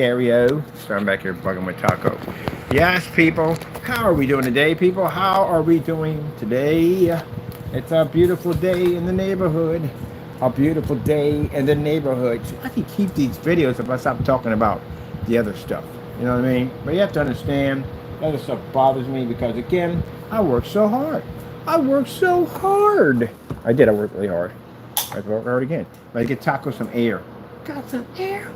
Scario. So I'm back here bugging with Taco. Yes, people. How are we doing today, people? How are we doing today? It's a beautiful day in the neighborhood. A beautiful day in the neighborhood. See, I can keep these videos if I stop talking about the other stuff. You know what I mean? But you have to understand, the other stuff bothers me because, again, I work so hard. I work so hard. I did. I worked really hard. I work hard again. But I get Taco some air. Got some air.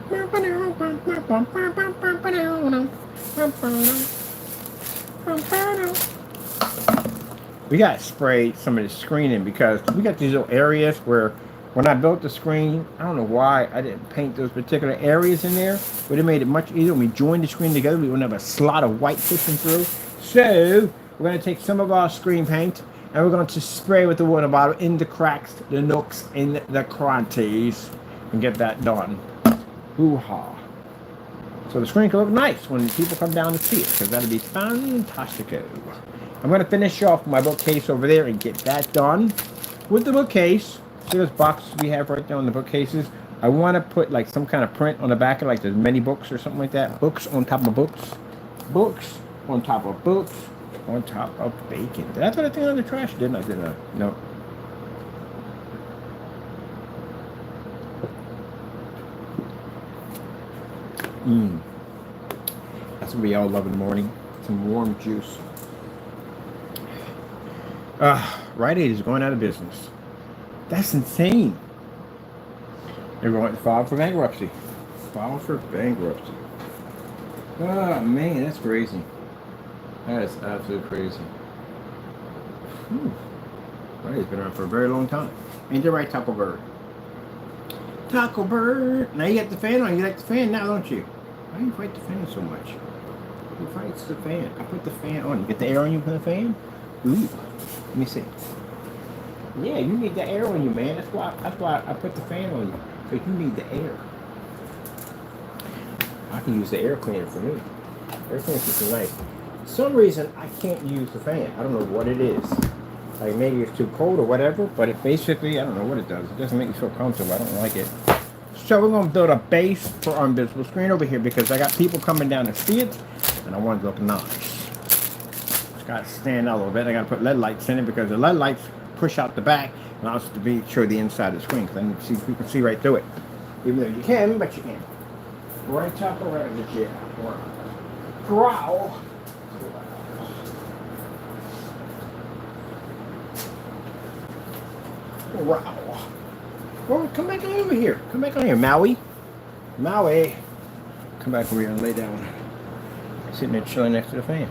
We got to spray some of the screening because we got these little areas where when I built the screen, I don't know why I didn't paint those particular areas in there, but it made it much easier. When we joined the screen together, we wouldn't have a slot of white pushing through. So we're going to take some of our screen paint and we're going to spray with the water bottle in the cracks, the nooks, and the crannies and get that done. Hoo-ha. So the screen can look nice when people come down to see it because that'll be fantastico. I'm going to finish off my bookcase over there and get that done. With the bookcase, see those boxes we have right there on the bookcases? I want to put like some kind of print on the back of like there's many books or something like that. Books on top of books. Books on top of books on top of bacon. Did I put a thing on the trash? Didn't I? Did I? No. That's what we all love in the morning. Some warm juice. Rite Aid is going out of business. That's insane. They're going to file for bankruptcy. File for bankruptcy. Oh, man, that's crazy. That is absolutely crazy. Rite Aid's been around for a very long time. Ain't that right, Taco Bird? Taco Bird! Now you got the fan on. You like the fan now, don't you? Why do you fight the fan so much? Who fights the fan? I put the fan on. You get the air on you from the fan? Ooh. Let me see. Yeah, you need the air on you, man. That's why I put the fan on you. So you need the air. I can use the air cleaner for me. Air cleaner's just nice. For some reason, I can't use the fan. I don't know what it is. Like maybe it's too cold or whatever, but it basically, I don't know what it does. It doesn't make me feel comfortable. I don't like it. So we're going to build a base for our invisible screen over here because I got people coming down to see it, and I want it to look nice. It's got to stand out a little bit. I got to put LED lights in it because the LED lights push out the back and allows it to show the inside of the screen because then you can see right through it. Even though you can, but you can't. Right top or right of the chair. Growl. Wow. Well, come back on over here. Come back on here, Maui. Maui. Come back over here and lay down. Sitting there chilling next to the fan.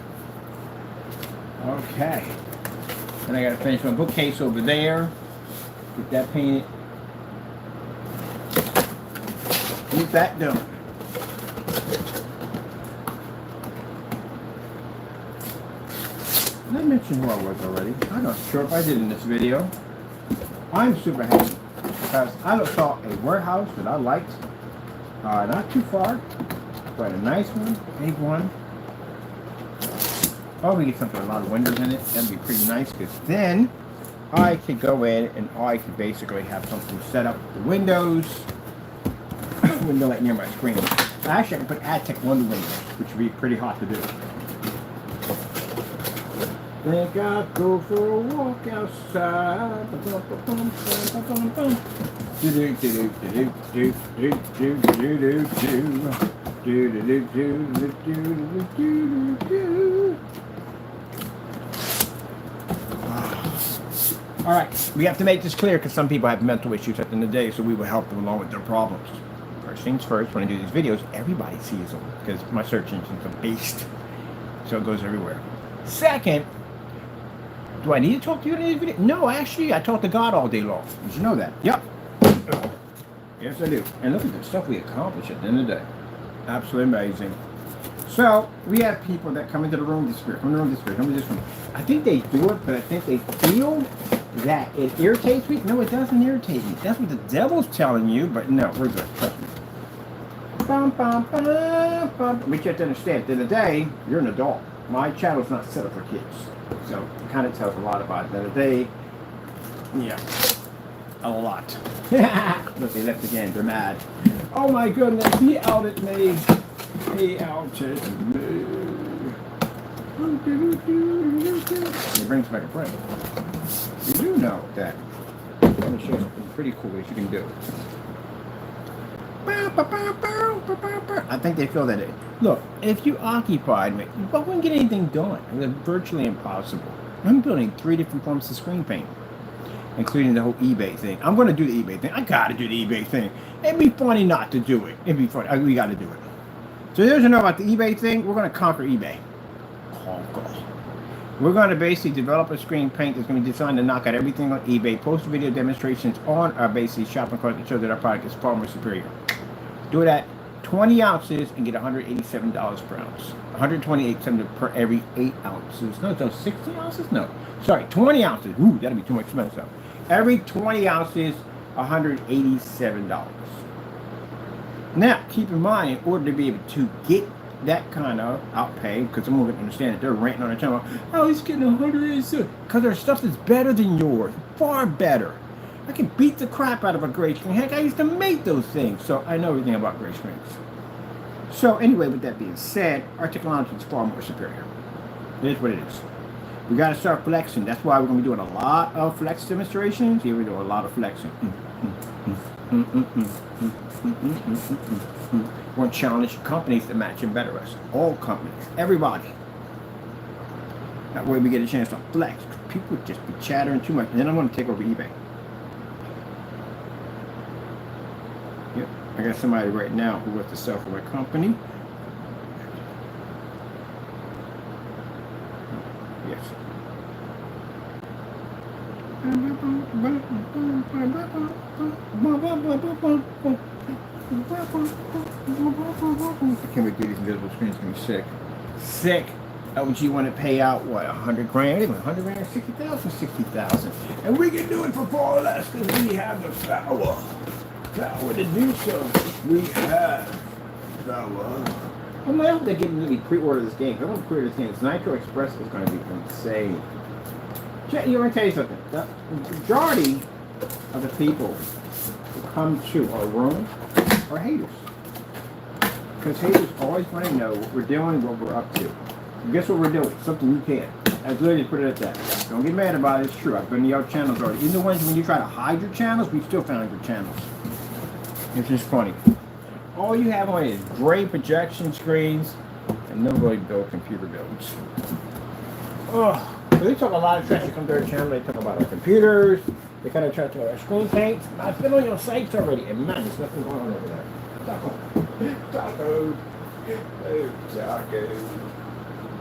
Okay. And I gotta finish my bookcase over there. Get that painted. Get that done. Did I mention who I was already? I'm not sure if I did in this video. I'm super happy because I saw a warehouse that I liked, not too far, but a nice one, big one. Probably get something with a lot of windows in it. That'd be pretty nice because then I could go in and I could basically have something set up with the windows, window light near my screen. Actually, I can put Aztec Wonder windows, which would be pretty hot to do. Think I'll go for a walk outside. Alright, we have to make this clear because some people have mental issues at the end of the day, so we will help them along with their problems. First things first, when I do these videos, everybody sees them because my search engine's a beast. So it goes everywhere. Second, do I need to talk to you in this video? No, actually, I talk to God all day long. Did you know that? Yep. Yes, I do. And look at the stuff we accomplish at the end of the day. Absolutely amazing. So, we have people that come into the room disappear, come into the room disappear, come into this room. I think they do it, but I think they feel that it irritates me. No, it doesn't irritate me. That's what the devil's telling you, but no, we're good. Trust me. Bum, bum, bum, bum. But you have to understand, at the end of the day, you're an adult. My channel's not set up for kids. So it kind of tells a lot about it. At the end of the day, yeah, a lot. Look, they left again. They're mad. Oh my goodness, he outed me. 8 ounces. It brings back a friend. You do know that. Let me show you something pretty cool that you can do. I think they feel that it. Look, if you occupied me, you wouldn't get anything done. It was virtually impossible. I'm building 3 different forms of screen paint, including the whole eBay thing. I'm going to do the eBay thing. I got to do the eBay thing. It'd be funny not to do it. It'd be funny. We got to do it. So there's enough about the eBay thing. We're going to conquer eBay. We're going to basically develop a screen paint that's going to be designed to knock out everything on eBay. Post video demonstrations on our basically shopping cart to show that our product is far more superior. Do it at 20 ounces and get $187 per ounce. $128.70 per every 8 ounces. No, 60 ounces? No. Sorry, 20 ounces. Ooh, that'd be too much expensive. Every 20 ounces, $187. Now, keep in mind, in order to be able to get that kind of outpay, because I'm going to understand that they're ranting on their channel, oh, he's getting 187. Because their stuff is better than yours. Far better. I can beat the crap out of a gray screen. Heck, I used to make those things, so I know everything about gray screens. So anyway, with that being said, our technology is far more superior. It is what it is. We got to start flexing. That's why we're going to be doing a lot of flex demonstrations. Here we do a lot of flexing. We want to challenge companies to match and better us. All companies. Everybody. That way we get a chance to flex. People just be chattering too much. And then I'm going to take over eBay. Yep. I got somebody right now who wants to sell for my company. Yes. I can't wait to do these invisible screens. It's going to be sick. Sick. LG want to pay out, what, 100 grand? 100 grand, 60,000, 60,000. And we can do it for far less because we have the power. Power to do so. We have power. I'm not able to get really pre-order this game. I want to pre-order this game. This Nitro Express is going to be insane. You want to tell you something? The majority of the people who come to our room are haters. Because haters always want to know what we're doing, what we're up to. And guess what we're doing? Something you can't. I literally put it at that. Don't get mad about it. It's true. I've been to your channels already. Even the ones when you try to hide your channels, we still found your channels. It's just funny. All you have on is gray projection screens, and nobody built computer builds. Ugh. So they talk a lot of trash. They come to our channel. They talk about our computers. They kind of try to talk about our screen paints. I've been on your sites already, and man, there's nothing going on over there. Taco. Oh, taco.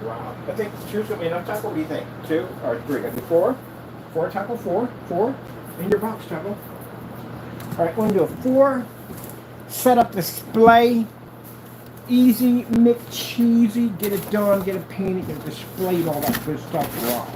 Wow. I think choose something enough taco. What do you think? 2 or 3? I think 4. 4 taco. 4. In your box, taco. All right, we're gonna do a 4. Set up display. Easy, McCheesy. Get it done. Get it painted. Get it displayed. All that good stuff. Wow.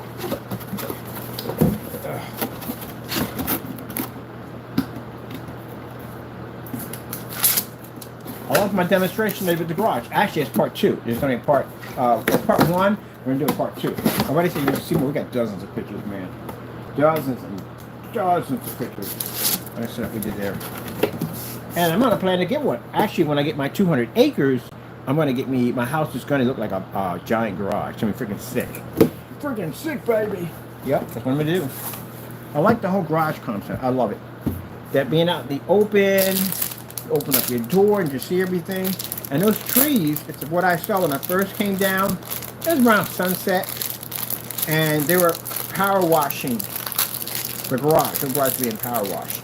I love my demonstration with the garage. Actually, it's part 2. There's only part 1. We're gonna do a part 2. I already said you're gonna see more. We got dozens of pictures, man. Dozens and dozens of pictures. That's stuff we did there. And I'm gonna plan to get one. Actually, when I get my 200 acres, I'm gonna get me. My house is gonna look like a giant garage. It's gonna be freaking sick. Freaking sick, baby. Yep, that's what I'm gonna do. I like the whole garage concept. I love it. That being out in the open. Open up your door and just see everything. And those trees, it's what I saw when I first came down. It was around sunset. And they were power washing the garage. The garage being power washed.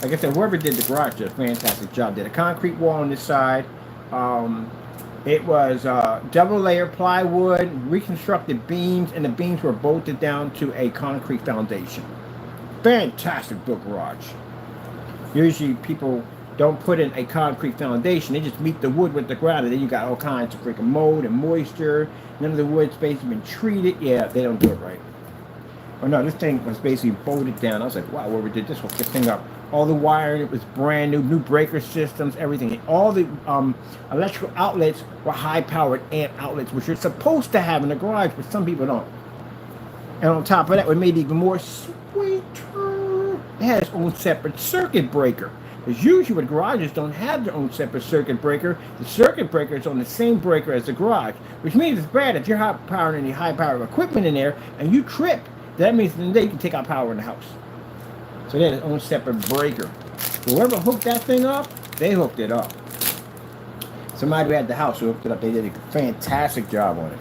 Like I said, whoever did the garage did a fantastic job. Did a concrete wall on this side. It was double layer plywood, reconstructed beams, and the beams were bolted down to a concrete foundation. Fantastic built garage. Usually people don't put in a concrete foundation. They just meet the wood with the ground, and then you got all kinds of freaking mold and moisture. None of the wood space has been treated. Yeah, they don't do it right. Oh no, this thing was basically bolted down. I was like, wow, whoever did this hooked this thing up. All the wiring, it was brand new breaker systems, everything. All the electrical outlets were high-powered amp outlets, which you're supposed to have in the garage, but some people don't. And on top of that, what made it even more sweeter, it had its own separate circuit breaker. Because usually what garages don't have their own separate circuit breaker. The circuit breaker is on the same breaker as the garage, which means it's bad if you're powering any high power equipment in there and you trip. That means then you can take out power in the house. So they had their own separate breaker. Whoever hooked that thing up, they hooked it up. Somebody who had the house who hooked it up, they did a fantastic job on it.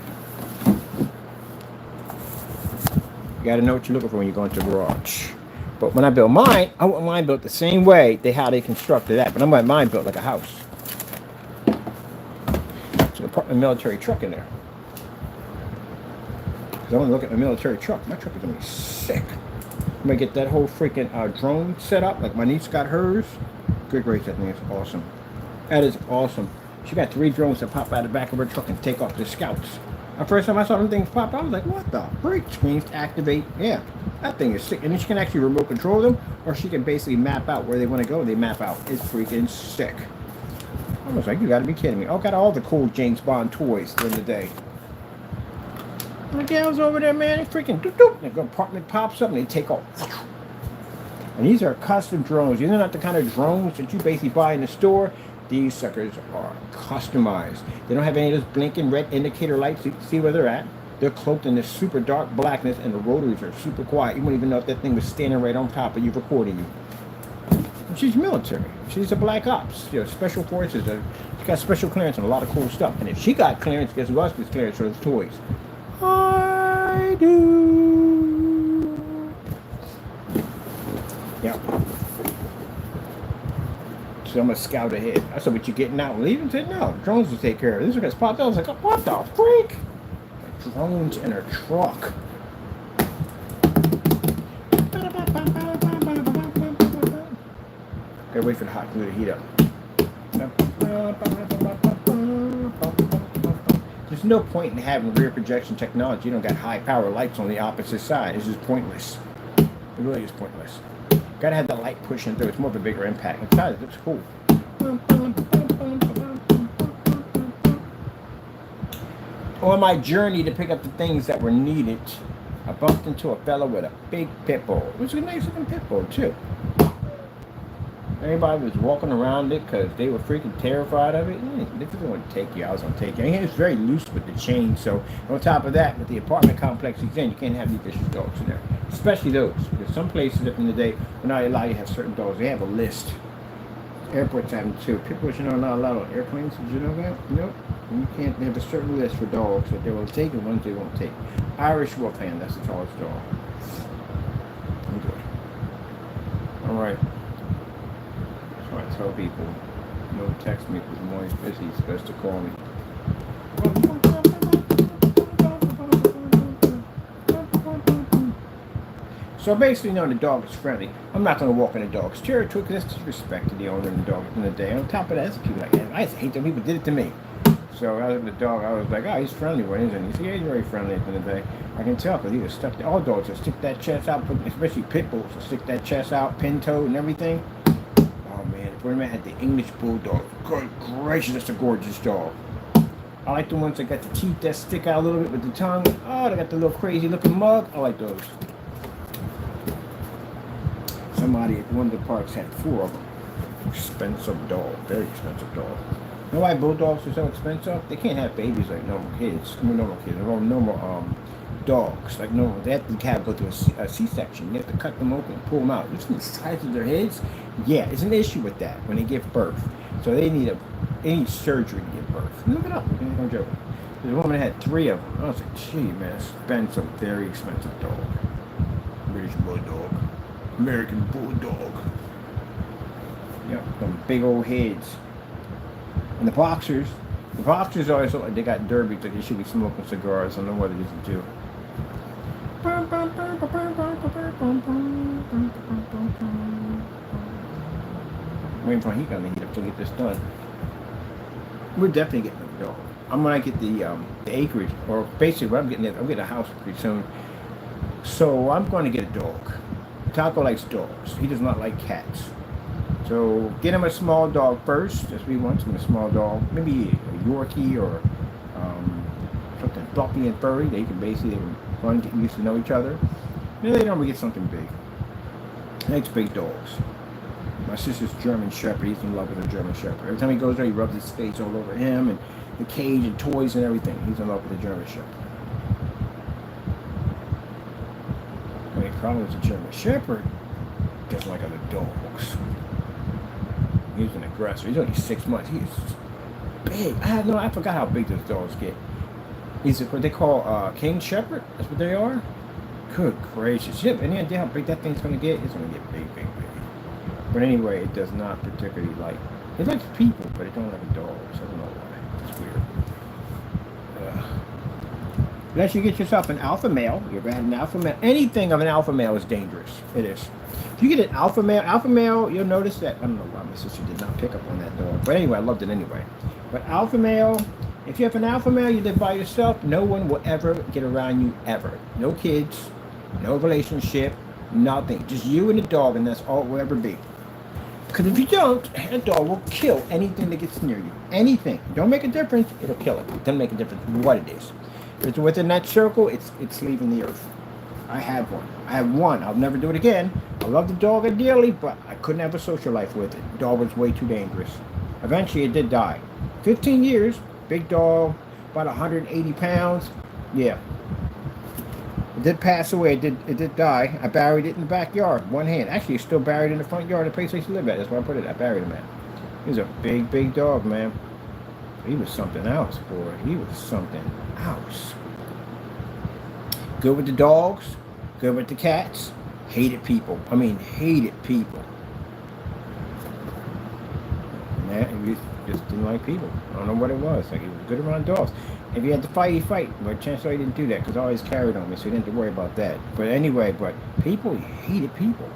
You got to know what you're looking for when you go into the garage. But when I built mine, I want mine built the same way how they constructed that. But I want mine built like a house. So I put my military truck in there. Because I want to look at my military truck. My truck is going to be sick. I'm going to get that whole freaking drone set up. Like my niece got hers. Good grace, that thing is awesome. That is awesome. She got 3 drones that pop out of the back of her truck and take off the scouts. The first time I saw them things pop out, I was like, what the freak? Screens activate. Yeah, that thing is sick. And then she can actually remote control them, or she can basically map out where they want to go. They map out. It's freaking sick. I was like, you got to be kidding me. I got all the cool James Bond toys during the day. The gals over there, man, they freaking doop. The apartment pops up and they take off. And these are custom drones. These are not the kind of drones that you basically buy in the store. These suckers are customized. They don't have any of those blinking red indicator lights so you can see where they're at. They're cloaked in this super dark blackness, and the rotors are super quiet. You wouldn't even know if that thing was standing right on top of you recording you. And she's military. She's a black ops. You know, special forces. She got special clearance and a lot of cool stuff. And if she got clearance, guess who else gets clearance for those toys? I do. Yeah. So I'm going to scout ahead. I said, what you getting out and leaving? Said, no, drones will take care of it. This one gets popped out. I was like, what the freak? Drones in a truck. Gotta wait for the hot glue to heat up. There's no point in having rear projection technology. You don't got high power lights on the opposite side. It's just pointless. It really is pointless. Gotta have the light pushing through. It's more of a bigger impact. And besides, it looks cool. On my journey to pick up the things that were needed, I bumped into a fellow with a big pit bull. It was a nice looking pit bull too. Everybody was walking around it because they were freaking terrified of it. This is going to take you. I was going to take you. And it's very loose with the chain. So on top of that, with the apartment complex he's in, you can't have any vicious dogs in there. Especially those. Because some places in the day will not allow you to have certain dogs. They have a list. Airports have them too. Pit bulls, not allowed on airplanes. Did you know that? Nope. You can't. They have a certain list for dogs that they will take and ones they won't take. Irish Wolfhound, that's the tallest dog. I'm good. All right. So I tell people, no text me because Moy's busy. It's best to call me. So basically, the dog is friendly. I'm not going to walk in the dog's territory because that's disrespect to the owner and the dog in the day. On top of that, there's people like that. I hate them people did it to me. So I was the dog. I was like, oh, he's friendly when he's in. He said, yeah, he's very friendly at the end of the day. I can tell because he was stuck. All dogs will stick that chest out, especially pit bulls will stick that chest out, pin toe and everything. Oh man, if we had the English bulldog, good gracious, that's a gorgeous dog. I like the ones that got the teeth that stick out a little bit with the tongue. Oh, they got the little crazy looking mug. I like those. Somebody at one of the parks had 4 of them. Expensive dog, very expensive dog. You know why bulldogs are so expensive? They can't have babies like normal kids. Normal kids, normal dogs. Like normal, they have to go through a C-section. You have to cut them open, pull them out. You see the size of their heads? Yeah, it's an issue with that when they give birth. So they need surgery to give birth. Look it up. No joke. There's a woman that had 3 of them. I was like, gee, man, expensive, very expensive dog. British bulldog. American bulldog. Yep, some big old heads. And the boxers always look like they got derbies, like they should be smoking cigars. I don't know what it is to do. Waiting for heat gun to heat up to get this done. We're definitely getting a dog. I'm gonna get the acreage, or basically what I'm getting a house pretty soon. So I'm going to get a dog. Taco likes dogs. He does not like cats. So get him a small dog first. That's what he wants. Him a small dog. Maybe a Yorkie or something fluffy and furry. They can basically run, get used to know each other. Then later on we get something big. He likes big dogs. My sister's German Shepherd. He's in love with a German Shepherd. Every time he goes there, he rubs his face all over him and the cage and toys and everything. He's in love with a German Shepherd. The only problem with the German Shepherd is like other dogs. He's an aggressor. He's only 6 months. He is big. I forgot how big those dogs get. He's what they call King Shepherd. That's what they are. Good gracious. You have any idea how big that thing's going to get? It's going to get big, big, big. But anyway, it does not particularly like... It likes people, but it don't like dogs. I don't know why. It's weird. Unless you get yourself an alpha male. You ever had an alpha male? Anything of an alpha male is dangerous. It is. If you get an alpha male, you'll notice that... I don't know why my sister did not pick up on that dog. But anyway, I loved it anyway. But alpha male... If you have an alpha male, you live by yourself, no one will ever get around you, ever. No kids, no relationship, nothing. Just you and the dog, and that's all it will ever be. Because if you don't, that dog will kill anything that gets near you. Anything. Don't make a difference, it'll kill it. It doesn't make a difference what it is. If it's within that circle, it's leaving the earth. I have one. I have one. I'll never do it again. I love the dog dearly, but I couldn't have a social life with it. The dog was way too dangerous. Eventually, it did die. 15 years. Big dog, about 180 pounds. Yeah. It did pass away. It did die. I buried it in the backyard. One hand. Actually, it's still buried in the front yard of the place I used to live at. That's where I put it. I buried him at. He was a big, big dog, man. He was something else, boy. He was something else. Good with the dogs. Good with the cats. Hated people. I mean, hated people. Man, he just didn't like people. I don't know what it was. Like, he was good around dogs. If he had to fight, he'd fight. But chances are he didn't do that because I always carried on me, so he didn't have to worry about that. But anyway, people, he hated people.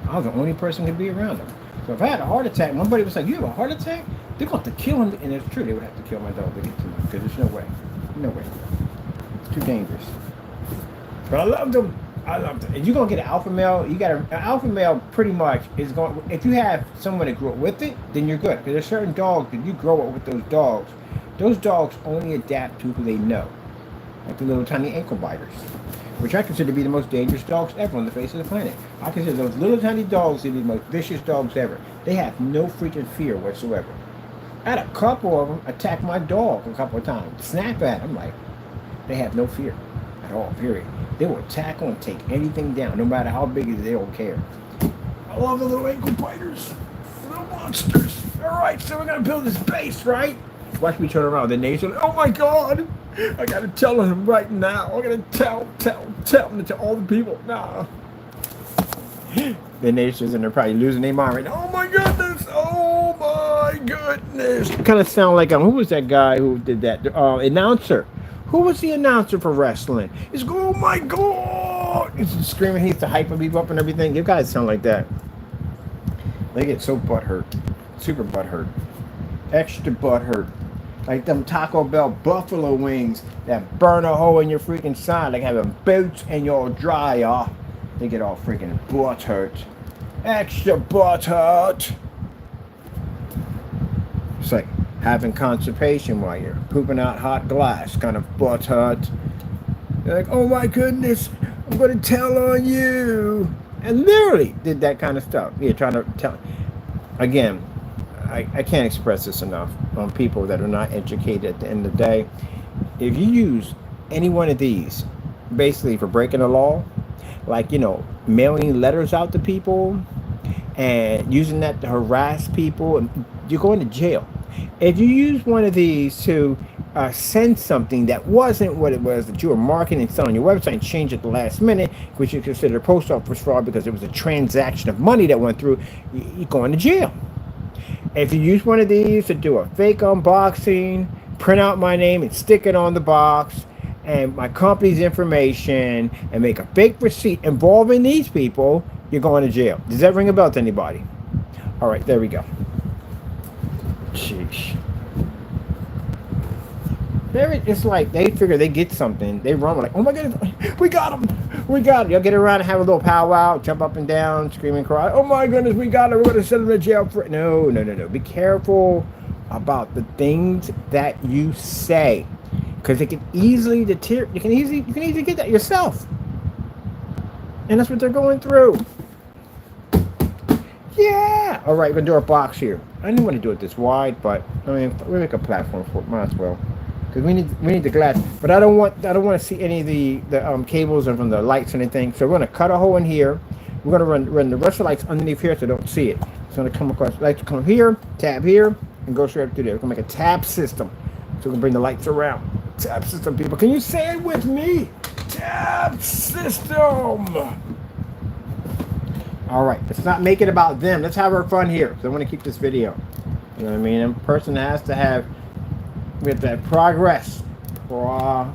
I was the only person who could be around him. So if I had a heart attack, my buddy was like, "You have a heart attack? They're going to have to kill him." And it's true, they would have to kill my dog to get to him because there's no way. No way. It's too dangerous. But I loved him. I loved it. If you're gonna get an alpha male, an alpha male pretty much is going. If you have someone to grow up with it, then you're good. Because there's certain dogs that you grow up with those dogs. Those dogs only adapt to who they know, like the little tiny ankle biters, which I consider to be the most dangerous dogs ever on the face of the planet. I consider those little tiny dogs to be the most vicious dogs ever. They have no freaking fear whatsoever. I had a couple of them attack my dog a couple of times, snap at him. Like, they have no fear at all. Period. They will tackle and take anything down, no matter how big it is, they don't care. I love the little ankle biters. Little monsters. Alright, so we're going to build this base, right? Watch me turn around. The nation, oh my God! I got to tell him right now. I'm going to tell him to all the people. Nah. The nations, and they're probably losing their mind right now. Oh my goodness! Oh my goodness! Kind of sound like, who was that guy who did that? Announcer. Who was the announcer for wrestling? He's going, oh my God! He's screaming, he's to hype people up and everything. You guys sound like that. They get so butthurt. Super butthurt. Extra butthurt. Like them Taco Bell buffalo wings that burn a hole in your freaking side, like having boots in your dryer. They get all freaking butthurt. Extra butthurt. It's like having constipation while you're pooping out hot glass, kind of butthurt. They're like, oh my goodness, I'm going to tell on you. And literally did that kind of stuff. You're trying to tell. Again, I can't express this enough on people that are not educated at the end of the day. If you use any one of these, basically for breaking the law, like, mailing letters out to people and using that to harass people, you're going to jail. If you use one of these to send something that wasn't what it was that you were marketing and selling on your website and change it at the last minute, which you consider post office fraud because it was a transaction of money that went through, you're going to jail. If you use one of these to do a fake unboxing, print out my name and stick it on the box and my company's information and make a fake receipt involving these people, you're going to jail. Does that ring a bell to anybody? All right, there we go. Sheesh. It's like they figure they get something. They run like, oh my goodness, we got him. We got him. You'll get around and have a little powwow, jump up and down, scream and cry. Oh my goodness, we got him. We're going to send him to jail for it. No. Be careful about the things that you say, because it can easily deter. You can easily get that yourself, and that's what they're going through. Yeah. All right, we're gonna do our box here. I didn't want to do it this wide, but I mean, we make a platform for it. Might as well, because we need the glass. But I don't want to see any of the cables and from the lights and anything. So we're gonna cut a hole in here. We're gonna run the rest of the lights underneath here so they don't see it. It's gonna come across. Lights come here, tab here, and go straight up to there. We're gonna make a tab system. So we can bring the lights around. Tab system, people. Can you say it with me? Tab system. All right, let's not make it about them. Let's have our fun here. So I want to keep this video. You know what I mean? A person has to have, we have to have progress. Progress.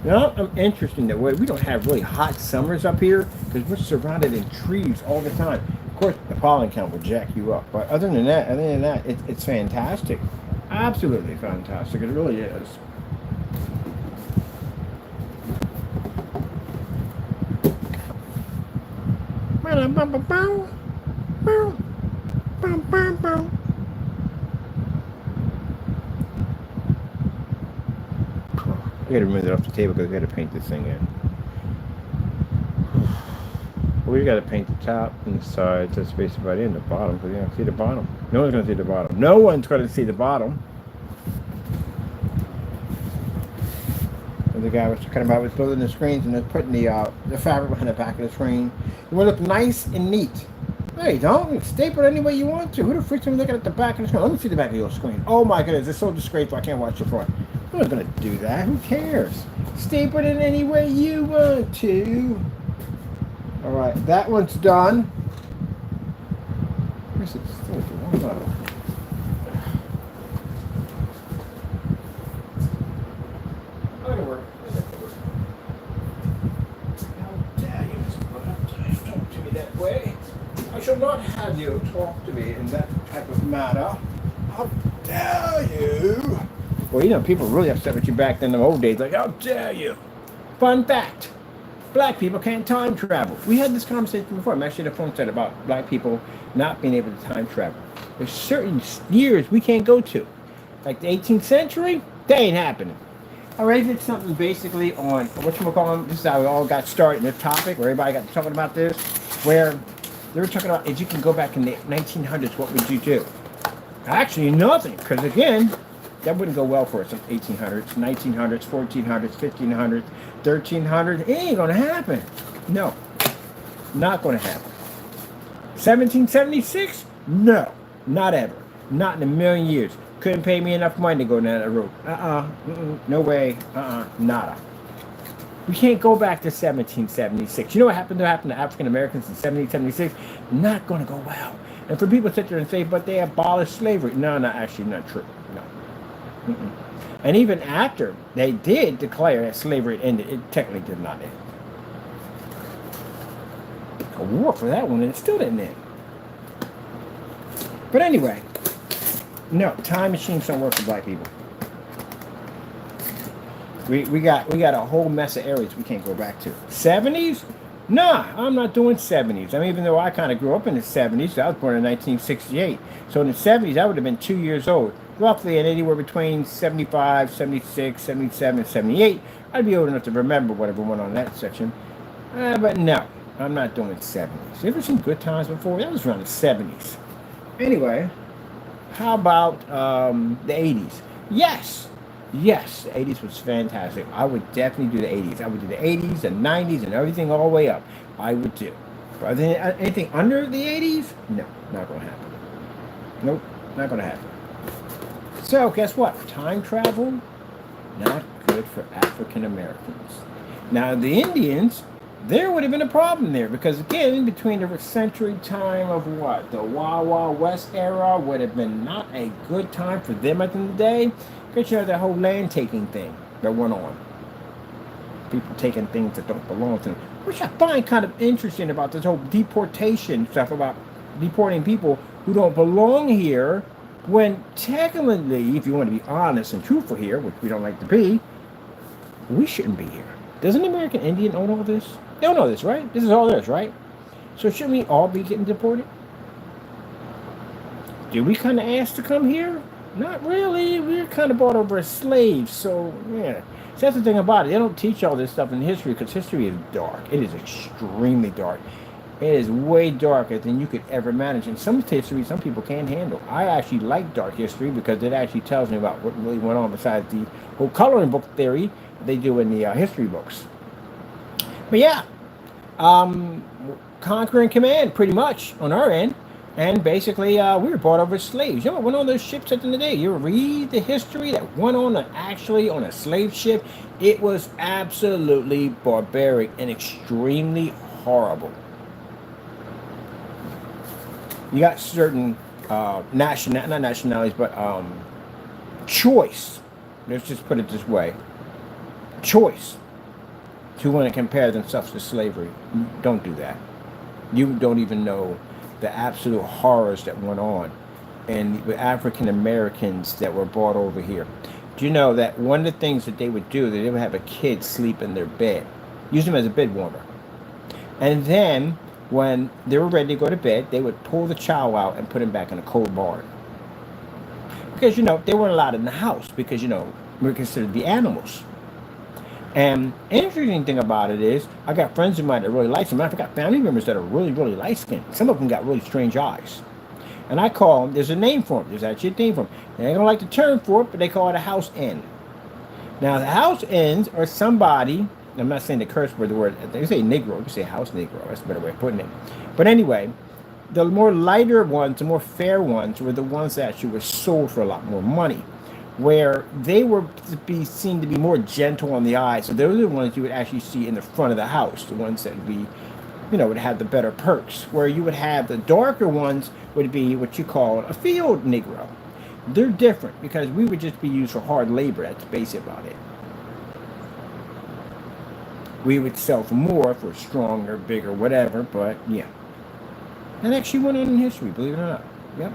You know, I'm interested in that way. We don't have really hot summers up here because we're surrounded in trees all the time. Of course, the pollen count will jack you up. But other than that, it's fantastic. Absolutely fantastic. It really is. I gotta remove it off the table because I gotta paint this thing in. We gotta paint the top and the sides. That's basically about it. In the bottom, because you don't see the bottom. No one's gonna see the bottom. No one's gonna see the bottom. The guy was talking about was building the screens and just putting the fabric behind the back of the screen. You want to look nice and neat. Hey, don't staple it any way you want to. Who the freak's gonna be looking at the back of the screen? Let me see the back of your screen. Oh my goodness, it's so disgraceful. I can't watch the front. I'm not gonna do that. Who cares? Staple it in any way you want to. All right, that one's done. Where's it? Shall not have you talk to me in that type of manner. How dare you? Well, you know, people were really upset with you back in the old days. Like, how dare you? Fun fact. Black people can't time travel. We had this conversation before. I'm actually the phone said about black people not being able to time travel. There's certain years we can't go to. Like the 18th century, that ain't happening. I raised something basically on, whatchamacallit, this is how we all got started in this topic, where everybody got talking about this, where they were talking about if you can go back in the 1900s, what would you do? Actually, nothing, because again, that wouldn't go well for us in 1800s, 1900s, 1400s, 1500s, 1300s. It ain't going to happen. No, not going to happen. 1776? No, not ever. Not in a million years. Couldn't pay me enough money to go down that road. No way. Nada. We can't go back to 1776. You know what happened to African Americans in 1776? Not going to go well. And for people to sit there and say, but they abolished slavery. No, actually not true. No. And even after they did declare that slavery ended, it technically did not end. A war for that one, and it still didn't end. But anyway, no, time machines don't work for black people. We got a whole mess of areas we can't go back to. 70s? Nah, I'm not doing 70s. I mean, even though I kind of grew up in the 70s, I was born in 1968. So in the 70s, I would have been 2 years old. Roughly at anywhere between 75, 76, 77, and 78. I'd be old enough to remember whatever went on in that section. But no, I'm not doing 70s. You ever seen Good Times before? That was around the 70s. Anyway, how about the 80s? Yes, the 80s was fantastic. I would definitely do the 80s. I would do the 80s, the 90s, and everything all the way up. I would do. But anything under the 80s? No, not going to happen. Nope, not going to happen. So, guess what? Time travel, not good for African Americans. Now, the Indians, there would have been a problem there because, again, between the century time of what? The Wild Wild West era would have been not a good time for them at the end of the day. Because you know that whole land taking thing that went on. People taking things that don't belong to them. Which I find kind of interesting about this whole deportation stuff, about deporting people who don't belong here, when technically, if you want to be honest and truthful here, which we don't like to be, we shouldn't be here. Doesn't the American Indian own all this? They don't know this, right? This is all theirs, right? So shouldn't we all be getting deported? Did we kind of ask to come here? Not really. We're kind of bought over as slaves. So, yeah. So that's the thing about it. They don't teach all this stuff in history because history is dark. It is extremely dark. It is way darker than you could ever manage. And some history, some people can't handle. I actually like dark history because it actually tells me about what really went on besides the whole coloring book theory they do in the history books. But yeah, um, conquer and command pretty much on our end. And basically, we were bought over as slaves. You know what went on those ships at the end of the day? You read the history that went on actually on a slave ship. It was absolutely barbaric and extremely horrible. You got certain not nationalities, but choice. Let's just put it this way: choice to want to compare themselves to slavery. Don't do that. You don't even know the absolute horrors that went on and with African Americans that were brought over here. Do you know that one of the things that they would do, that they would have a kid sleep in their bed, use them as a bed warmer, and then when they were ready to go to bed, they would pull the child out and put him back in a cold barn because they weren't allowed in the house because we're considered the animals. And interesting thing about it is, I got friends of mine that really like them. I got family members that are really, really light skinned. Some of them got really strange eyes. And I call them, there's a name for them. There's actually a name for them. They don't like the term for it, but they call it a house end. Now, the house ends are somebody, I'm not saying the curse word, the word, they say Negro, you can say house Negro. That's a better way of putting it. But anyway, the more lighter ones, the more fair ones were the ones that actually were sold for a lot more money, where they were seen to be more gentle on the eye. So those are the ones you would actually see in the front of the house, the ones that would be, would have the better perks. Where you would have the darker ones would be what you call a field Negro. They're different because we would just be used for hard labor. That's basically about it. We would sell for more if we're stronger, bigger, whatever, but yeah. And actually went on in history, believe it or not. Yep.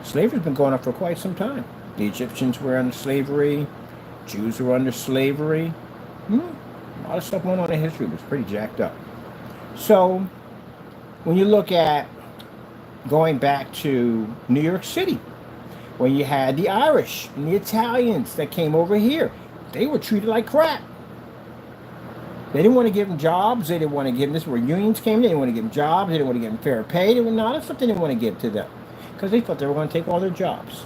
Slavery's been going on for quite some time. The Egyptians were under slavery. Jews were under slavery. A lot of stuff went on in history. It was pretty jacked up. So, when you look at going back to New York City, when you had the Irish and the Italians that came over here, they were treated like crap. They didn't want to give them jobs. They didn't want to give them, this is where unions came in. They didn't want to give them jobs. They didn't want to give them fair pay. They were not, that's something they didn't want to give to them because they thought they were going to take all their jobs.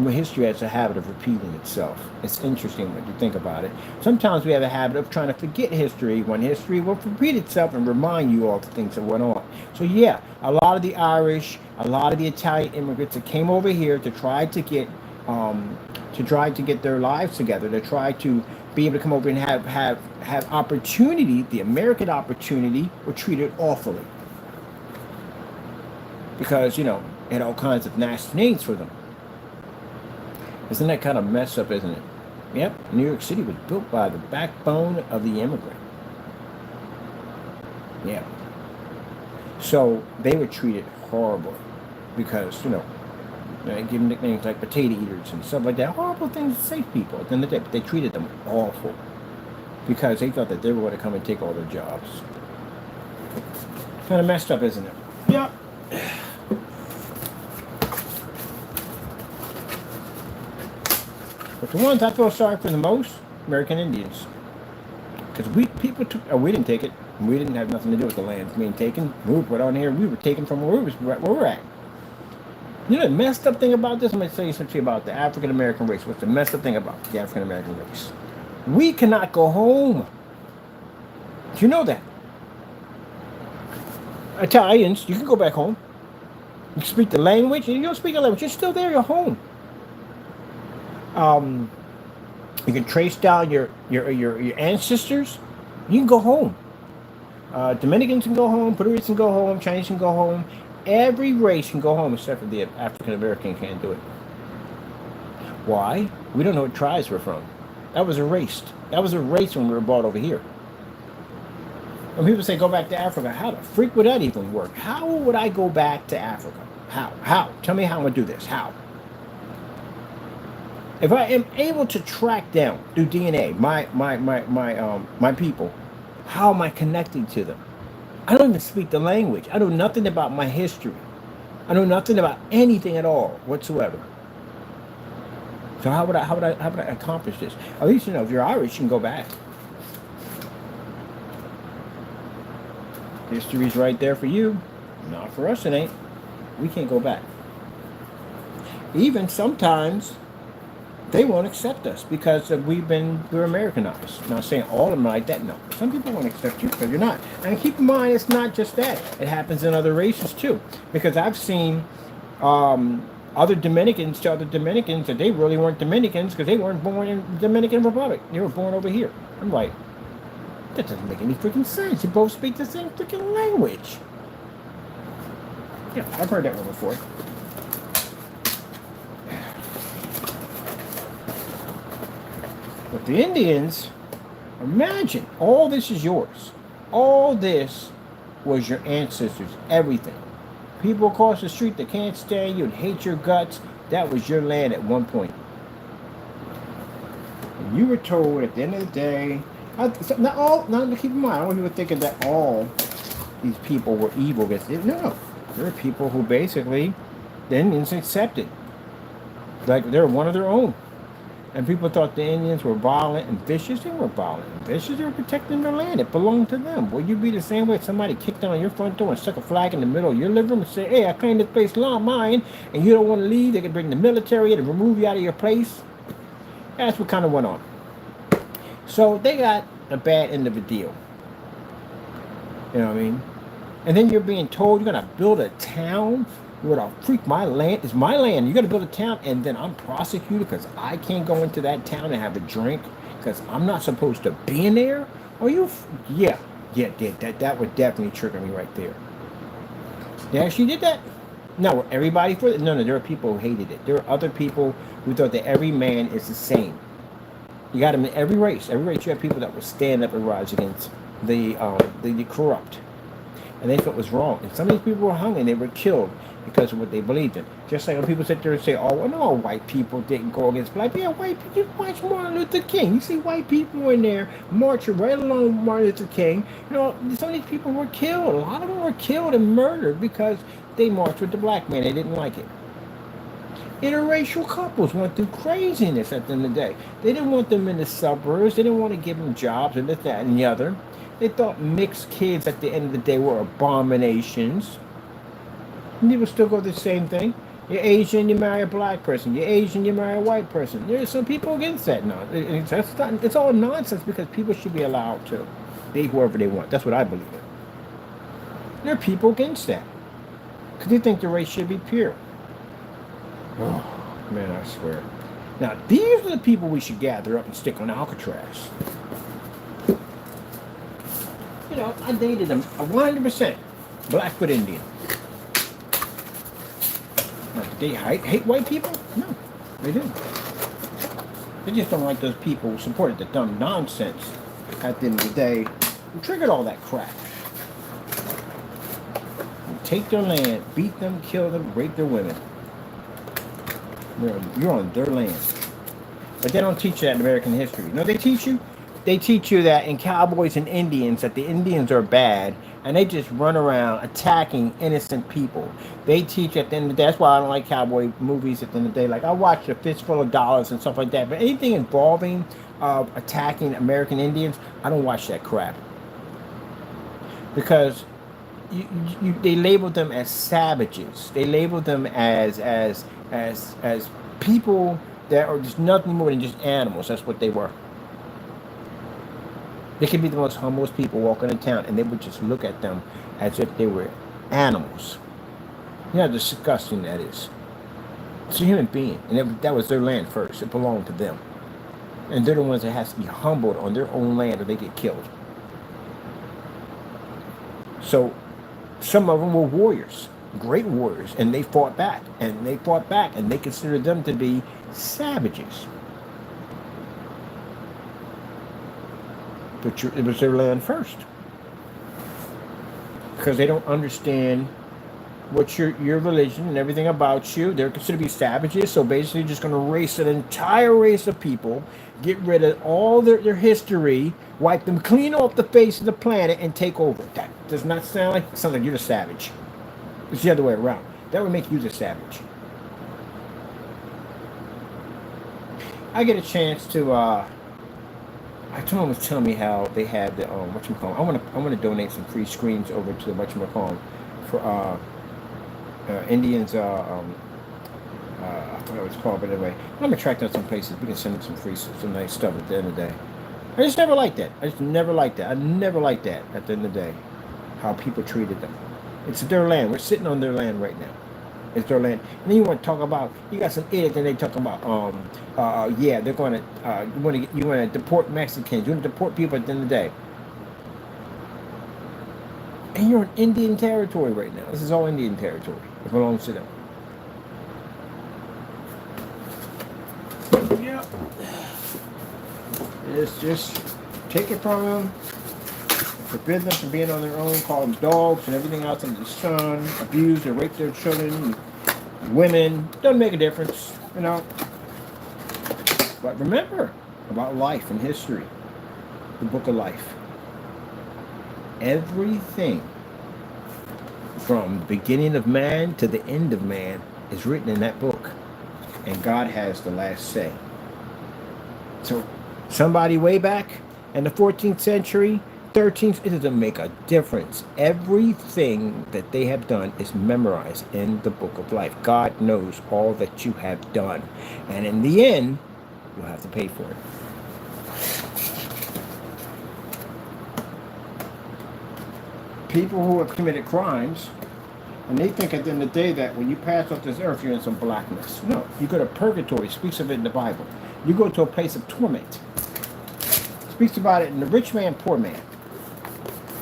History has a habit of repeating itself. It's interesting when you think about it. Sometimes we have a habit of trying to forget history when history will repeat itself and remind you all the things that went on. So yeah, a lot of the Irish, a lot of the Italian immigrants that came over here to try to get their lives together, to try to be able to come over and have opportunity, the American opportunity, were treated awfully. Because, it had all kinds of nasty names for them. Isn't that kind of messed up, isn't it? Yep, New York City was built by the backbone of the immigrant. Yeah. So they were treated horribly because, they give them nicknames like potato eaters and stuff like that. Horrible things to say to people at the end of the day. But they treated them awful because they thought that they were going to come and take all their jobs. Kind of messed up, isn't it? Yep. But the ones I feel sorry for the most, American Indians. Because we didn't take it. We didn't have nothing to do with the land being taken. We were put on here. We were taken from where we're at. The messed up thing about this, I'm going to tell you something about the African American race. What's the messed up thing about the African American race? We cannot go home. Do you know that? Italians, you can go back home. You speak the language, and you don't speak the language. You're still there. You're home. You can trace down your ancestors. You can go home. Dominicans can go home. Puerto Ricans can go home. Chinese can go home. Every race can go home except for the African American can't do it. Why? We don't know what tribes we're from. That was erased. That was erased when we were brought over here. When people say go back to Africa, how the freak would that even work? How would I go back to Africa? How? Tell me how I'm gonna do this. How? If I am able to track down through DNA my people, how am I connecting to them? I don't even speak the language. I know nothing about my history. I know nothing about anything at all whatsoever. So how would I accomplish this? At least if you're Irish, you can go back. History's right there for you. Not for us, it ain't. We can't go back. Even sometimes they won't accept us because we're Americanized. Not saying all of them are like that. No, some people won't accept you because you're not. And keep in mind, it's not just that. It happens in other races too. Because I've seen other Dominicans to other Dominicans that they really weren't Dominicans because they weren't born in the Dominican Republic. They were born over here. I'm like, that doesn't make any freaking sense. You both speak the same freaking language. Yeah, I've heard that one before. But the Indians, imagine, all this is yours. All this was your ancestors, everything. People across the street that can't stand you and hate your guts, that was your land at one point. And you were told at the end of the day, not keep in mind, I don't want people thinking that all these people were evil against it. No, there were people who basically the Indians accepted. Like they're one of their own. And people thought the Indians were violent and vicious. They weren't violent and vicious. They were protecting their land. It belonged to them. Will you be the same way if somebody kicked down your front door and stuck a flag in the middle of your living room and say, hey, I claim this place mine, and you don't want to leave? They could bring the military in and remove you out of your place. That's what kind of went on. So they got a bad end of the deal. You know what I mean? And then you're being told you're going to build a town. What a freak, my land is my land. You got to build a town, and then I'm prosecuted because I can't go into that town and have a drink because I'm not supposed to be in there. Are you? Yeah, that would definitely trigger me right there. Yeah, she did that. No, everybody for it. No, there are people who hated it. There are other people who thought that every man is the same. You got them in every race. Every race, you have people that will stand up and rise against the corrupt, and they thought it was wrong. And some of these people were hung and they were killed because of what they believed in. Just like when people sit there and say, oh, well, no, white people didn't go against black people. Yeah, white people, you watch Martin Luther King. You see white people in there marching right along with Martin Luther King. You know, some of these people were killed. A lot of them were killed and murdered because they marched with the black man. They didn't like it. Interracial couples went through craziness at the end of the day. They didn't want them in the suburbs. They didn't want to give them jobs and this, that, and the other. They thought mixed kids at the end of the day were abominations. And people still go the same thing. You're Asian, you marry a black person. You're Asian, you marry a white person. There's some people against that. No, it's all nonsense because people should be allowed to date whoever they want. That's what I believe in. There are people against that because they think the race should be pure. Oh, man, I swear. Now, these are the people we should gather up and stick on Alcatraz. You know, I dated them 100% Blackfoot Indian. Now, do they hate white people? No, they do. They just don't like those people who supported the dumb nonsense at the end of the day who triggered all that crap. Take their land, beat them, kill them, rape their women. You're on their land. But they don't teach you that in American history. You know what they teach you? They teach you that in Cowboys and Indians, that the Indians are bad, and they just run around attacking innocent people. They teach at the end of the day, that's why I don't like cowboy movies at the end of the day. Like, I watch A Fistful of Dollars and stuff like that, but anything involving attacking American Indians, I don't watch that crap. Because they label them as savages. They label them as people that are just nothing more than just animals. That's what they were. They could be the most humblest people walking in town, and they would just look at them as if they were animals. You know how disgusting that is. It's a human being, and that was their land first. It belonged to them. And they're the ones that have to be humbled on their own land or they get killed. So some of them were warriors, great warriors, and they fought back, and they considered them to be savages. But it was their land first. Because they don't understand what your religion and everything about you. They're considered to be savages, so basically just going to erase an entire race of people, get rid of all their history, wipe them clean off the face of the planet, and take over. That does not sound like, it sounds like you're the savage. It's the other way around. That would make you the savage. I get a chance to I told him was telling me how they have the whatchamacallit. I want to donate some free screens over to the whatchamacallit for Indians. I forgot what it's called, but anyway, I'm gonna track down some places. We can send them some free, some nice stuff at the end of the day. I just never liked that. I just never liked that. I never liked that at the end of the day, how people treated them. It's their land. We're sitting on their land right now. It's their land. And then you want to talk about, you got some idiots and they talk about, yeah, they're going to, you want to deport Mexicans. You want to deport people at the end of the day. And you're in Indian territory right now. This is all Indian territory. It belongs to them. Yep. It's just take it from them, forbid them from being on their own, call them dogs and everything else under the sun, abuse or rape their children, women. Doesn't make a difference, you know. But remember about life and history, the book of life. Everything from the beginning of man to the end of man is written in that book. And God has the last say. So somebody way back in the 14th century, 13th, it doesn't make a difference. Everything that they have done is memorized in the book of life. God knows all that you have done. And in the end, you'll have to pay for it. People who have committed crimes, and they think at the end of the day that when you pass off this earth, you're in some blackness. No, you go to purgatory. It speaks of it in the Bible. You go to a place of torment. It speaks about it in the rich man, poor man.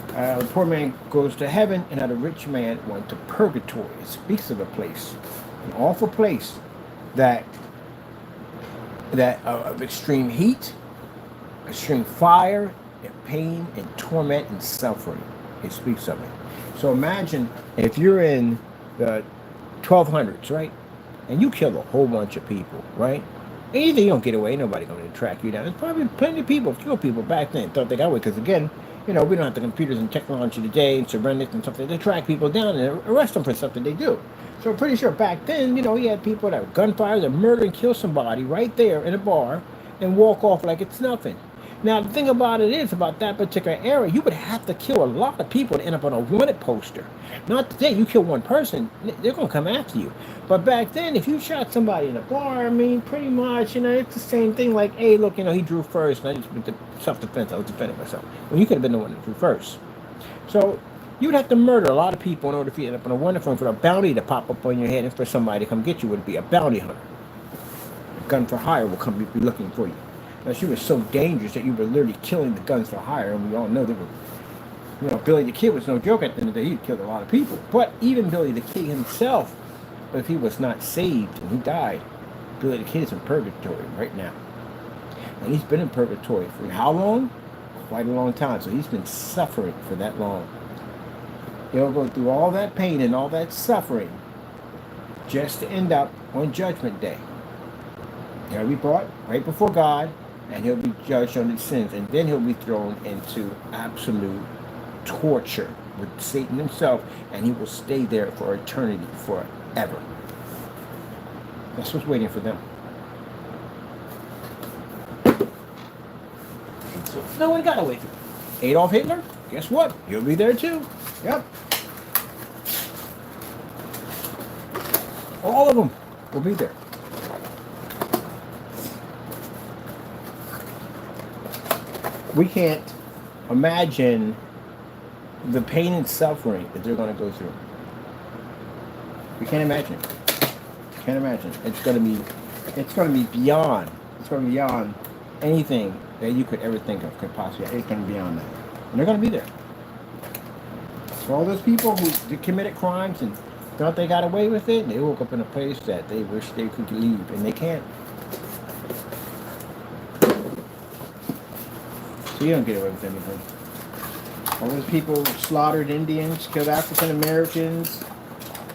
The poor man goes to heaven, and the rich man went to purgatory. It speaks of a place, an awful place that of extreme heat, extreme fire, and pain, and torment, and suffering. It speaks of it. So imagine if you're in the 1200s, right? And you kill a whole bunch of people, right? And either you don't get away, nobody going to track you down. There's probably plenty of people, few people back then thought they got away. Because again, you know, we don't have the computers and technology today and surveillance and something to track people down and arrest them for something they do. So I'm pretty sure back then, you know, you had people that were gunfire, that murder and kill somebody right there in a bar and walk off like it's nothing. Now, the thing about it is, about that particular area, you would have to kill a lot of people to end up on a wanted poster. Not today, you kill one person, they're going to come after you. But back then, if you shot somebody in a bar, I mean, pretty much, you know, it's the same thing like, hey, look, you know, he drew first, and I just did self-defense, I was defending myself. Well, you could have been the one that drew first. So, you would have to murder a lot of people in order for you to end up on a wanted phone for a bounty to pop up on your head and for somebody to come get you would be a bounty hunter. A gun for hire will come be looking for you. Now, she was so dangerous that you were literally killing the guns for hire, and we all know they were, you know, Billy the Kid was no joke at the end of the day. He killed a lot of people. But even Billy the Kid himself, if he was not saved and he died, Billy the Kid is in purgatory right now. And he's been in purgatory for how long? Quite a long time. So he's been suffering for that long. He'll go through all that pain and all that suffering just to end up on Judgment Day. He'll be brought right before God, and he'll be judged on his sins, and then he'll be thrown into absolute torture with Satan himself, and he will stay there for eternity, forever. That's what's waiting for them. So no one got away from it. Adolf Hitler, guess what? He'll be there too. Yep. All of them will be there. We can't imagine the pain and suffering that they're going to go through. We can't imagine it. Can't imagine. It's going to be beyond. It's going to be beyond anything that you could ever think of could possibly. It's going to be beyond that, and they're going to be there. For all those people who committed crimes and thought they got away with it, they woke up in a place that they wish they could leave, and they can't. So you don't get away with anything. All those people slaughtered Indians, killed African Americans,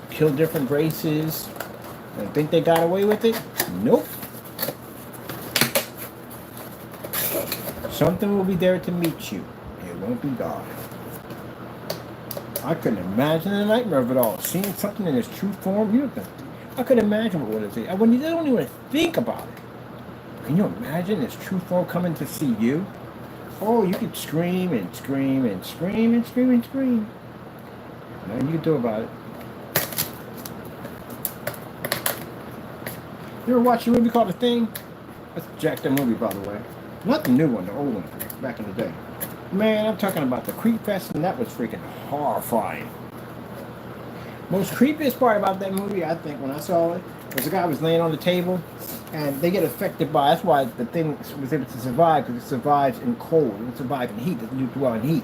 killed different races, and think they got away with it? Nope. Something will be there to meet you. It won't be God. I couldn't imagine the nightmare of it all. Seeing something in its true form, I couldn't imagine what it is. I don't even think about it. Can you imagine its true form coming to see you? Oh, you could scream and scream and scream and scream and scream. Nothing you can do about it. You ever watch a movie called The Thing? That's a jacked up movie, by the way. Not the new one, the old one, back in the day. Man, I'm talking about the Creep Fest, and that was freaking horrifying. Most creepiest part about that movie, I think, when I saw it, was the guy was laying on the table, and they get affected by. That's why the thing was able to survive, because it survives in cold, it survives in heat. It doesn't do well in heat.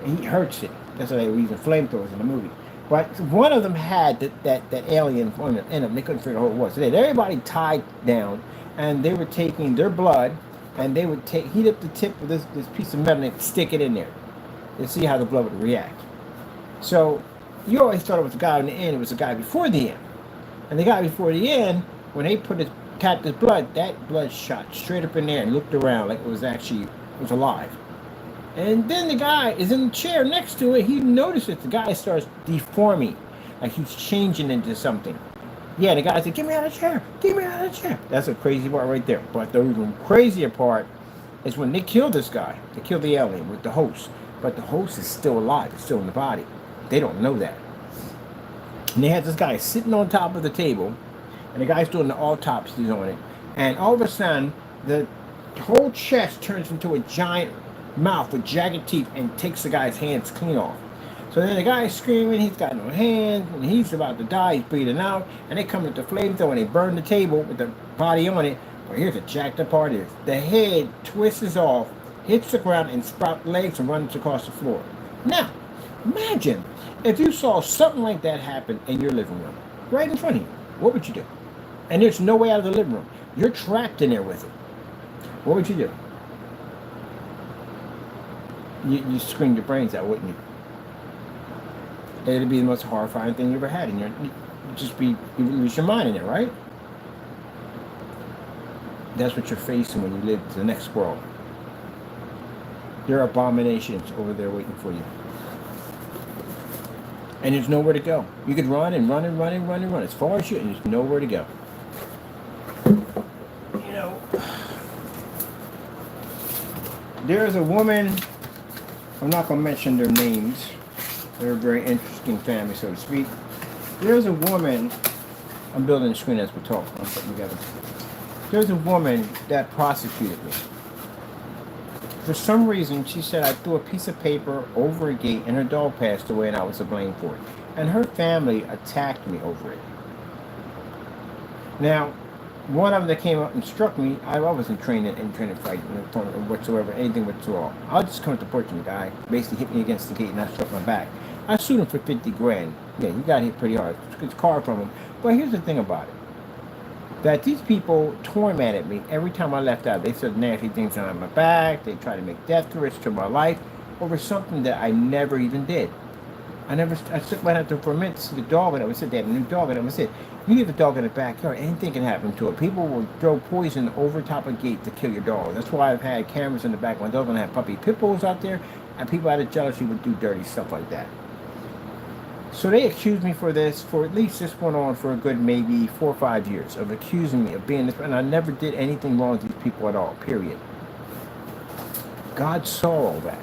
And heat hurts it. That's why they were using flamethrowers in the movie. But one of them had that alien in them. They couldn't figure out who it was. So they had everybody tied down, and they were taking their blood, and they would heat up the tip of this piece of metal and stick it in there to see how the blood would react. So you always thought it was the guy in the end. It was the guy before the end. And the guy before the end, when they tapped his blood, that blood shot straight up in there and looked around like it was alive. And then the guy is in the chair next to it. He notices the guy starts deforming, like he's changing into something. Yeah, the guy said, "Get me out of the chair! Get me out of the chair!" That's a crazy part right there. But the even crazier part is when they kill this guy. They kill the alien with the host. But the host is still alive. It's still in the body. They don't know that. And they had this guy sitting on top of the table, and the guy's doing the autopsies on it. And all of a sudden, the whole chest turns into a giant mouth with jagged teeth and takes the guy's hands clean off. So then the guy's screaming, he's got no hands, and he's about to die, he's bleeding out, and they come with the flamethrower and they burn the table with the body on it. But here's the jacked up part is the head twists off, hits the ground, and sprouts legs and runs across the floor. Now, imagine if you saw something like that happen in your living room, right in front of you. What would you do? And there's no way out of the living room. You're trapped in there with it. What would you do? You scream your brains out, wouldn't you? It'd be the most horrifying thing you ever had. And you lose your mind in it, right? That's what you're facing when you live to the next world. There are abominations over there waiting for you. And there's nowhere to go. You could run and run and run and run and run as far as you, and there's nowhere to go. You know, there's a woman, I'm not going to mention their names. They're a very interesting family, so to speak. There's a woman, I'm building a screen as we talk, I'm putting together. There's a woman that prosecuted me. For some reason, she said I threw a piece of paper over a gate and her dog passed away and I was to blame for it. And her family attacked me over it. Now, one of them that came up and struck me, I wasn't trained in fighting whatsoever, anything whatsoever. I just come to the porch and the guy basically hit me against the gate and I struck my back. I sued him for 50 grand. Yeah, he got hit pretty hard. Took his car from him. But here's the thing about it. That these people tormented me every time I left out. They said nasty things on my back. They tried to make death threats to my life over something that I never even did. I took my out to ferment to the dog, and I would say they had a new dog, and I would say, you leave the dog in the backyard, anything can happen to it. People will throw poison over top of a gate to kill your dog. That's why I've had cameras in the back of my dog, and I have puppy pit bulls out there, and people out of jealousy would do dirty stuff like that. So they accused me for this, for at least this went on for a good maybe 4 or 5 years of accusing me of being this, and I never did anything wrong with these people at all, period. God saw all that.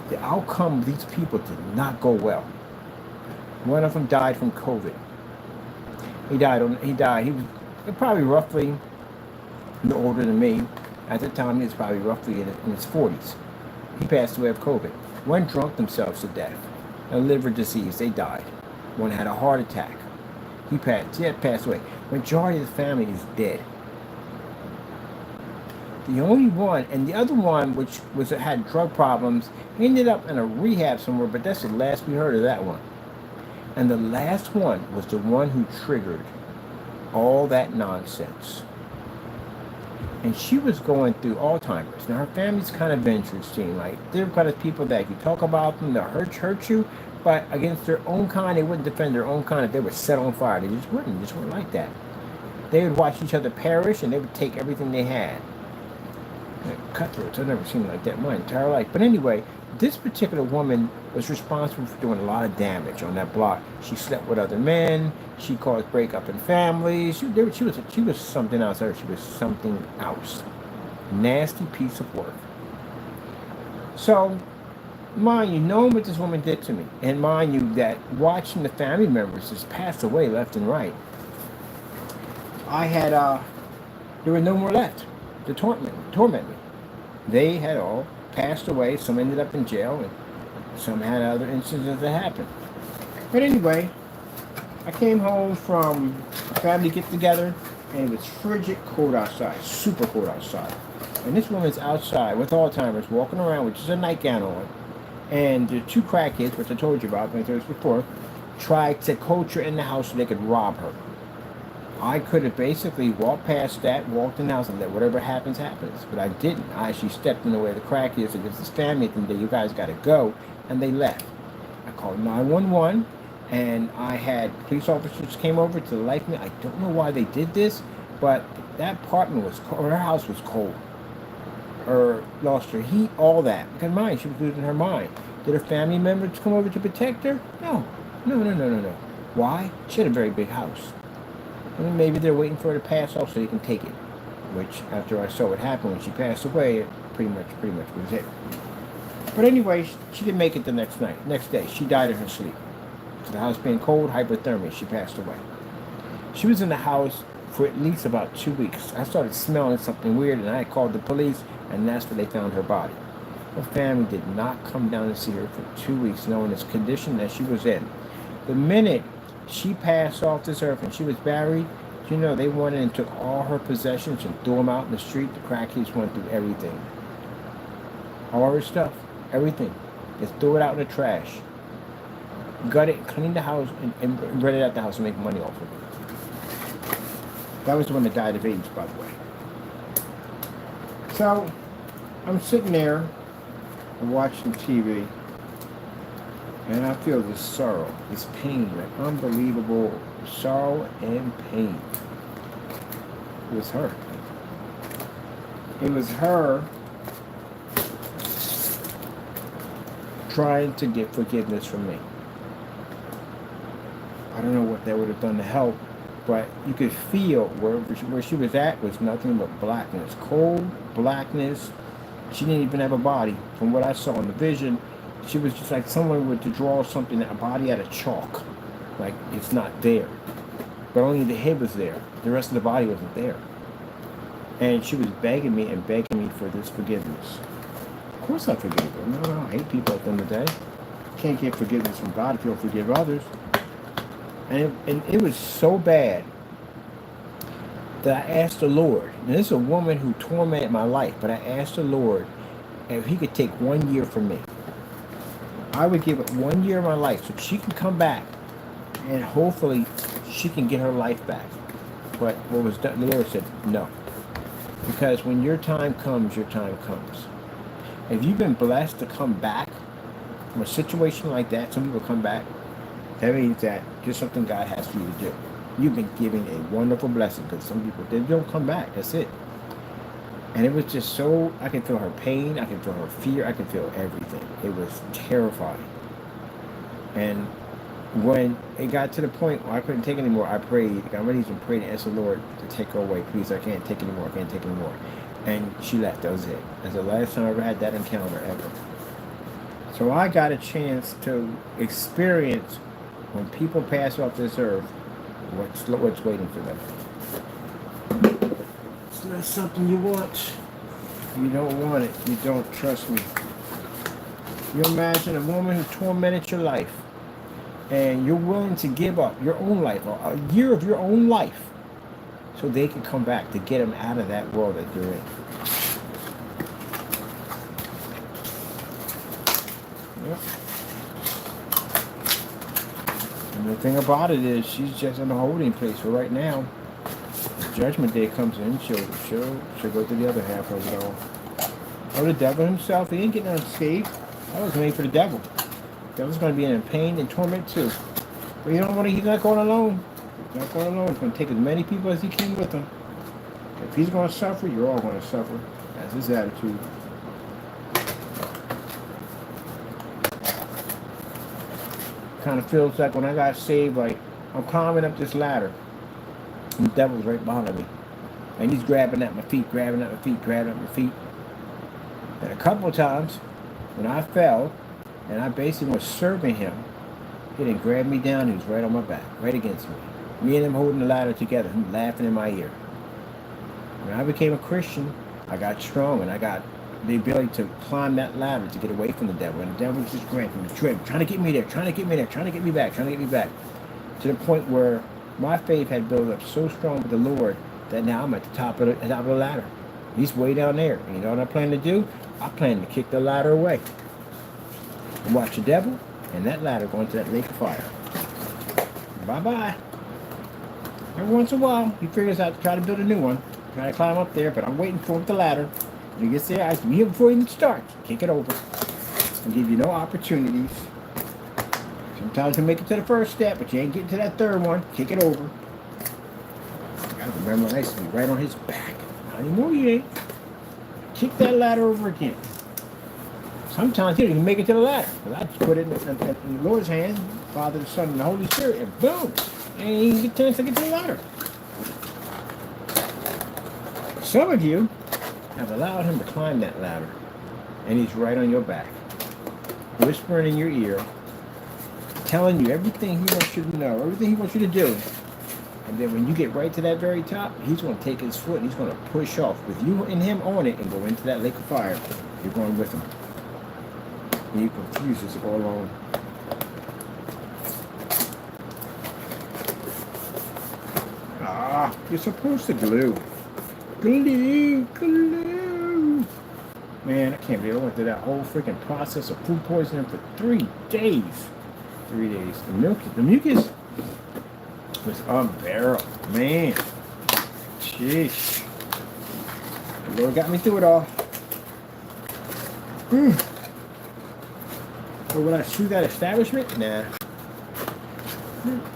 The outcome of these people did not go well. One of them died from COVID. He was probably roughly older than me. At the time, he was probably roughly in his 40s. He passed away of COVID. One drunk themselves to death. A liver disease, they died. One had a heart attack. He had passed away. Majority of the family is dead. The only one, and the other one, which had drug problems, he ended up in a rehab somewhere, but that's the last we heard of that one. And the last one was the one who triggered all that nonsense. And she was going through Alzheimer's. Now, her family's kind of interesting. Like, they're kind of people that if you talk about them, they'll hurt you. But against their own kind, they wouldn't defend their own kind if they were set on fire. They just weren't like that. They would watch each other perish, and they would take everything they had. Cutthroats, I've never seen them like that in my entire life. But anyway, this particular woman was responsible for doing a lot of damage on that block. She slept with other men. She caused breakup in families. She was something else. She was something else. Nasty piece of work. So, mind you, knowing what this woman did to me, and mind you that watching the family members just pass away left and right, I had there were no more left to torment me. They had all passed away. Some ended up in jail, and some had other incidents that happened. But anyway, I came home from a family get together, and it was frigid cold outside, super cold outside. And this woman's outside with Alzheimer's, walking around with just a nightgown on. And the two crackheads, which I told you about, like I told you before, tried to coach her in the house so they could rob her. I could have basically walked past that, walked in the house, and let whatever happens, happens. But I didn't. I actually stepped in the way of the crackheads against this family and said, you guys got to go. And they left. I called 911, and I had police officers came over to the life me. I don't know why they did this, but that apartment was cold. Her house was cold. Her lost her heat, all that. Because mind, she was losing her mind. Did her family members come over to protect her? No. No. Why? She had a very big house. And maybe they're waiting for her to pass off so they can take it. Which, after I saw what happened when she passed away, it pretty much was it. But anyway, she didn't make it the next day. She died in her sleep. So the house being cold, hypothermia, she passed away. She was in the house for at least about 2 weeks. I started smelling something weird, and I called the police, and that's where they found her body. Her family did not come down to see her for 2 weeks, knowing this condition that she was in. The minute she passed off this earth and she was buried, you know, they went in and took all her possessions and threw them out in the street. The crackheads went through everything. All her stuff, everything. Just threw it out in the trash. Gut it, cleaned the house, and rented out the house and make money off of it. That was the one that died of AIDS, by the way. So, I'm sitting there and watching TV, and I feel this sorrow, this pain, like unbelievable sorrow and pain. It was her. It was her trying to get forgiveness from me. I don't know what that would have done to help, but you could feel where she was at was nothing but blackness, cold blackness. She didn't even have a body. From what I saw in the vision, she was just like someone would to draw something, a body out of chalk. Like it's not there. But only the head was there. The rest of the body wasn't there. And she was begging me for this forgiveness. Of course I forgave her. No, I hate people at the end of the day. Can't get forgiveness from God if you don't forgive others. And it was so bad that I asked the Lord. And this is a woman who tormented my life, but I asked the Lord if he could take 1 year from me. I would give it 1 year of my life so she can come back and hopefully she can get her life back. But what was done, the Lord said no. Because when your time comes, your time comes. If you've been blessed to come back from a situation like that, some people come back, that means that there's something God has for you to do. You've been given a wonderful blessing, because some people, they don't come back. That's it. And it was just so, I can feel her pain, I can feel her fear, I can feel everything. It was terrifying. And when it got to the point where I couldn't take it anymore, I prayed. I got ready and prayed and asked the Lord to take her away. Please, I can't take anymore. I can't take anymore. And she left. That was it. That's the last time I ever had that encounter ever. So I got a chance to experience when people pass off this earth, what's waiting for them. It's not something you want. You don't want it. You don't. Trust me. You imagine a woman who tormented your life, and you're willing to give up your own life, a year of your own life, so they can come back to get them out of that world that they're in. Yep. And the thing about it is, she's just in a holding place for right now. The judgment day comes in, she'll go to the other half of it all. Oh, the devil himself, he ain't getting unscathed. That was made for the devil. The devil's going to be in pain and torment too. But you don't want to, he's not going alone. He's not going alone. He's going to take as many people as he can with him. If he's going to suffer, you're all going to suffer. That's his attitude. Kind of feels like when I got saved, like I'm climbing up this ladder, and the devil's right behind me, and he's grabbing at my feet, grabbing at my feet, grabbing at my feet. And a couple of times, When I fell, and I basically was serving him, he didn't grab me down. He was right on my back, right against me. Me and him holding the ladder together, him laughing in my ear. When I became a Christian, I got strong and I got the ability to climb that ladder to get away from the devil. And the devil was just grabbing me, trying to get me there, trying to get me there, trying to get me back, trying to get me back. To the point where my faith had built up so strong with the Lord that now I'm at the top of the ladder. He's way down there. And you know what I plan to do? I plan to kick the ladder away. And watch the devil and that ladder go into that lake of fire. Bye-bye. Every once in a while, he figures out to try to build a new one. Try to climb up there, but I'm waiting for him with the ladder. When he gets there, I can be here before he even starts. Kick it over. And give you no opportunities. Sometimes you make it to the first step, but you ain't getting to that third one. Kick it over. I remember I used to be right on his back. Not anymore, you ain't. Kick that ladder over again. Sometimes you don't even make it to the ladder. Because I just put it in the Lord's hands, Father, the Son, and the Holy Spirit, and boom. And you even get a chance to get to the ladder. Some of you have allowed him to climb that ladder, and he's right on your back, whispering in your ear, telling you everything he wants you to know, everything he wants you to do. And then when you get right to that very top, he's going to take his foot and he's going to push off with you and him on it and go into that lake of fire. You're going with him. And he refuses to go alone. You're supposed to glue. Glue. Man, I can't believe I went through that whole freaking process of food poisoning for 3 days. 3 days. The mucus was unbearable. Man. Sheesh. The Lord got me through it all. So would I sue that establishment? Nah.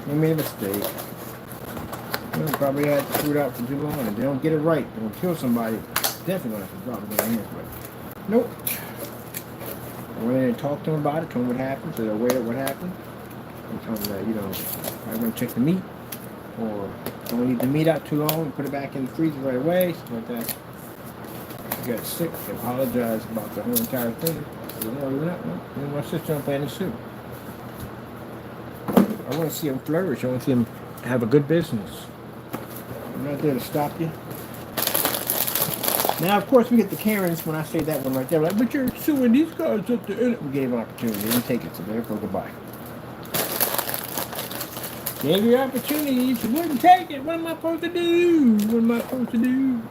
They made a mistake. They probably had to screw it out for too long. If they don't get it right, they're going to kill somebody. Definitely going to have to drop it in their hands. But nope. I went in and talked to them about it, told them what happened, so they're aware of what happened. And told them that, you know, I'm going to check the meat. Or don't leave the meat out too long and put it back in the freezer right away, something like that. He got sick, they apologized about the whole entire thing. My sister don't plan to sue. I want to see him flourish. I want to see him have a good business. I'm not there to stop you. Now, of course, we get the Karens when I say that one right there. Like, but you're suing these guys at the end. We gave an opportunity. They didn't take it, so therefore, goodbye. Gave you opportunity. You wouldn't take it. What am I supposed to do? What am I supposed to do?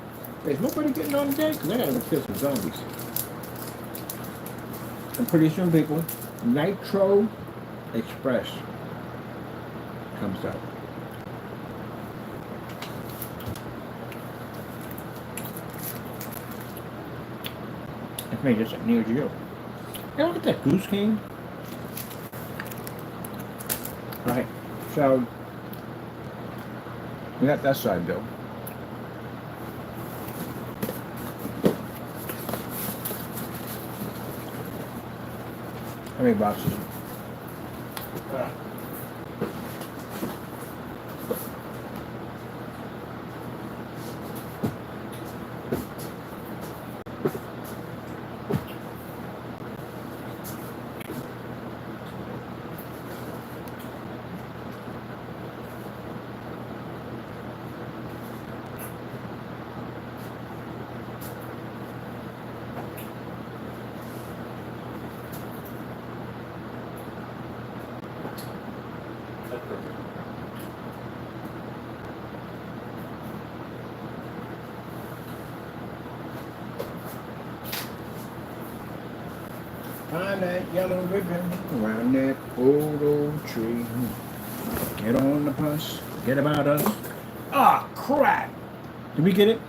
Is nobody getting on today? Because I got to go kill some zombies. I'm pretty sure people. Nitro Express comes up. That's me, just like Neo Geo. Hey, look at that Goose King. Alright, so we got that side built. How many boxes? Find that yellow ribbon around that old tree. Get on the bus. Forget about us. Ah, crap! Did we get it?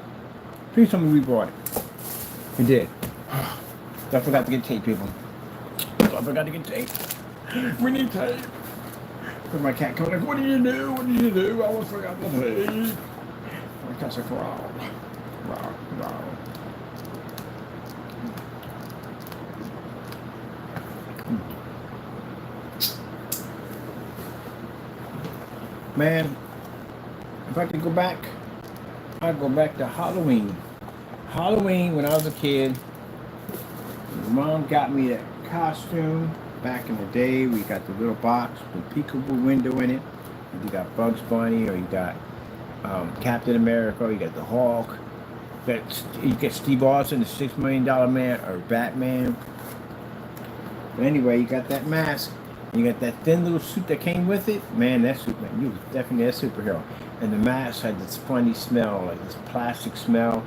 Please tell me we brought it. We did. I forgot to get tape, people. I forgot to get tape. We need tape. But my cat coming like, what did you do? What did you do? I almost forgot the tape. My cat's like, wow. Wow, wow. Man, if I could go back, I'd go back to Halloween. Halloween, when I was a kid, My mom got me that costume back in the day. We got the little box with peekaboo window in it. You got Bugs Bunny, or you got Captain America, or you got the Hulk. You get Steve Austin, the $6 million man, or Batman. But anyway, you got that mask. You got that thin little suit that came with it. Man, that suit, man, you was definitely a superhero. And the mask had this funny smell, like this plastic smell.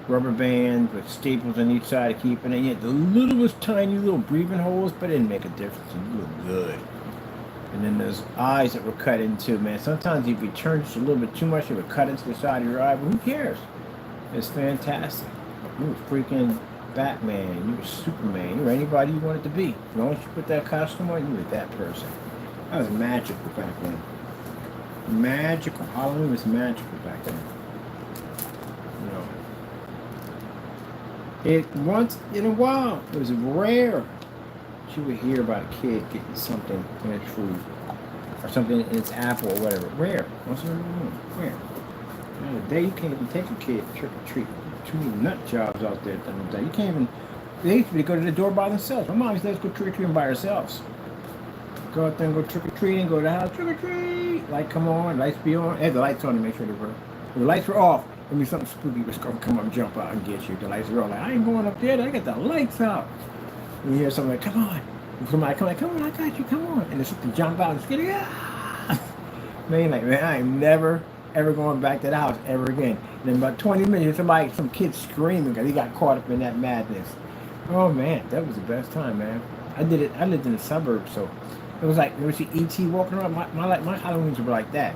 Rubber bands with staples on each side to keep it in. Yet the littlest tiny little breathing holes, but it didn't make a difference. You look good. And then those eyes that were cut into, man. Sometimes if you turn just a little bit too much, it would cut into the side of your eye. But who cares? It's fantastic. You were freaking Batman. You were Superman. You were anybody you wanted to be. As long as you put that costume on, you were that person. That was magical back then. Magical. Halloween was magical back then. You know. It once in a while, it was rare you would hear about a kid getting something in its food or something in its apple or whatever. Rare. Once in a while. Rare. And the day you can't even take a kid trick or treat. Too many nut jobs out there. You can't even. They used to go to the door by themselves. My mom used to let us go trick or treating by ourselves. Go out there and go trick or treating. Go to the house trick or treat. Light come on. Lights be on. Had the lights on to make sure they were. If the lights were off, there'd be something spooky was gonna come up and jump out and get you. The lights were on. Like, I ain't going up there. I got the lights out. And you hear something like, come on. And somebody come like, come on, I got you, come on. And there's something jump out and scare you. Man, like, man, I am never, ever going back to the house ever again. And then about 20 minutes, some kid screaming because he got caught up in that madness. Oh, man, that was the best time, man. I lived in the suburbs, so it was like, you ever see E.T. walking around? My Halloweens were like that.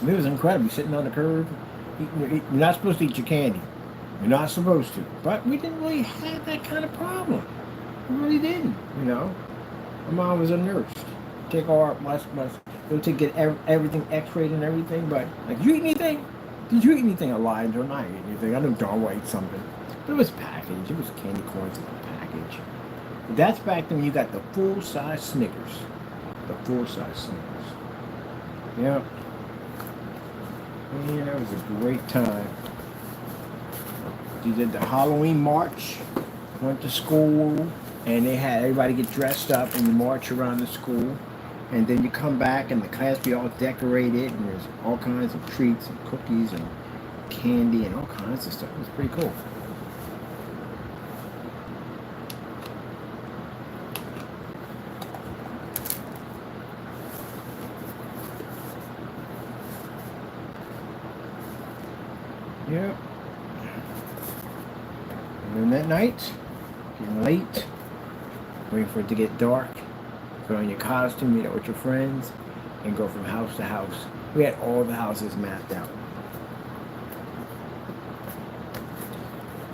It was incredible. Sitting on the curb. You're not supposed to eat your candy. You're not supposed to. But we didn't really have that kind of problem. We really didn't, you know. My mom was a nurse. Take all my to get everything x-rayed and everything, but like, you eat anything? Did you eat anything? I lied, or not eat anything. I know darn well I ate something. But it was packaged. It was candy corns in a package. But that's back then when you got the full-size Snickers. The full-size Snickers. Yep. Yeah, that was a great time. You did the Halloween march, went to school, and they had everybody get dressed up and you march around the school. And then you come back and the class be all decorated and there's all kinds of treats and cookies and candy and all kinds of stuff. It was pretty cool. Yep. And then that night, getting late, waiting for it to get dark, put on your costume, meet up with your friends, and go from house to house. We had all the houses mapped out.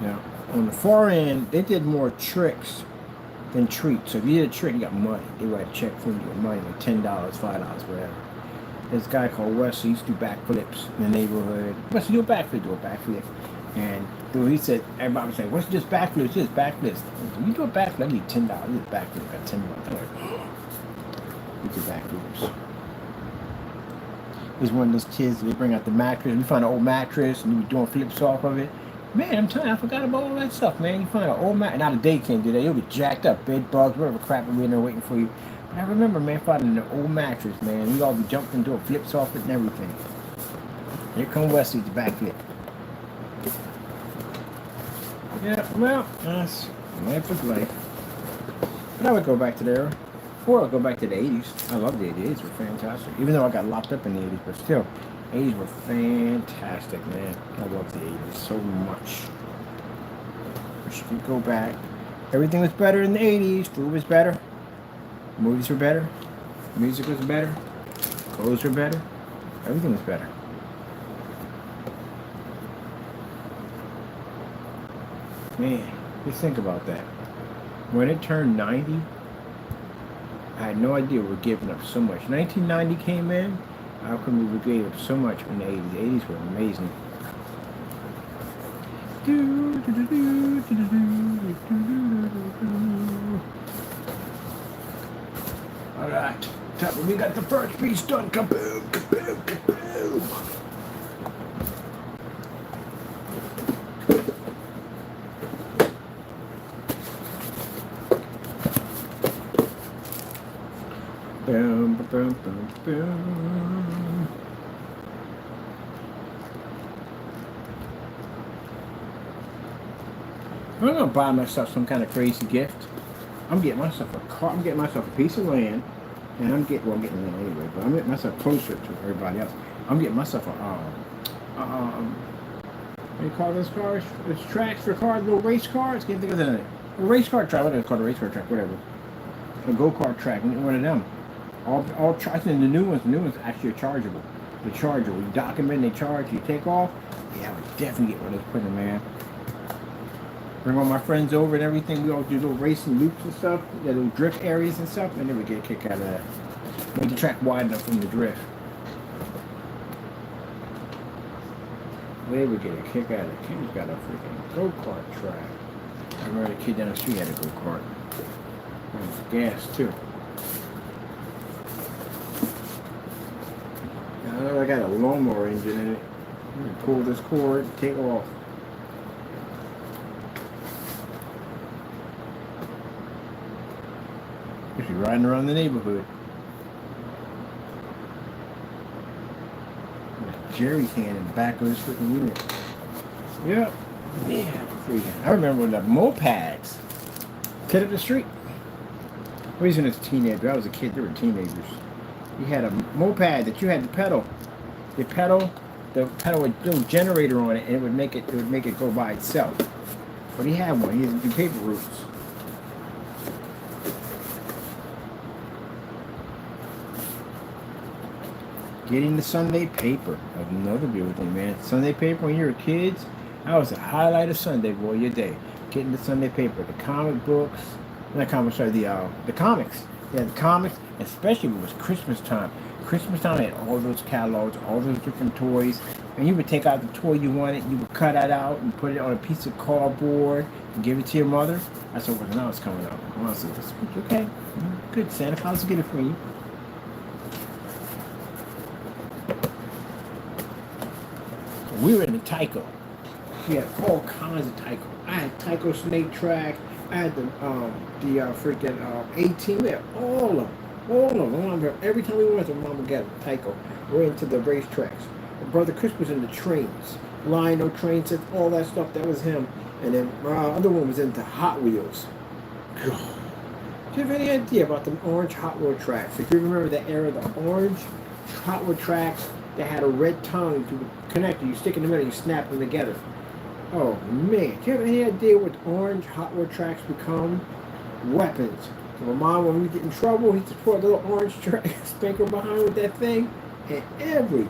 Now, on the far end, they did more tricks than treats. So if you did a trick, you got money. They write a check for you with money, like $10, $5, whatever. This guy called Wesley used to do backflips in the neighborhood. Wesley, do a backflip. And he said, everybody would say, what's this backflip? It's just backflips. You do a backflip, I need $10. You do a backflip, I got $10. I'm like, you do backflips. He's one of those kids, they bring out the mattress, you find an old mattress, and you be doing flips off of it. Man, I'm telling you, I forgot about all that stuff, man. You find an old mattress, now the day can't do that. You'll be jacked up, bed bugs, whatever crap will be in there waiting for you. But I remember, man, finding an old mattress, man. We all be jumping and doing flips off it and everything. Here come Wesley with the backflip. Yeah, well, that's life is life. But I would go back to there. Or I'll go back to the 80s. I love the 80s. 80s were fantastic. Even though I got locked up in the 80s, but still, 80s were fantastic, man. I love the 80s so much. Wish you could go back. Everything was better in the 80s. Food was better. Movies were better. Music was better. Clothes were better. Everything was better. Man, just think about that. When it turned 90, I had no idea we were giving up so much. 1990 came in. How come we gave up so much in the 80s? The 80s were amazing. Alright. We got the first piece done. Kaboom, kaboom, kaboom. Boom, boom, boom. I'm gonna buy myself some kind of crazy gift. I'm getting myself a car. I'm getting myself a piece of land, and well, I'm getting land anyway, but I'm getting myself closer to everybody else. I'm getting myself what do you call those cars? It's tracks for cars, little race cars. Can't think of the name. A race car track. Whatever it's called, a race car track, whatever. A go-kart track. One of them. I think the new ones actually are chargeable. The charger. You dock them in, they charge. You take off. Yeah, I would definitely get one of those quicker, man. Bring all my friends over and everything. We all do little racing loops and stuff. Yeah, little drift areas and stuff. And then we get a kick out of that. Make the track wide enough from the drift. They would get a kick out of it. Kid's got a freaking go-kart track. I remember the kid down the street had a go-kart. It was gas too. I got a lawnmower engine in it. You can pull this cord, take off. If you're riding around the neighborhood. Jerry can in the back of his freaking unit. Yep. Yeah. Freaking. I remember when the mopeds hit up the street. I was a teenager. I was a kid. They were teenagers. You had a moped that you had to pedal. The pedal with a little generator on it, and it would make it go by itself. But he had one. He had to do paper routes. Getting the Sunday paper. Another beautiful thing, man. Sunday paper when you were kids, that was the highlight of Sunday, boy, your day. Getting the Sunday paper. The comic books. Not comics, sorry, the comics. Yeah, the comics, especially when it was Christmas time. Christmas time had all those catalogs, all those different toys. And you would take out the toy you wanted, you would cut it out and put it on a piece of cardboard and give it to your mother. That's what when I was coming up. I was like, okay, good, Santa Claus will get it for you. We were in the Tyco. We had all kinds of Tyco. I had Tyco Snake Track. I had the freaking 18. We had all of them. Every time we went to Mama got a Tyco. We're into the racetracks. My brother Chris was into trains. Lionel train sets, all that stuff. That was him. And then my other one was into Hot Wheels. Do you have any idea about the orange Hot Wheel tracks? If you remember that era, the orange Hot Wheel tracks, they had a red tongue to connect it. You stick in the middle, you snap them together. Oh man, do you have any idea what orange Hot Wheel tracks become? Weapons. So my mom, when we get in trouble, he just put a little orange spanker behind with that thing. And every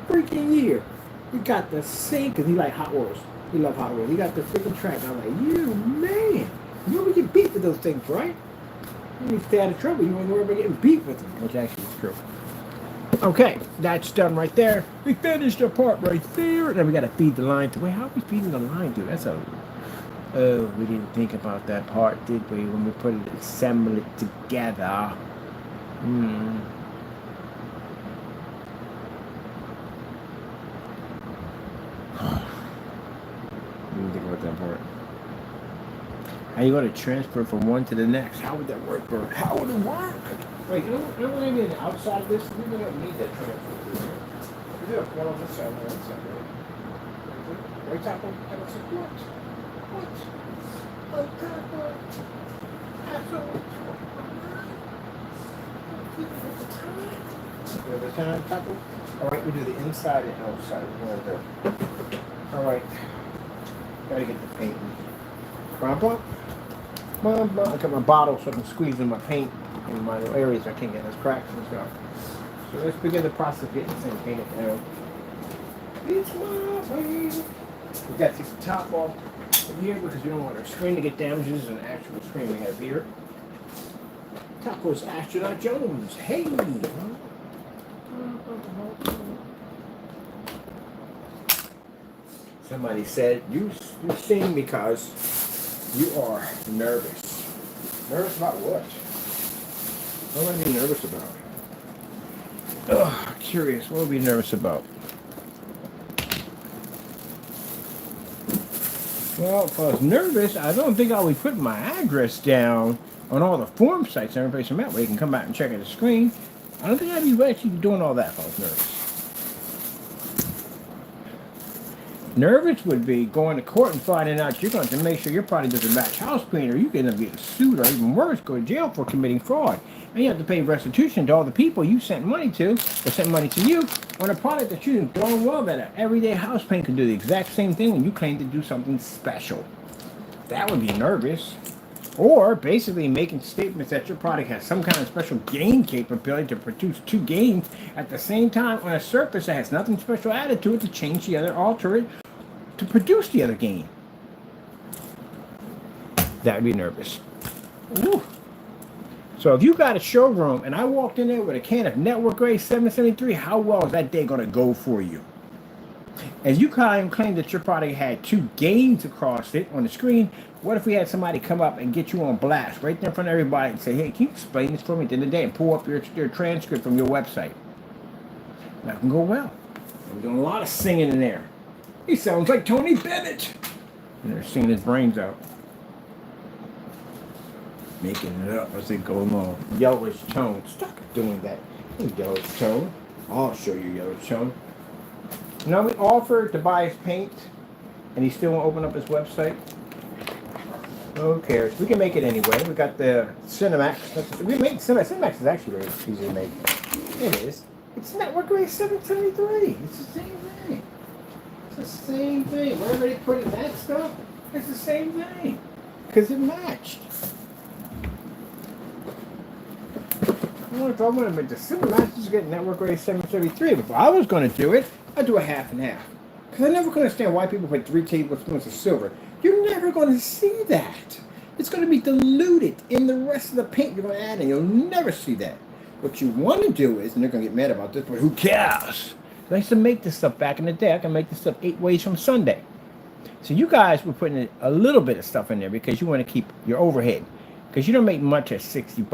freaking year, we got the same, because he like Hot Wheels. He love Hot Wheels. He got the freaking track. I'm like, you man, you ever get beat with those things, right? You stay out of trouble. You won't worry about getting beat with them, which actually is true. Okay, that's done right there. We finished the part right there. Then we got to feed the line to. Wait, how are we feeding the line to? That's a. Oh, we didn't think about that part, did we? When we put it, assemble it together. Didn't think about that part. How you going to transfer from one to the next? How would that work, bro? How would it work? Wait, you know what I mean? Outside of this, we don't need that transfer. We do have one on this side, one on this side, right? Right, Taco? Taco said, what? Oh, Taco. Absolutely. The time, Taco? All right, we do the inside and outside. All right. Gotta get the paint. Bump up. I got my bottle so I can squeeze in my paint in my little areas I can't get those cracks and stuff. So let's begin the process of getting this thing painted down. It's my way. We got to take the top off of here because we don't want our screen to get damaged. This is an actual screen we have here. Top was Astronaut Jones. Hey! Somebody said, you sing because you are nervous. Nervous about what? What would I be nervous about? Ugh, curious. What would I be nervous about? Well, if I was nervous, I don't think I would put my address down on all the form sites and everybody's met where you can come back and check at the screen. I don't think I'd be actually doing all that if I was nervous. Nervous would be going to court and finding out you're going to make sure your product doesn't match house cleaner. You can end up getting sued, or even worse, go to jail for committing fraud. And you have to pay restitution to all the people you sent money to, or sent money to you, on a product that you didn't darn well that an everyday house paint can do the exact same thing and you claim to do something special. That would be nervous. Or basically making statements that your product has some kind of special gain capability to produce two gains at the same time on a surface that has nothing special added to it to change the other, alter it, to produce the other gain. That would be nervous. Ooh. So if you got a showroom and I walked in there with a can of Network Grade 773, how well is that day going to go for you? As you claim that your product had two gains across it on the screen, what if we had somebody come up and get you on blast right there in front of everybody and say, hey, can you explain this for me at the end of the day and pull up your transcript from your website? That can go well. We're doing a lot of singing in there. He sounds like Tony Bennett. And they're singing his brains out. Making it up as they go along. Yellowish tone. Stop doing that. Yellowish tone. I'll show you yellowish tone. You know, we offered to buy his paint, and he still won't open up his website. Who cares? We can make it anyway. We got the Cinemax. We make Cinemax. Cinemax is actually very easy to make. It is. It's Network Grade 773. It's the same thing. It's the same thing. Wherever they put in that stuff, it's the same thing. Because it matched. If I want to make the Cinemax, just get Network Grade 773. But if I was going to do it, I'd do a half and half. Because I never can understand why people put 3 tablespoons of silver. You're never going to see that. It's going to be diluted in the rest of the paint you're going to add, and you'll never see that. What you want to do is, and they're going to get mad about this, but who cares? I used to make this stuff back in the day. I can make this stuff 8 ways from Sunday. So you guys were putting a little bit of stuff in there because you want to keep your overhead. Because you don't make much at $60.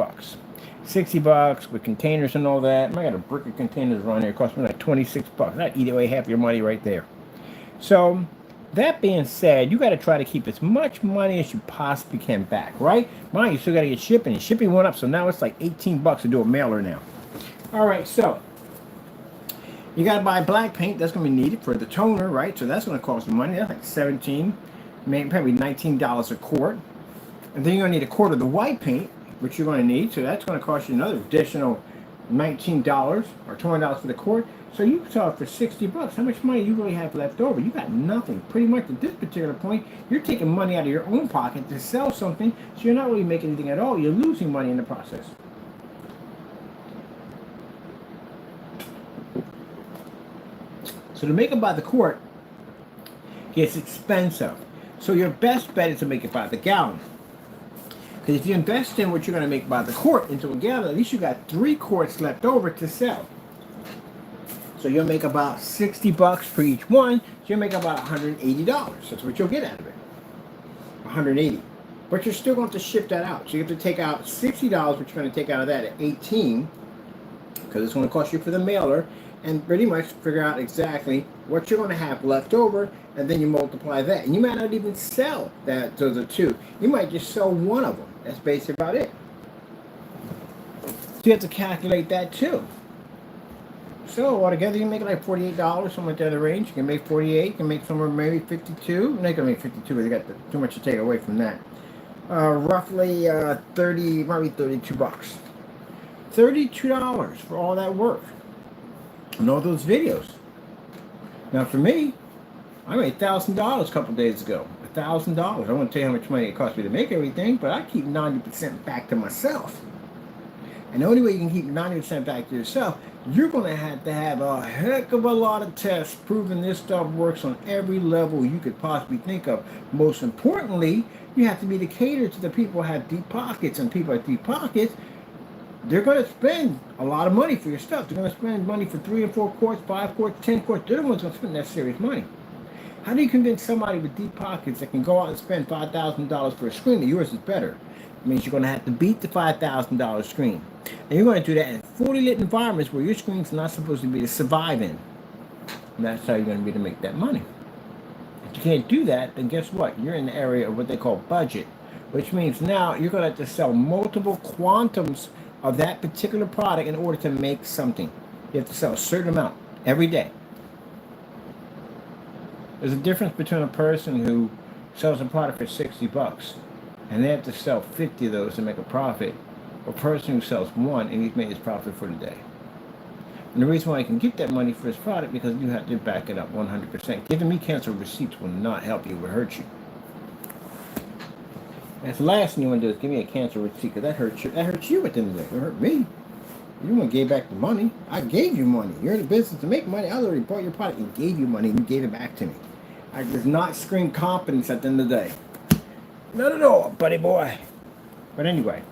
$60 with containers and all that. I got a brick of containers around here. It cost me like $26. That'd eat away half your money right there. So that being said, you got to try to keep as much money as you possibly can back, right? Mind you, still got to get shipping, and shipping went up, so now it's like $18 to do a mailer now. All right, so you got to buy black paint. That's going to be needed for the toner, right? So that's going to cost some money. That's like $17, maybe probably $19 a quart. And then you're going to need a quart of the white paint, which you're going to need. So that's going to cost you another additional $19 or $20 for the quart. So you sell it for $60. How much money you really have left over? You got nothing. Pretty much at this particular point, you're taking money out of your own pocket to sell something, so you're not really making anything at all. You're losing money in the process. So to make it by the quart gets expensive. So your best bet is to make it by the gallon. Because if you invest in what you're going to make by the quart into a gallon, at least you got 3 quarts left over to sell. So you'll make about $60 for each one. So you'll make about $180. That's what you'll get out of it. $180. But you're still going to have to ship that out. So you have to take out $60, which you're going to take out of that at $18, because it's going to cost you for the mailer, and pretty much figure out exactly what you're going to have left over, and then you multiply that. And you might not even sell that, those are 2. You might just sell one of them. That's basically about it. So you have to calculate that too. So altogether, you can make it like $48, something like that in the range. You can make 48. You can make somewhere maybe 52. You're not gonna make 52. They got too much to take away from that. Roughly 30, probably $32. $32 for all that work and all those videos. Now for me, I made $1,000 a couple days ago. $1,000. I won't tell you how much money it cost me to make everything, but I keep 90% back to myself. And the only way you can keep 90% back to yourself, you're going to have a heck of a lot of tests proving this stuff works on every level you could possibly think of. Most importantly, you have to be the cater to the people who have deep pockets, and people with deep pockets, they're going to spend a lot of money for your stuff. They're going to spend money for 3 and 4 quarts, 5 quarts, 10 quarts. They're the ones going to spend that serious money. How do you convince somebody with deep pockets that can go out and spend $5,000 for a screen that yours is better? It means you're going to have to beat the $5,000 screen. And you're going to do that in fully lit environments where your screen's not supposed to be to survive in. And that's how you're going to be able to make that money. If you can't do that, then guess what? You're in the area of what they call budget, which means now you're going to have to sell multiple quantums of that particular product in order to make something. You have to sell a certain amount every day. There's a difference between a person who sells a product for $60 and they have to sell 50 of those to make a profit, or a person who sells one and he's made his profit for the day. And the reason why you can get that money for his product because you have to back it up 100%. Giving me canceled receipts will not help you, it will hurt you. That's the last thing you want to do is give me a canceled receipt because that hurts you. That hurts you at the end of the day. It hurt me. You want to give back the money. I gave you money. You're in the business to make money. I already bought your product and gave you money and you gave it back to me. I does not scream competence at the end of the day. Not at all, buddy boy. But anyway.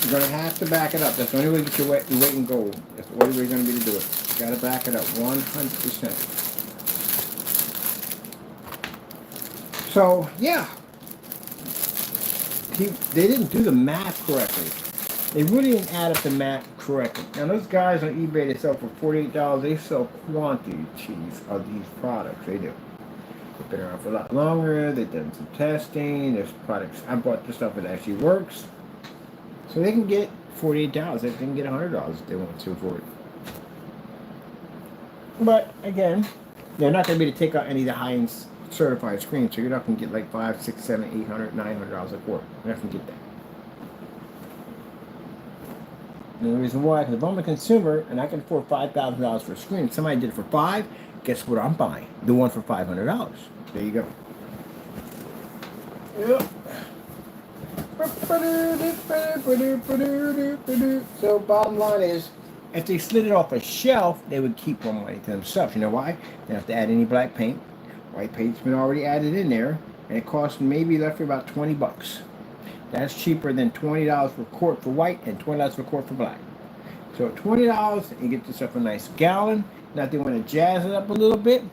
You're going to have to back it up. That's the only way to get your weight in gold. That's the only way you're going to be to do it. You got to back it up 100%. So, yeah. They didn't do the math correctly. They really didn't add up the math correctly. Now, those guys on eBay, they sell for $48. They sell quantities of these products. They do. They've been around for a lot longer. They've done some testing. There's products. I bought the stuff that actually works. So they can get $48. They can get $100 if they want to for it. But, again, they're not going to be able to take out any of the high-end certified screens. So you're not going to get like $500, $600, $700, $800, $900 a quart. You're not going to get that. And the reason why, because if I'm a consumer and I can afford $5,000 for a screen, somebody did it for $5,000, guess what I'm buying? The one for $500. There you go. Yep. So bottom line is, if they slid it off a shelf, they would keep more money to themselves. You know why? They don't have to add any black paint. White paint's been already added in there, and it costs maybe roughly about $20. That's cheaper than $20 for quart for white and $20 for quart for black. So $20, you get yourself a nice gallon. Now if they want to jazz it up a little bit,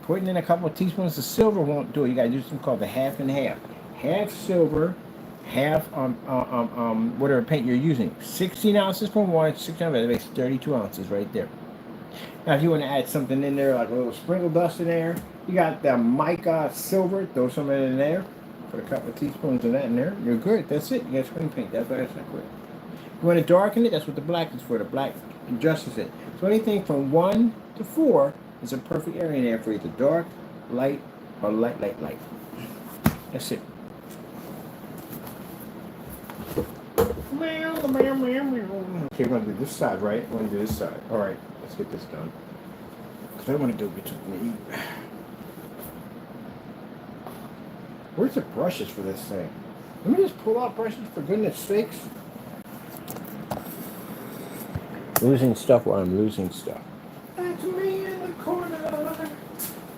putting in a couple of teaspoons of silver won't do it. You got to do something called the half and half. Half silver, half whatever paint you're using. 16 ounces for one, 16 ounces, that makes 32 ounces right there. Now if you want to add something in there, like a little sprinkle dust in there, you got the mica silver, throw some in there. Put a couple of teaspoons of that in there. You're good. That's it. You got screen paint. That's why that's not good. You want to darken it? That's what the black is for. The black adjusts it. So anything from 1 to 4 is a perfect area in there for either dark, light, or light. That's it. Okay, we're going to do this side, right? We're going to do this side. All right. Let's get this done. Because I want to do it between me. Where's the brushes for this thing? Let me just pull out brushes, for goodness sakes. Losing stuff while I'm losing stuff. That's me in the corner.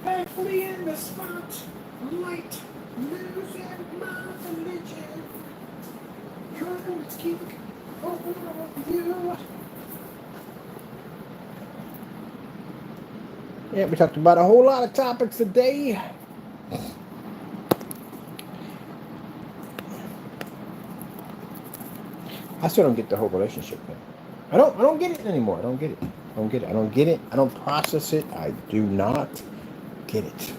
That's me in the spot. Light. Losing my religion. Trying to keep over you. Yeah, we talked about a whole lot of topics today. I still don't get the whole relationship thing. I don't get it anymore. I don't get it. I don't process it. I do not get it.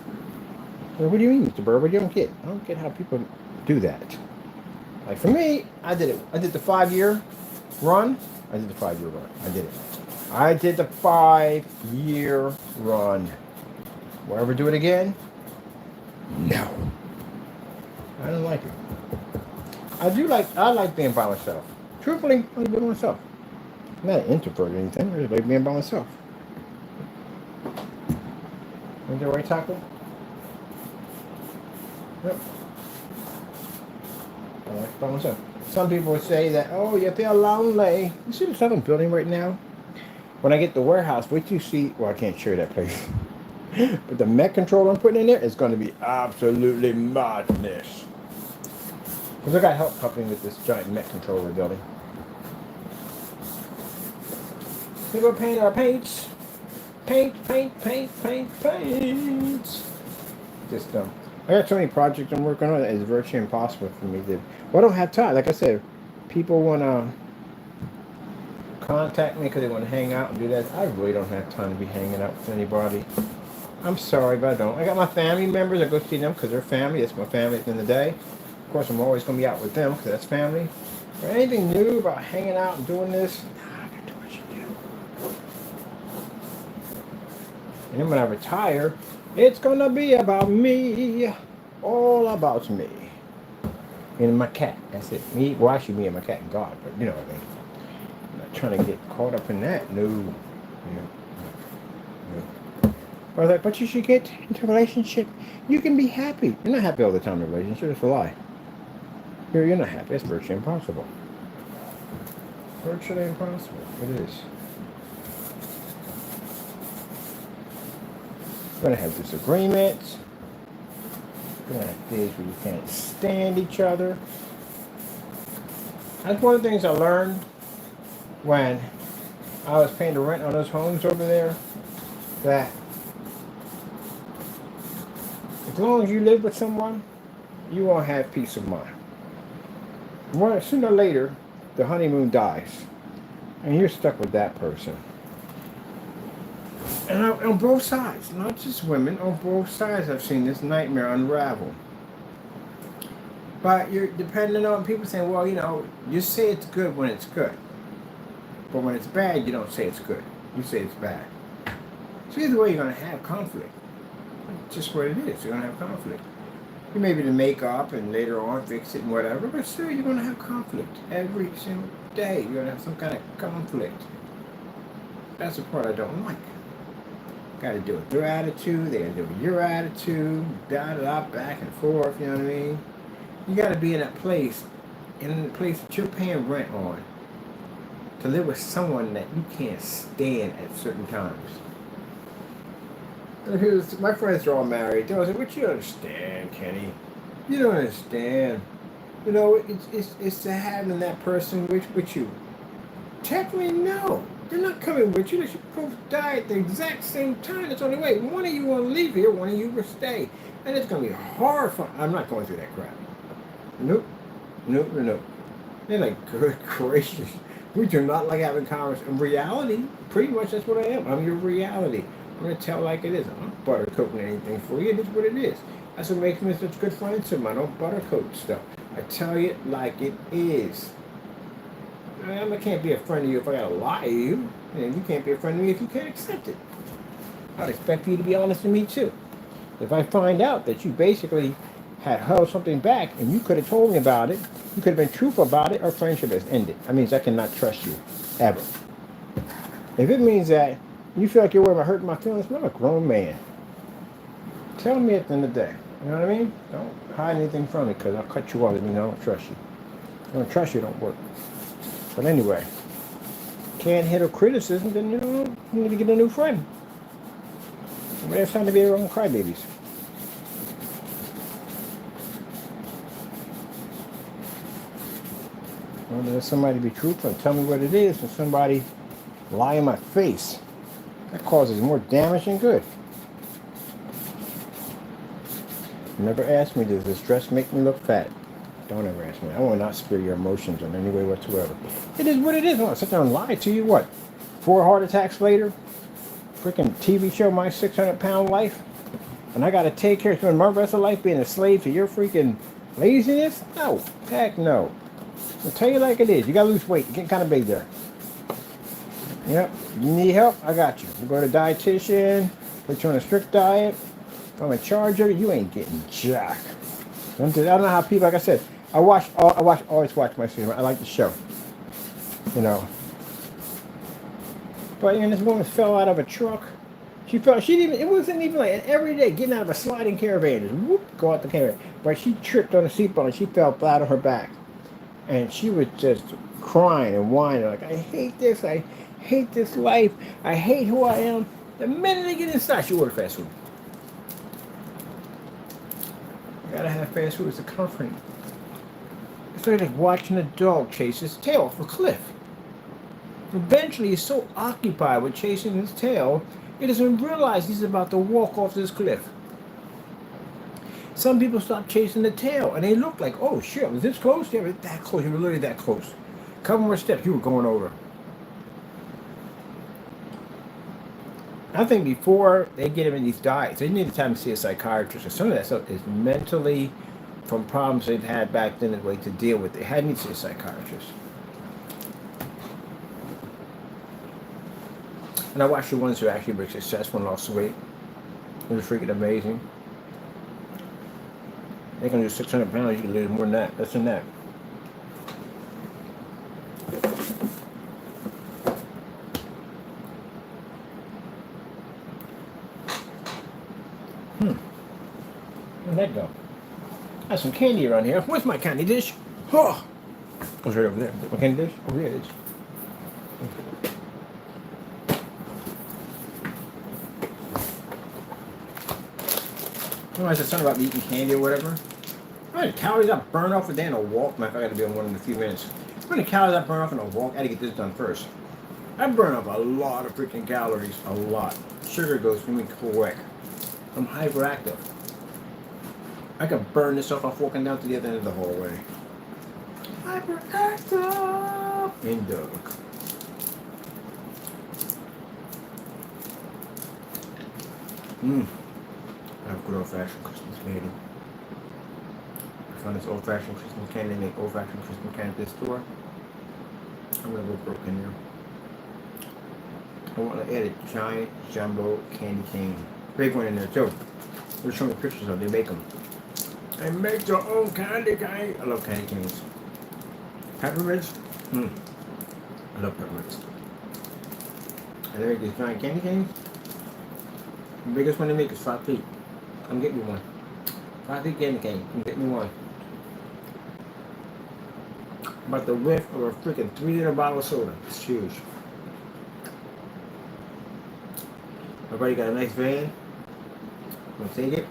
Well, what do you mean, Mr. Burr? What do you don't get? I don't get how people do that. Like for me, I did it. I did the 5-year run. I did the 5-year run. I did it. I did the 5-year run. Will I ever do it again? No. I don't like it. I like being by myself. Truthfully, I like being by myself. I'm not an introvert or anything. I just like being by myself. Is that right, Taco? Yep. I like by myself. Some people would say that, oh, you feel lonely. You see the stuff I'm building right now? When I get the warehouse, wait till you see, well, I can't share that place. But the mech controller I'm putting in there is going to be absolutely madness. Because I got help helping with this giant mech controller we're building. We go paint our paints. Paint. Just I got so many projects I'm working on that it's virtually impossible for me to. Well, I don't have time. Like I said, people want to contact me because they want to hang out and do that. I really don't have time to be hanging out with anybody. I'm sorry, but I don't. I got my family members. I go see them because they're family. It's my family at the end of the day. Of course, I'm always going to be out with them because that's family. But anything new about hanging out and doing this, nah, I can do what you do. And then when I retire, it's going to be about me. All about me. And my cat. That's it. Me, well, actually, me and my cat and God. But you know what I mean. I'm not trying to get caught up in that. No. No. No. I was like, but you should get into a relationship. You can be happy. You're not happy all the time in a relationship. It's a lie. You're not happy. It's virtually impossible. Virtually impossible. It is. You're going to have disagreements. You're going to have days where you can't stand each other. That's one of the things I learned when I was paying the rent on those homes over there. That as long as you live with someone, you won't have peace of mind. Well, sooner or later, the honeymoon dies, and you're stuck with that person. And on both sides, not just women, on both sides, I've seen this nightmare unravel. But you're depending on people saying, well, you know, you say it's good when it's good, but when it's bad, you don't say it's good. You say it's bad. So either way, you're going to have conflict. Just what it is. You're going to have conflict. You may be to make up and later on fix it and whatever, but still you're going to have conflict. Every single day you're going to have some kind of conflict. That's the part I don't like. Got to deal with their attitude, they got to deal with your attitude, back and forth, you know what I mean? You got to be in a place that you're paying rent on, to live with someone that you can't stand at certain times. My friends are all married. They always say, "What you understand, Kenny? You don't understand. You know, it's to having that person with you. Technically, no. They're not coming with you. They should both die at the exact same time. It's only way. One of you will leave here, one of you will stay. And it's going to be hard for... I'm not going through that crap. Nope. Nope. They're like, good gracious. We do not like having conversation. In reality, pretty much that's what I am. I'm your reality. I'm going to tell like it is. I'm not buttercoating anything for you. It is what it is. That's what makes me such good friends with me. I don't buttercoat stuff. I tell you like it is. I can't be a friend of you if I gotta lie to you. And you can't be a friend of me if you can't accept it. I'd expect you to be honest with me too. If I find out that you basically had held something back and you could have told me about it, you could have been truthful about it, our friendship has ended. That means I cannot trust you. Ever. If it means that you feel like you're worried about hurting my feelings, I'm a grown man. Tell me at the end of the day. You know what I mean? Don't hide anything from me because I'll cut you off and I don't trust you. I don't trust you, don't work. But anyway, can't handle criticism, then you need to get a new friend. Maybe it's time to be their own crybabies. Well, there's somebody to be truthful and tell me what it is, and somebody lie in my face. That causes more damage than good. Never ask me, does this dress make me look fat? Don't ever ask me. I will not spill your emotions in any way whatsoever. It is what it is. I want to sit there and lie to you. What? 4 heart attacks later? Freaking TV show, My 600-Pound Life? And I got to take care of spend my rest of life being a slave to your freaking laziness? No. Heck no. I'll tell you like it is. You got to lose weight. You're getting kind of big there. Yep. You need help? I got you. You go to a dietitian, put you on a strict diet. If I'm in charge of it, you ain't getting jack. I don't know how people, like I said, I always watch my series. I like the show, you know. But this woman fell out of a truck. She didn't even, it wasn't even like every day getting out of a sliding caravan, just whoop, go out the caravan. But she tripped on a seatbelt and she fell flat on her back. And she was just crying and whining, like, I hate this, I hate this life, I hate who I am. The minute they get inside, she ordered fast food. Gotta have fast food as a comforting. It's like watching a dog chase his tail off a cliff. Eventually, he's so occupied with chasing his tail, he doesn't realize he's about to walk off this cliff. Some people stop chasing the tail, and they look like, oh shit, was this close? Yeah, was that close. You were literally that close. A couple more steps, you were going over. I think before they get them in these diets, they need to time to see a psychiatrist. Or some of that stuff is mentally from problems they've had back then, the way to deal with it. They had to see a psychiatrist. And I watched the ones who actually were successful and lost weight. It was freaking amazing. They can lose 600 pounds. You can lose more than that. Less than that. Where'd that go? I have some candy around here. Where's my candy dish? Oh, it was right over there. My candy dish? Over here it is. I said something about eating candy or whatever. How many calories I burn off a day in a walk? I got to be on one in a few minutes. How many calories I burn off in a walk? I got to get this done first. I burn off a lot of freaking calories. A lot. Sugar goes through me quick. I'm hyperactive. I could burn this off walking down to the other end of the hallway. Hyperactive! In Doug. I have good old-fashioned Christmas candy. I found this old-fashioned Christmas candy and old-fashioned Christmas candy at this store. I'm gonna go broke in there. I want to add a giant jumbo candy cane. Big one in there too. They're showing pictures of. They make them. They make their own candy cane. I love candy canes. Peppermints. I love peppermints. And they make these giant candy canes. The biggest one they make is 5 feet. Come get me one. 5 feet candy cane. Come get me one. About the width of a freaking 3-liter bottle of soda. It's huge. Everybody got a nice van. I'm gonna take it.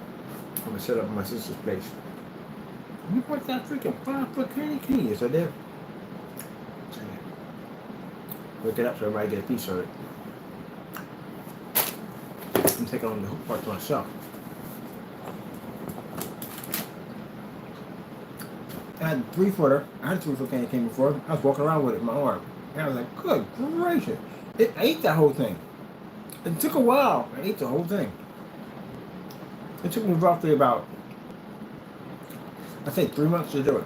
I'm gonna set up at my sister's place. You bought that freaking 5-foot candy cane? Yes, I did. Look it up so everybody get a piece of it. I'm taking on the hook part to myself. I had a 3-footer. I had a 3-foot candy cane before. I was walking around with it in my arm. And I was like, good gracious. I ate that whole thing. It took a while. I ate the whole thing. It took me roughly about, I'd say 3 months to do it.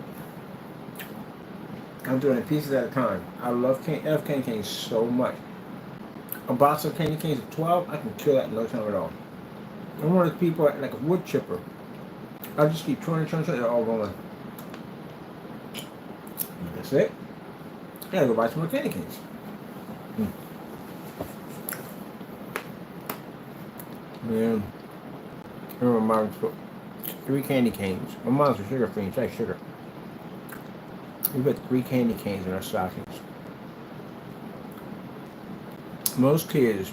I'm doing it pieces at a time. I love candy canes so much. A box of candy canes of 12, I can kill that in no time at all. I'm one of those people like a wood chipper. I just keep trying, they're all going. That's it. I gotta go buy some more candy canes. Yeah. I remember my mom put 3 candy canes. My mom's a sugar fiend. She likes sugar. We put 3 candy canes in our stockings. Most kids,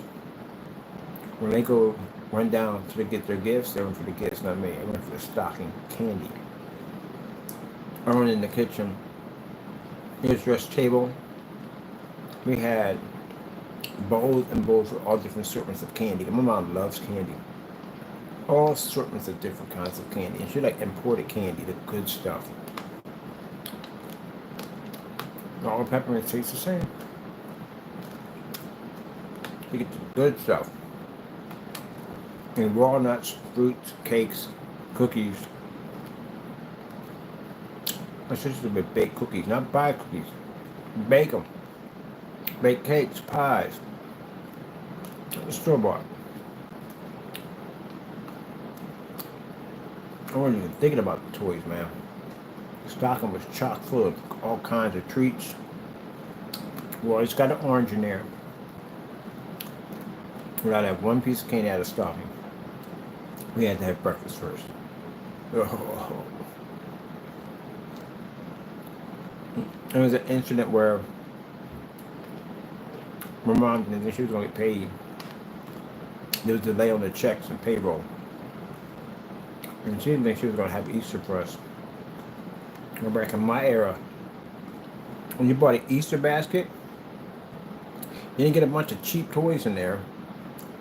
when they go run down to get their gifts, they run for the gifts, not me. I run for the stocking candy. I run in the kitchen. Here's your table. We had bowls and bowls with all different assortments of candy. My mom loves candy. All assortments of different kinds of candy. And she like imported candy, the good stuff. All the peppermint tastes the same. You get the good stuff. And walnuts, fruits, cakes, cookies. My sister would bake cookies, not buy cookies. Bake them. Bake cakes, pies. Store-bought. I wasn't even thinking about the toys, man. The stocking was chock full of all kinds of treats. Well, it's got an orange in there. We had to have one piece of candy out of stocking. We had to have breakfast first. Oh. There was an incident where my mom didn't think she was going to get paid. There was a delay on the checks and payroll. And she didn't think she was going to have Easter for us. Remember back in my era, when you bought an Easter basket, you didn't get a bunch of cheap toys in there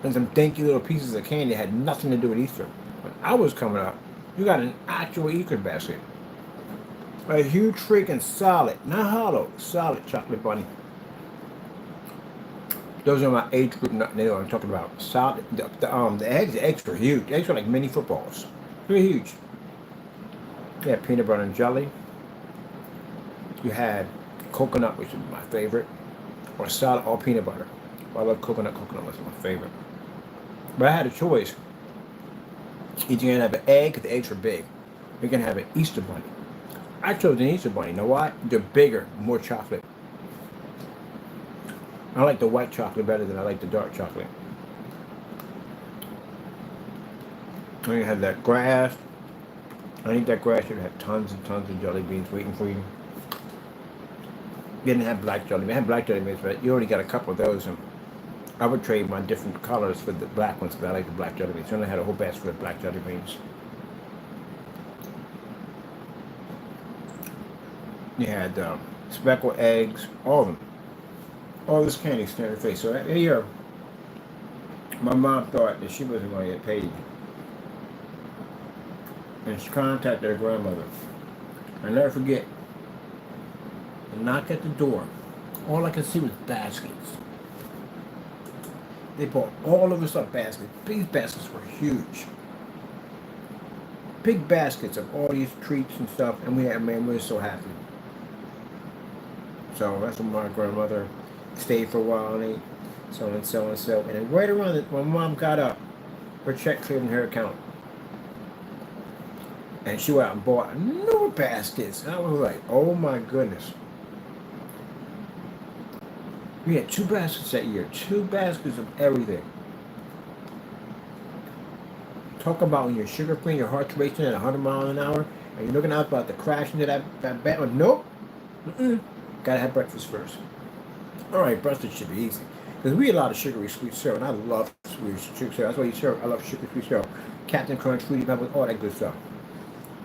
and some dinky little pieces of candy that had nothing to do with Easter. When I was coming up, you got an actual Easter basket. A huge freaking solid, not hollow, solid chocolate bunny. Those are my age group. They know what I'm talking about. Solid. The eggs were huge. The eggs were like mini footballs. They were huge. You had peanut butter and jelly. You had coconut, which is my favorite, or solid or peanut butter. I love coconut. Coconut was my favorite. But I had a choice. Either you're gonna have an egg, because the eggs are big. You're gonna have an Easter bunny. I chose an Easter bunny. You know why? They're bigger, more chocolate. I like the white chocolate better than I like the dark chocolate. And you have that grass. I think that grass should have tons and tons of jelly beans waiting for you. You didn't have black jelly beans. I had black jelly beans, but you already got a couple of those. And I would trade my different colors for the black ones because I like the black jelly beans. I only had a whole basket of black jelly beans. You had speckled eggs, all of them. All this candy staring in her face. So here, my mom thought that she wasn't going to get paid. And she contacted her grandmother. I never forget. The knock at the door. All I could see was baskets. They bought all of us up baskets. These baskets were huge. Big baskets of all these treats and stuff. And we were so happy. So that's when my grandmother stayed for a while and ate so and so and so. And then right around it, when mom got up, her check cleared in her account. And she went out and bought new baskets. And I was like, oh my goodness. We had 2 baskets that year. 2 baskets of everything. Talk about when you're sugar free, your heart's racing at 100 miles an hour, and you're looking out about to crash into that bed. Nope. Gotta have breakfast first. Alright, breakfast should be easy. Because we eat a lot of sugary sweet cereal, and I love sweet cereal. That's why you cereal. I love sugary sweet cereal. Captain Crunch, Fruity Pebbles, all that good stuff.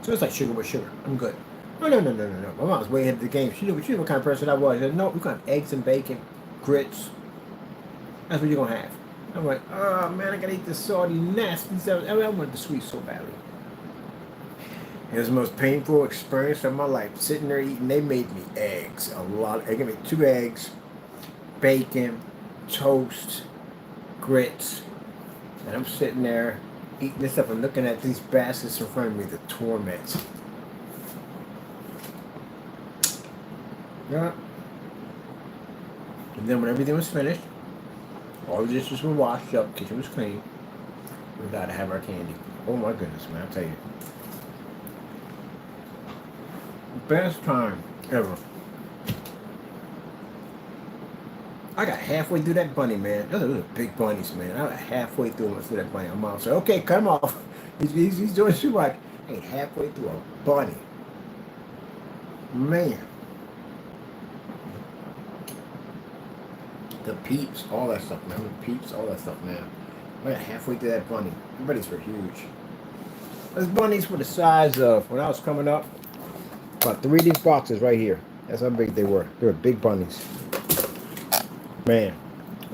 So it's like sugar with sugar. I'm good. No. My mom was way ahead of the game. She knew what kind of person I was. She said, no, we're going to have eggs and bacon, grits. That's what you're going to have. I'm like, oh man, I got to eat this salty, nasty stuff. I wanted the sweet so badly. It was the most painful experience of my life. Sitting there eating, they made me eggs. They gave me 2 eggs, bacon, toast, grits. And I'm sitting there eating this stuff and looking at these baskets in front of me, the torment. Yeah. And then when everything was finished, all the dishes were washed up, the kitchen was clean, we gotta have our candy. Oh my goodness, man, I tell you. Best time ever. I got halfway through that bunny, man. Those are big bunnies, man. I got halfway through that bunny. My mom said, okay, cut him off. He's doing too much. I ain't halfway through a bunny. Man. The peeps, all that stuff, man. The peeps, all that stuff, man. I got halfway through that bunny. The bunnies were huge. Those bunnies were the size of, when I was coming up, about 3 of these boxes right here. That's how big they were. They were big bunnies. Man,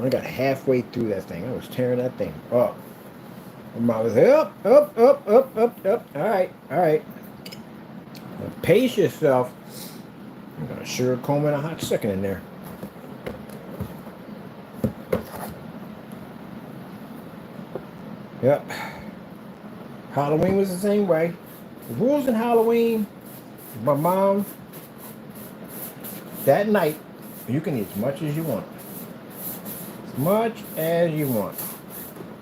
I got halfway through that thing. I was tearing that thing up. And mom was up. All right. Now, pace yourself. I'm going to sugar comb in a hot second in there. Yep. Halloween was the same way. The rules in Halloween, my mom, that night, you can eat as much as you want. As much as you want.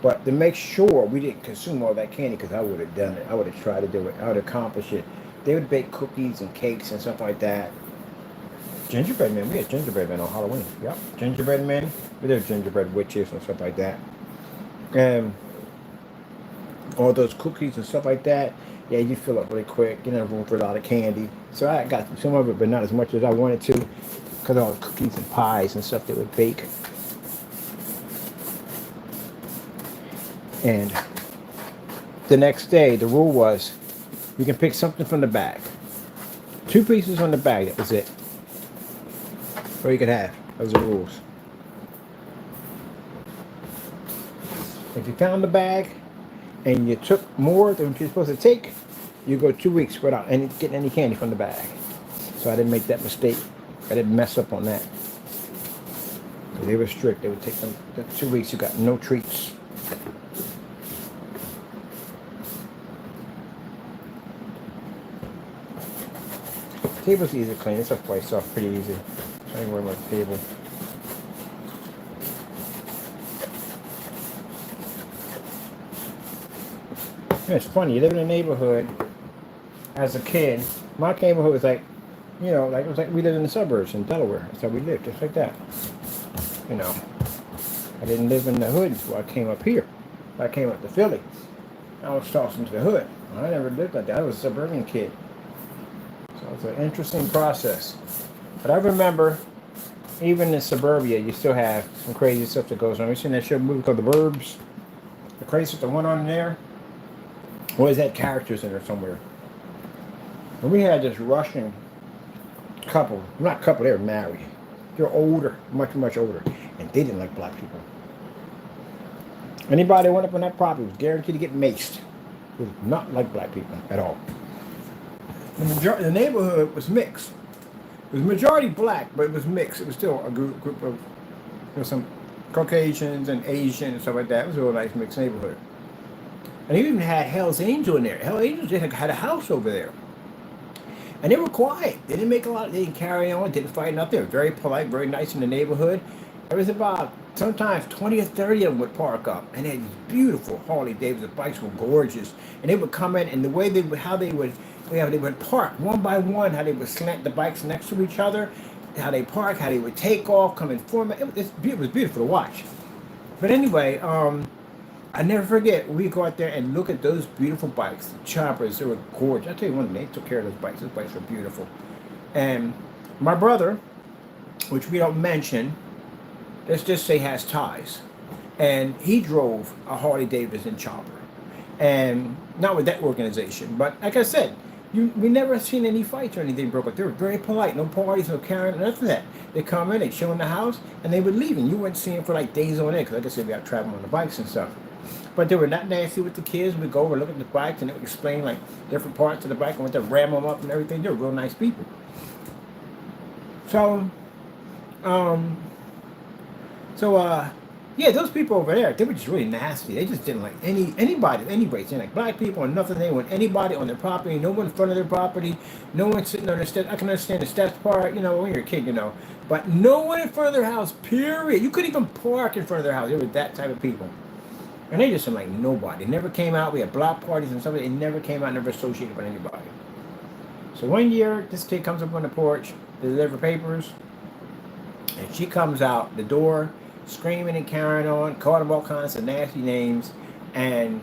But to make sure we didn't consume all that candy, because I would have done it. I would have tried to do it. I would have accomplished it. They would bake cookies and cakes and stuff like that. Gingerbread man. We had gingerbread man on Halloween. Yep. Gingerbread man. We did gingerbread witches and stuff like that. And all those cookies and stuff like that. Yeah, you fill up really quick. You don't have room for a lot of candy. So I got some of it, but not as much as I wanted to, because all the cookies and pies and stuff they would bake. And the next day, the rule was, you can pick something from the bag. 2 pieces on the bag, that was it. Or you could have. Those are the rules. If you found the bag and you took more than you're supposed to take, you go 2 weeks without getting any candy from the bag. So I didn't make that mistake. I didn't mess up on that. They were strict. They would take them the 2 weeks. You got no treats. Table's easy to clean. It's a place off pretty easy. So I ain't worry about the table. Yeah, it's funny. You live in a neighborhood as a kid. My neighborhood was like, you know, like it was like we lived in the suburbs in Delaware. That's how we lived, just like that. You know, I didn't live in the hood until I came up here. I came up to Philly. I was tossed into the hood. I never lived like that. I was a suburban kid. So it's an interesting process. But I remember, even in suburbia, you still have some crazy stuff that goes on. You seen that show movie called The Burbs? The crazy stuff that went on there? Always had characters in there somewhere. And we had this Russian couple, not couple, they were married. They were older, much, much older. And they didn't like black people. Anybody that went up on that property was guaranteed to get maced. It was not like black people at all. The neighborhood was mixed. It was majority black, but it was mixed. It was still a group of, you know, some Caucasians and Asians and stuff like that. It was a real nice mixed neighborhood. And they even had Hell's Angel in there. Hell's Angels had a house over there. And they were quiet. They didn't make a lot. They didn't carry on. Didn't fight nothing. They were very polite, very nice in the neighborhood. There was about sometimes 20 or 30 of them would park up, and they had these beautiful Harley Davidson bikes were gorgeous. And they would come in, and the way they would, how they would park one by one, how they would slant the bikes next to each other, how they park, how they would take off, come in format. It was beautiful to watch. But anyway, I never forget, we go out there and look at those beautiful bikes, the choppers. They were gorgeous. I tell you one thing, they took care of those bikes. Those bikes were beautiful. And my brother, which we don't mention, let's just say has ties, and he drove a Harley Davidson chopper, and not with that organization, but like I said, we never seen any fights or anything broke up. They were very polite, no parties, no carrying, nothing of that. They come in, they chill in the house, and they would leave, and you wouldn't see them for like days on end, because like I said, we got traveling on the bikes and stuff. But they were not nasty with the kids. We'd go over, look at the bikes, and they would explain like different parts of the bike and what to ram them up and everything. They were real nice people. So, yeah, those people over there, they were just really nasty. They just didn't like anybody, any race. They didn't like black people or nothing. They didn't want anybody on their property, no one in front of their property, no one sitting on the steps. I can understand the steps part, you know, when you're a kid, you know. But no one in front of their house, period. You couldn't even park in front of their house. They were that type of people. And they just didn't like nobody. They never came out. We had block parties and stuff. They never came out, never associated with anybody. So one year, this kid comes up on the porch to deliver papers. And she comes out the door, screaming and carrying on, calling them all kinds of nasty names, and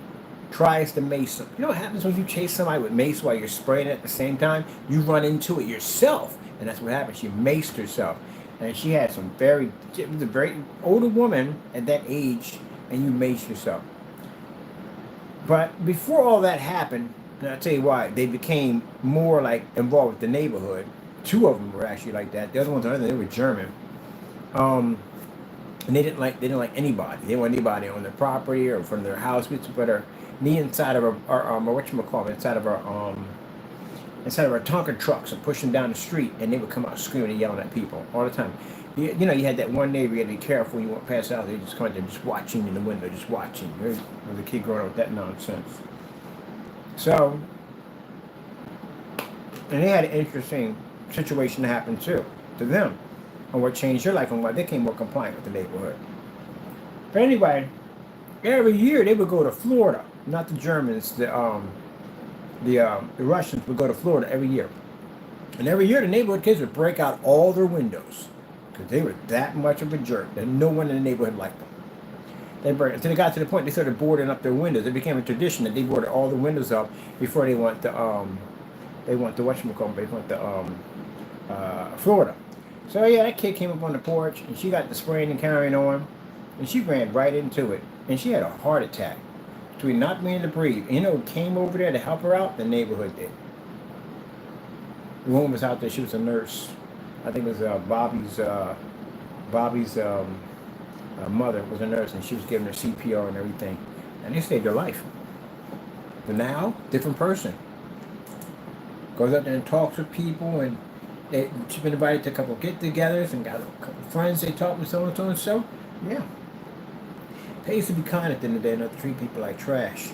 tries to mace them. You know what happens when you chase somebody with mace while you're spraying it at the same time? You run into it yourself. And that's what happened. She maced herself. And she had she was a very older woman at that age, and you maced yourself. But before all that happened, and I'll tell you why, they became more like involved with the neighborhood. Two of them were actually like that. The other ones, they were German. And they didn't like anybody. They didn't want anybody on their property or from their house. We used to put our knee inside of our whatchamacallit, inside of our Tonka trucks and push them down the street, and they would come out screaming and yelling at people all the time. You know, you had that one neighbor, you had to be careful when you won't pass out. They just come out there just watching in the window, just watching. There's a kid growing up with that nonsense. So, and they had an interesting situation to happen too, to them, on what changed their life and why they became more compliant with the neighborhood. But anyway, every year they would go to Florida. Not the Germans, the Russians would go to Florida every year. And every year the neighborhood kids would break out all their windows, because they were that much of a jerk that no one in the neighborhood liked them. Until they got to the point they started boarding up their windows. It became a tradition that they boarded all the windows up before they went to Florida. So yeah, that kid came up on the porch, and she got the spraying and carrying on, and she ran right into it, and she had a heart attack between not being able to breathe. You know who came over there to help her out? The neighborhood did. The woman was out there. She was a nurse. I think it was Bobby's mother was a nurse, and she was giving her CPR and everything, and they saved her life. But now, different person. Goes out there and talks with people, and She's been invited to a couple get-togethers and got a couple friends they talked with, so and so and so. Yeah. Pays to be kind at the end of the day, not to treat people like trash.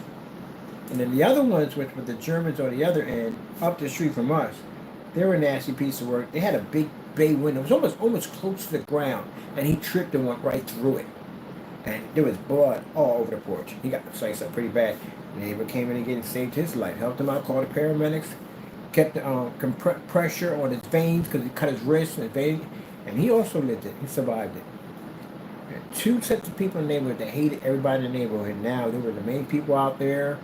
And then the other ones, which were the Germans on the other end, up the street from us, they were a nasty piece of work. They had a big bay window. It was almost close to the ground, and he tripped and went right through it. And there was blood all over the porch. He got sliced up pretty bad. The neighbor came in again and saved his life, helped him out, called the paramedics, kept the pressure on his veins because he cut his wrist and his vein, and he also lived it. He survived it. Two sets of people in the neighborhood that hated everybody in the neighborhood. Now they were the main people out there,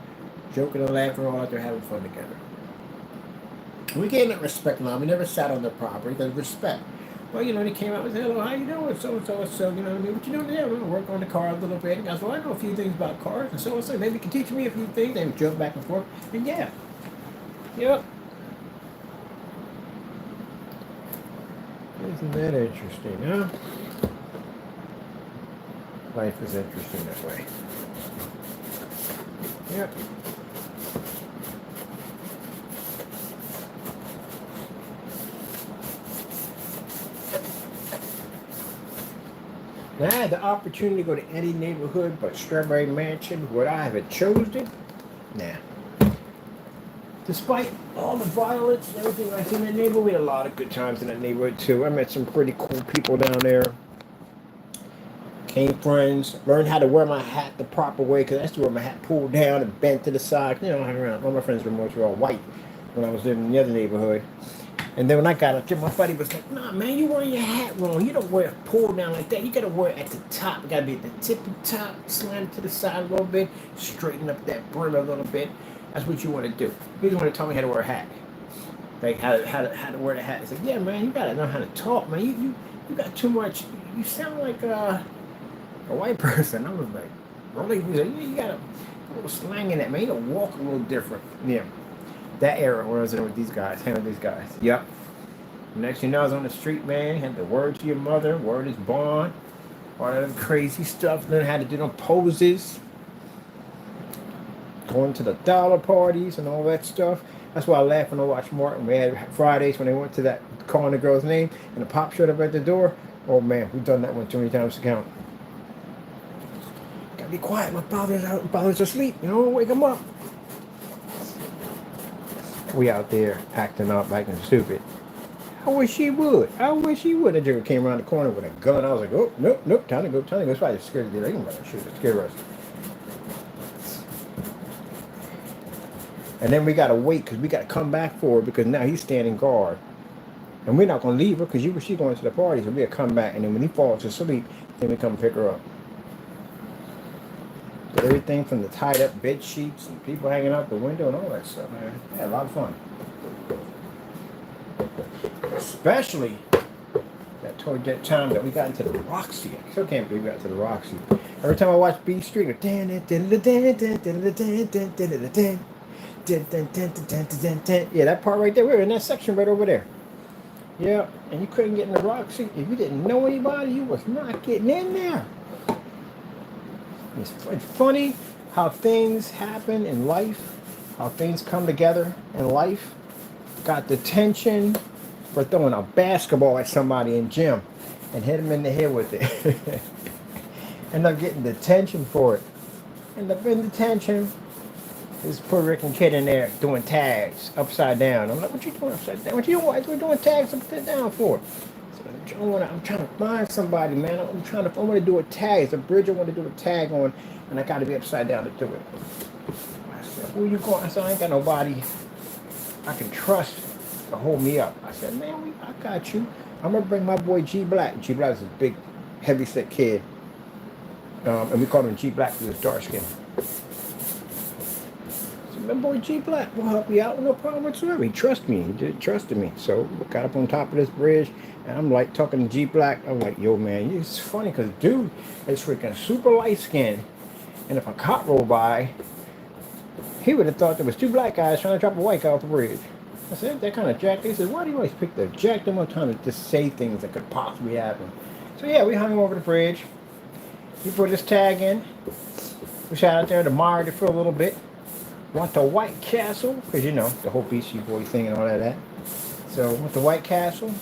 joking and laughing, all out there having fun together. We gave them respect now. We never sat on their property because respect. Well, they came out and said, hello, how you doing? So and so and so, you know what I mean? What you doing there? We're going to work on the car a little bit. And I said, well, I know a few things about cars and so. Maybe you can teach me a few things. They would jump back and forth. And yeah. Yep. Isn't that interesting, huh? Life is interesting that way. Yep. Now, I had the opportunity to go to any neighborhood but Strawberry Mansion. Would I have chosen it? Nah. Despite all the violence and everything I see in that neighborhood, we had a lot of good times in that neighborhood too. I met some pretty cool people down there. Came friends. Learned how to wear my hat the proper way because I used to wear my hat pulled down and bent to the side. Hang around. All my friends were mostly all white when I was living in the other neighborhood. And then when I got up there, my buddy was like, nah, man, you wearing your hat wrong. You don't wear it pulled down like that. You got to wear it at the top. It got to be at the tippy top, slant it to the side a little bit, straighten up that brim a little bit. That's what you want to do. He just want to tell me how to wear a hat. Like, how to wear the hat. It's like, yeah, man, you got to know how to talk, man. You got too much. You sound like a white person. I was like, really? You got a little slang in that, man. You got to walk a little different. Yeah. That era when I was in with these guys, hanging with these guys. Yep. Next thing you know, I was on the street, man. Had the word to your mother, word is bond, all that crazy stuff. Learn how to do them poses, going to the dollar parties and all that stuff. That's why I laugh when I watch Martin. We had Fridays when they went to that, calling the girl's name, and the pop showed up at the door. Oh man, we've done that one too many times to count. Gotta be quiet. My father's out. My father's asleep. Wake him up. We out there acting up, acting stupid. I wish he would. That jigger came around the corner with a gun. I was like, oh, nope, time to go. That's why I scared the lady. I'm about to shoot. It scared us. And then we got to wait because we got to come back for her because now he's standing guard. And we're not going to leave her because she's going to the party. So we'll come back. And then when he falls asleep, then we come pick her up. Did everything from the tied up bed sheets and people hanging out the window and all that stuff, man. We had a lot of fun. Especially toward that time that we got into the Roxy. I still can't believe we got to the Roxy. Every time I watch B Street, yeah, that part right there, we were in that section right over there. Yeah, and you couldn't get in the Roxy. If you didn't know anybody, you was not getting in there. It's funny how things happen in life, how things come together in life. Got detention for throwing a basketball at somebody in gym and hit him in the head with it. End up getting detention for it. End up in detention. This Puerto Rican kid in there doing tags upside down. I'm like, what you doing upside down? What you doing tags upside down for? I'm trying to find somebody, man. I want to do a tag. It's a bridge I want to do a tag on, and I got to be upside down to do it. I said, who you going? I said, I ain't got nobody I can trust to hold me up. I said, man, I got you. I'm going to bring my boy G Black. G Black is a big, heavy-set kid. And we call him G Black because he was dark-skinned. My boy G Black will help you out, no problem whatsoever. He trusted me. He did trusted me. So we got up on top of this bridge, and I'm like talking to G Black. I'm like, yo, man, it's funny because dude is freaking super light skinned, and if a cop rolled by, he would have thought there was two black guys trying to drop a white guy off the bridge. I said, that kind of jack. He said, why do you always pick the jack them up time to just say things that could possibly happen? So yeah, we hung over the bridge. He put his tag in. We sat out there admired it for a little bit. Went to White Castle, because the whole Beastie Boy thing and all that. So with the White Castle,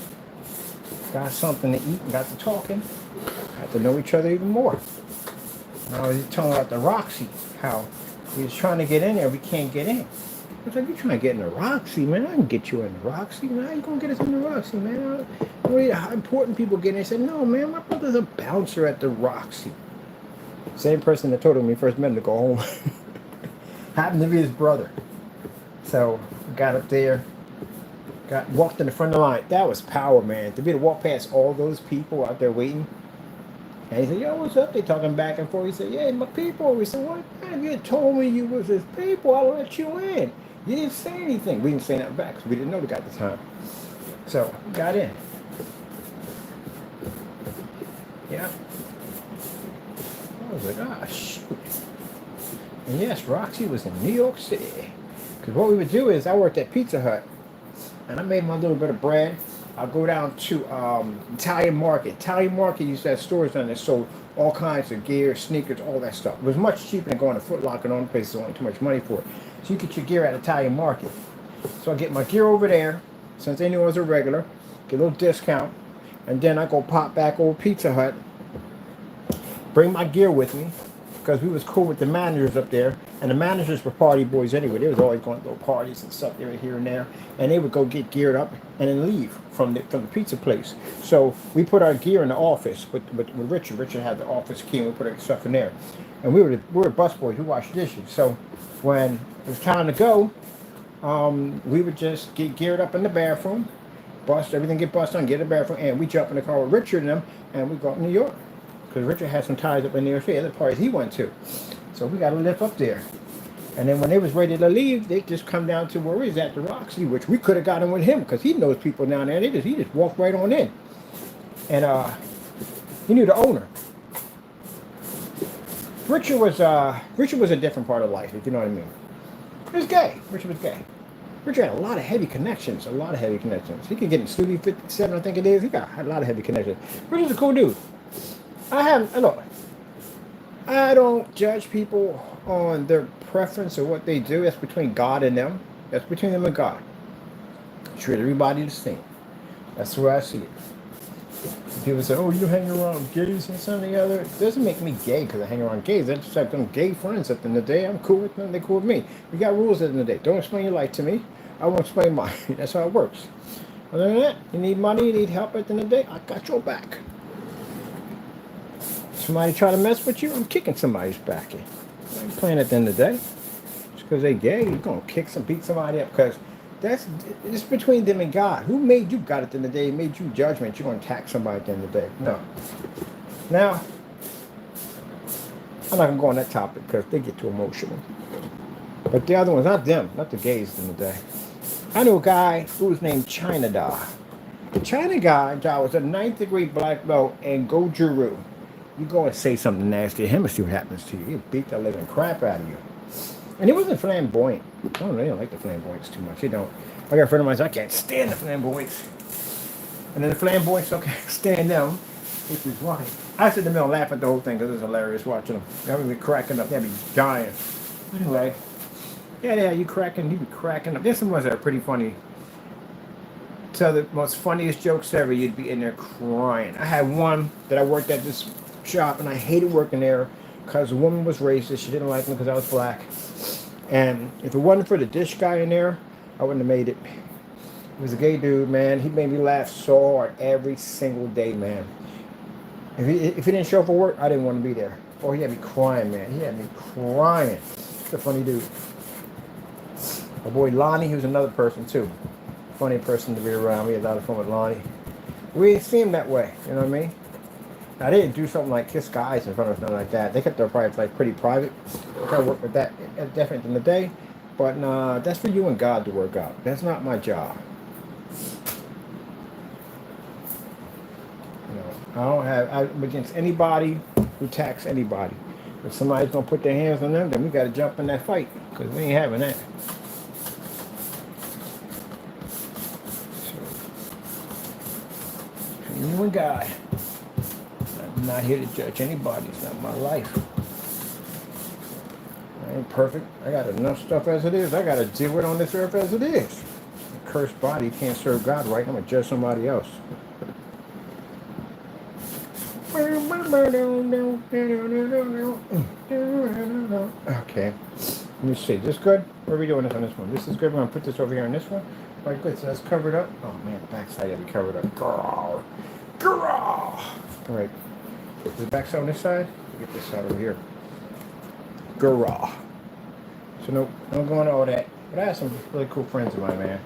got something to eat and got to talking. Got to know each other even more. And I was telling about the Roxy, how he was trying to get in there, we can't get in. I was like, you trying to get in the Roxy, man? I can get you in the Roxy, man. How you gonna get us in the Roxy, man? How important people get in there. I said, no, man, my brother's a bouncer at the Roxy. Same person that told him when he first met him to go home. Happened to be his brother. So got up there, walked in the front of the line. That was power, man. To be able to walk past all those people out there waiting. And he said, yo, what's up? They talking back and forth. He said, yeah, my people. We said, what? Man, if you had told me you was his people, I'd let you in. You didn't say anything. We didn't say nothing back because we didn't know the guy at the time. So we got in. Yeah. I was like, ah, shoot. And yes, Roxy was in New York City. Because what we would do is I worked at Pizza Hut. And I made my little bit of bread. I'll go down to Italian Market. Italian Market used to have stores down there, sold all kinds of gear, sneakers, all that stuff. It was much cheaper than going to Foot Locker and all the places only too much money for it. So you get your gear at Italian Market. So I get my gear over there, since they knew I was a regular, get a little discount, and then I go pop back over Pizza Hut, bring my gear with me, because we was cool with the managers up there, and the managers were party boys anyway. They was always going to go parties and stuff there here and there, and they would go get geared up and then leave from the pizza place. So we put our gear in the office with Richard. Richard had the office key, and we put our stuff in there. And we were bus boys. We washed dishes. So when it was time to go, we would just get geared up in the bathroom, get bust on, get in the bathroom, and we jump in the car with Richard and them, and we go to New York. Because Richard had some ties up in New York City, other parties he went to. So we got to live up there. And then when they was ready to leave, they just come down to where we was at the Roxy, which we could have gotten with him because he knows people down there. He just walked right on in. And he knew the owner. Richard was a different part of life, if you know what I mean. He was gay. Richard was gay. Richard had a lot of heavy connections. He could get in Studio 57, I think it is. He got a lot of heavy connections. Richard's a cool dude. I don't judge people on their preference or what they do. That's between God and them. That's between them and God. Treat everybody the same. That's the way I see it. People say, oh, you hang around gays and something or the other. It doesn't make me gay because I hang around gays. That's just like them gay friends at the end of the day. I'm cool with them. They're cool with me. We got rules at the end of the day. Don't explain your life to me. I won't explain mine. That's how it works. Other than that, you need money, you need help at the end of the day, I got your back. Somebody try to mess with you, I'm kicking somebody's back in. I ain't playing at the end of the day. Just because they gay, you're going to beat somebody up. Because it's between them and God. Who made you God at the end of the day? Made you judgment. You're going to attack somebody at the end of the day. No. Now, I'm not going to go on that topic because they get too emotional. But the other ones, not them, not the gays at the end of the day. I knew a guy who was named China Da. The China guy was a 9th degree black belt in Goju-Ryu. You go and say something nasty to him and see what happens to you. He'll beat the living crap out of you. And he wasn't flamboyant. I don't know, they don't like the flamboyants too much. They don't. I got a friend of mine says, I can't stand the flamboyants. And then the flamboyants don't can't stand them, which is why. I sit in the middle and laugh at the whole thing because it's hilarious watching them. They'll be cracking up. They'll be dying. Anyway, yeah, you be cracking up. There's some ones that are pretty funny. So the most funniest jokes ever, you'd be in there crying. I had one that I worked at this shop, and I hated working there because the woman was racist. She didn't like me because I was black. And if it wasn't for the dish guy in there, I wouldn't have made it. He was a gay dude, man. He made me laugh so hard every single day, man. If he didn't show up for work, I didn't want to be there. Oh, he had me crying, man. He had me crying. He's a funny dude. My boy Lonnie, he was another person too. Funny person to be around. We had a lot of fun with Lonnie. We didn't see him that way, you know what I mean? Now, they didn't do something like kiss guys in front of us, nothing like that. They kept their private life pretty private. I try to work with that definitely in the day. But nah, that's for you and God to work out. That's not my job. You know, I'm against anybody who attacks anybody. If somebody's going to put their hands on them, then we got to jump in that fight. Because we ain't having that. So, you and God. I'm not here to judge anybody. It's not my life. I ain't perfect. I got enough stuff as it is. I got to deal with on this earth as it is. cursed body. You can't serve God right. I'm going to judge somebody else. Okay. Let me see. This good? What are we doing this on this one? This is good. We're going to put this over here on this one. All right, good. So that's covered up. Oh, man. Backside got to be covered up. Girl. All right. Is the backside on this side? Get this side over here. Girl. So no, don't go into all that. But I have some really cool friends of mine, man.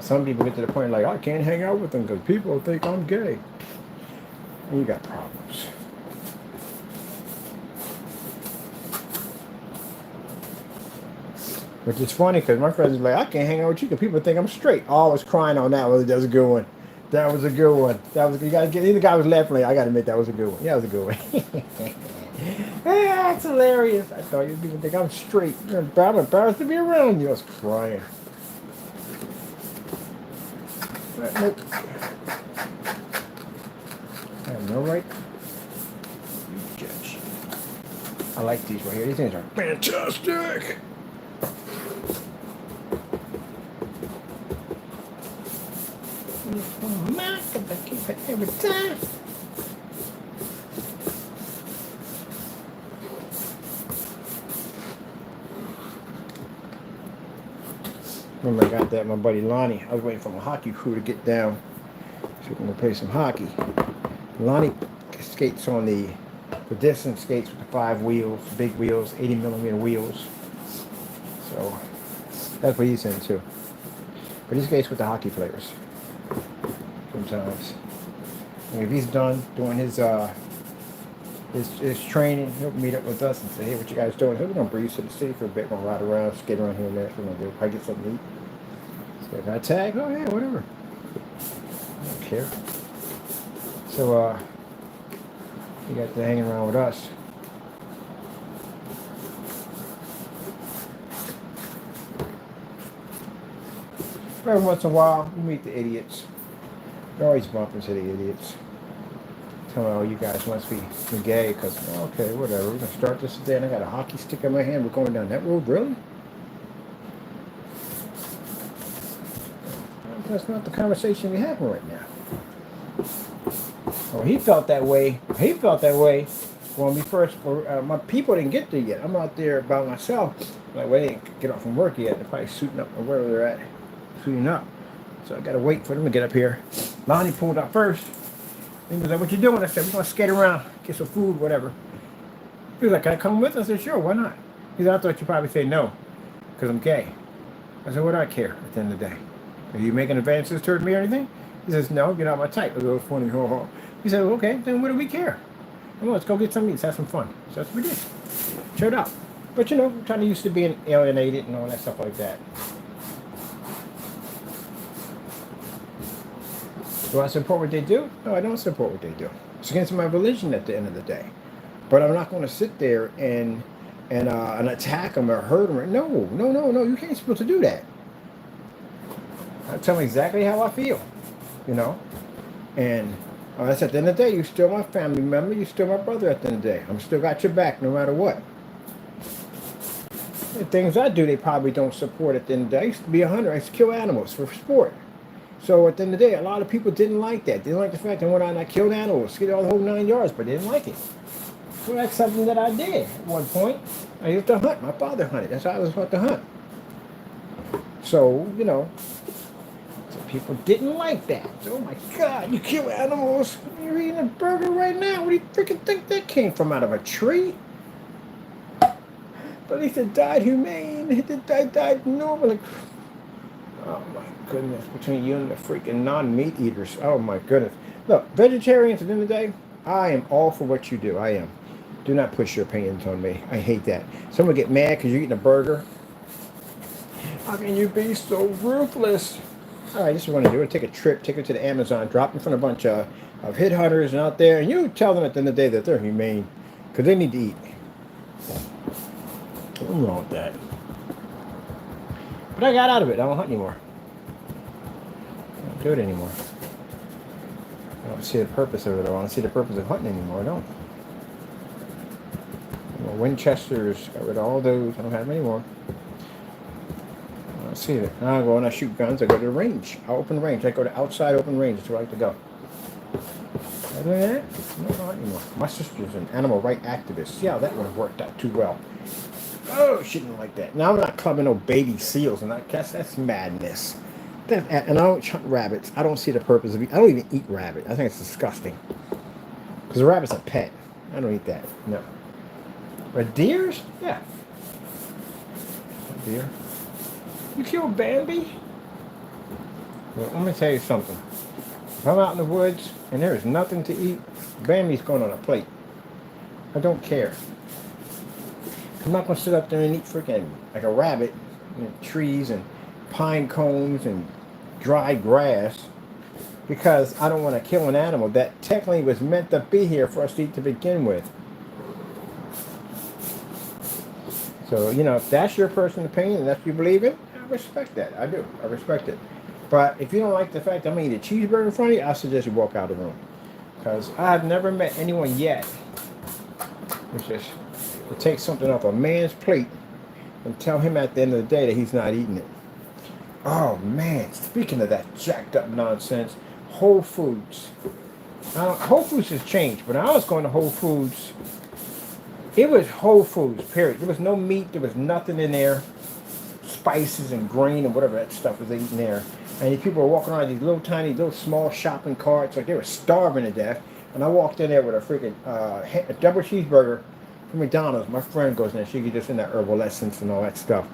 Some people get to the point like, I can't hang out with them because people think I'm gay. And you got problems. Which is funny because my friends are like, I can't hang out with you because people think I'm straight. Oh, I was crying on that one. That was a good one. That was a good one. That was, you gotta get, either guy was laughing. Like, I gotta admit that was a good one. Yeah, that was a good one. Yeah, that's hilarious. I thought you people think I'm straight. I'm embarrassed to be around you. I was crying. Nope. I have no right. You judge. I like these right here. These things are fantastic. Oh, man, I gotta keep it every time. Remember, I got that my buddy Lonnie. I was waiting for my hockey crew to get down so we can go play some hockey. Lonnie skates on the distance skates with the 5 wheels, big wheels, 80mm wheels. So that's what he's into. But he skates with the hockey players sometimes. And if he's done doing his training, he'll meet up with us and say, hey, what you guys doing? We're going to breeze to the city for a bit. We're going to ride around, skate around here and there. We're going to go probably get something to eat. So if I tag, oh yeah, whatever. I don't care. So, you got to hang around with us. Every once in a while, you meet the idiots. You're always bumping into the idiots. Telling, oh, you guys must be gay because, okay, whatever. We're going to start this today and I got a hockey stick in my hand. We're going down that road, really? That's not the conversation we're having right now. Oh, he felt that way. He felt that way when we first, my people didn't get there yet. I'm out there by myself. Like, well, they didn't get off from work yet. They're probably suiting up or wherever they're at. Suiting up. So I got to wait for them to get up here. Lonnie pulled up first. He was like, what you doing? I said, we're going to skate around, get some food, whatever. He was like, can I come with? I said, sure, why not? He said, I thought you'd probably say no, because I'm gay. I said, what do I care at the end of the day? Are you making advances toward me or anything? He says, no, you're not my type. I was funny. He said, okay, then what do we care? Come on, let's go get something to eat, let's have some fun. So that's what we did. Showed up. But you know, I'm kind of used to being alienated and all that stuff like that. Do I support what they do? No, I don't support what they do. It's against my religion at the end of the day. But I'm not going to sit there and attack them or hurt them. No. You can't supposed to do that. I tell them exactly how I feel, you know. And that's at the end of the day, you're still my family member. You're still my brother at the end of the day. I'm still got your back no matter what. The things I do, they probably don't support at the end of the day. I used to be a hunter. I used to kill animals for sport. So at the end of the day, a lot of people didn't like that. They didn't like the fact that I went out and I killed animals, get all the whole 9 yards, but they didn't like it. So that's something that I did at one point. I used to hunt. My father hunted. That's how I was taught to hunt. So, you know, so people didn't like that. So, oh my God, you kill animals. You're eating a burger right now. Where do you freaking think that came from? Out of a tree? But at least it died humane. It died normal. Oh my goodness, between you and the freaking non-meat eaters. Oh my goodness. Look, vegetarians at the end of the day, I am all for what you do. I am. Do not push your opinions on me. I hate that. Someone get mad because you're eating a burger. How can you be so ruthless? All right, this is what I do. I take a trip, take it to the Amazon, drop in front of a bunch of hit hunters and out there, and you tell them at the end of the day that they're humane because they need to eat. What's wrong with that? But I got out of it. I don't hunt anymore. I don't do it anymore. I don't see the purpose of it. I don't see the purpose of hunting anymore. I don't. Winchesters, got rid of all those. I don't have them anymore. Let's see it. I go and I shoot guns. I go to the range. I open range. I go to outside open range. That's where I like to go. I do that? No, not anymore. My sister's an animal rights activist. See how that one worked out too well. Oh, she didn't like that. Now I'm not clubbing no baby seals and that. That's madness. And I don't hunt rabbits. I don't see the purpose of it. I don't even eat rabbit. I think it's disgusting. Because a rabbit's a pet. I don't eat that. No. But deers? Yeah. Deer. You killed Bambi? Well, let me tell you something. If I'm out in the woods and there is nothing to eat, Bambi's going on a plate. I don't care. I'm not going to sit up there and eat freaking like a rabbit, trees and pine cones and dry grass because I don't want to kill an animal that technically was meant to be here for us to eat to begin with. So, if that's your personal opinion and that's what you believe in, I respect that. I do. I respect it. But if you don't like the fact that I'm going to eat a cheeseburger in front of you, I suggest you walk out of the room. Because I've never met anyone yet which is to take something off a man's plate and tell him at the end of the day that he's not eating it. Oh, man. Speaking of that jacked up nonsense, Whole Foods. Whole Foods has changed, but when I was going to Whole Foods, it was Whole Foods, period. There was no meat. There was nothing in there. Spices and grain and whatever that stuff was eating there. And these people were walking around these little tiny, little small shopping carts like they were starving to death. And I walked in there with a freaking a double cheeseburger from McDonald's. My friend goes in there. She gets just in that herbal essence and all that stuff.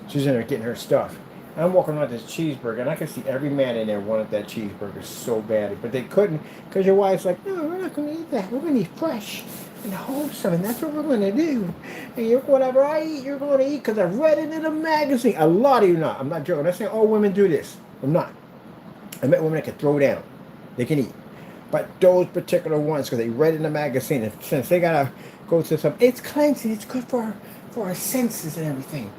She's in there getting her stuff. And I'm walking around this cheeseburger, and I could see every man in there wanted that cheeseburger so badly. But they couldn't because your wife's like, no, we're not going to eat that. We're going to eat fresh and wholesome, and that's what we're going to do. And whatever I eat, you're going to eat because I read it in a magazine. A lot of you not. I'm not joking. I'm not saying all women do this. I'm not. I met women that can throw down. They can eat. But those particular ones, because they read it in a magazine, and since they got to go to some, it's cleansing, it's good for our senses and everything.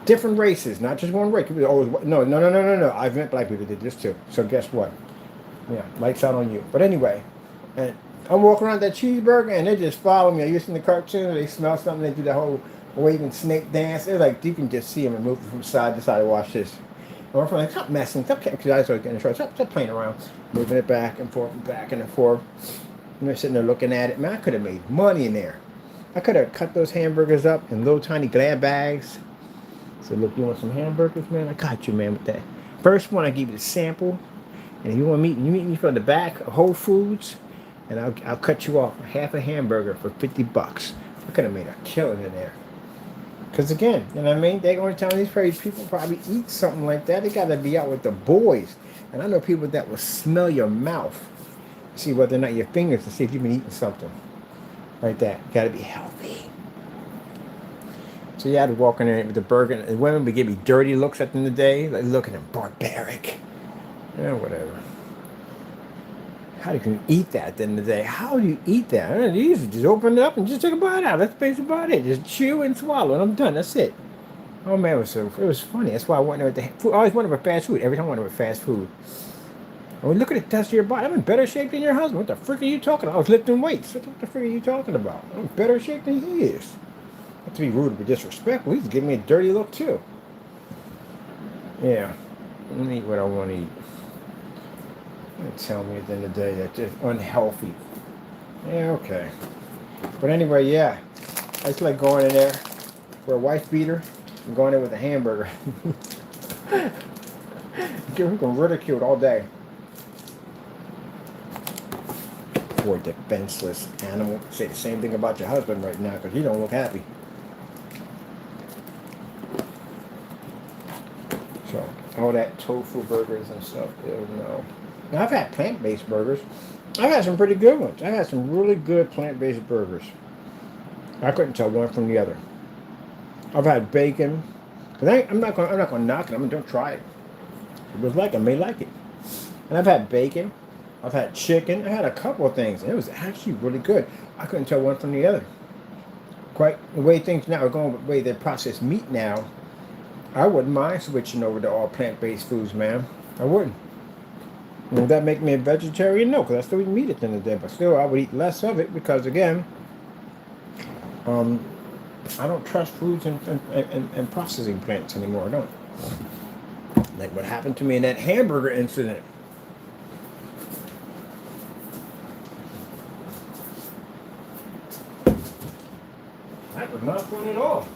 Different races, not just one race. People always, no. I've met black people that did this too. So guess what? Yeah, lights out on you. But anyway, and I'm walking around that cheeseburger, and they just follow me. I used to in the cartoon, they smell something, they do that whole waving snake dance. They're like, you can just see them moving from side to side to watch this. And I'm like, stop messing, stop getting short, stop playing around, moving it back and forth, And they're sitting there looking at it. Man, I could have made money in there. I could have cut those hamburgers up in little tiny glad bags. So look, you want some hamburgers, man? I got you, man, with that. First one, I give you the sample. And if you want meat, you meet me from the back of Whole Foods, and I'll cut you off half a hamburger for $50. I could have made a killing in there. Because again, you know what I mean? They're going to tell these crazy people probably eat something like that. They got to be out with the boys. And I know people that will smell your mouth, see whether or not your fingers, to see if you've been eating something like that. You got to be healthy. So you had to walk in there with the burger, and women would give me dirty looks at the end of the day, like looking at barbaric. Yeah, whatever. How do you eat that at the end of the day? How do you eat that? It's easy. Just open it up and just take a bite out. That's basically about it. Just chew and swallow, and I'm done. That's it. Oh man, it was funny. That's why I went there with the food. I always wanted with fast food. Every time I went there with fast food. I mean, look at the test of your body. I'm in better shape than your husband. What the frick are you talking about? I was lifting weights. What the frick are you talking about? I'm in better shape than he is. Not to be rude or disrespectful. He's giving me a dirty look too. Yeah. Let me eat what I want to eat. Tell me at the end of the day that it's unhealthy. Yeah, okay. But anyway, yeah. I just like going in there for a wife beater and going in with a hamburger. We're going ridiculed all day. Poor defenseless animal. Say the same thing about your husband right now because he don't look happy. So, all that tofu burgers and stuff, no. Now, I've had plant-based burgers. I've had some pretty good ones. I've had some really good plant-based burgers. I couldn't tell one from the other. I've had bacon. I'm not going to knock it. I'm going to try it. If it was like it, I may like it. And I've had bacon. I've had chicken. I had a couple of things, and it was actually really good. I couldn't tell one from the other. Quite the way things now are going, the way they process meat now, I wouldn't mind switching over to all plant-based foods, man. I wouldn't. Would that make me a vegetarian? No, because I still eat meat at the end of the day. But still, I would eat less of it because, again, I don't trust foods and processing plants anymore. I don't. Like what happened to me in that hamburger incident. That was not fun at all.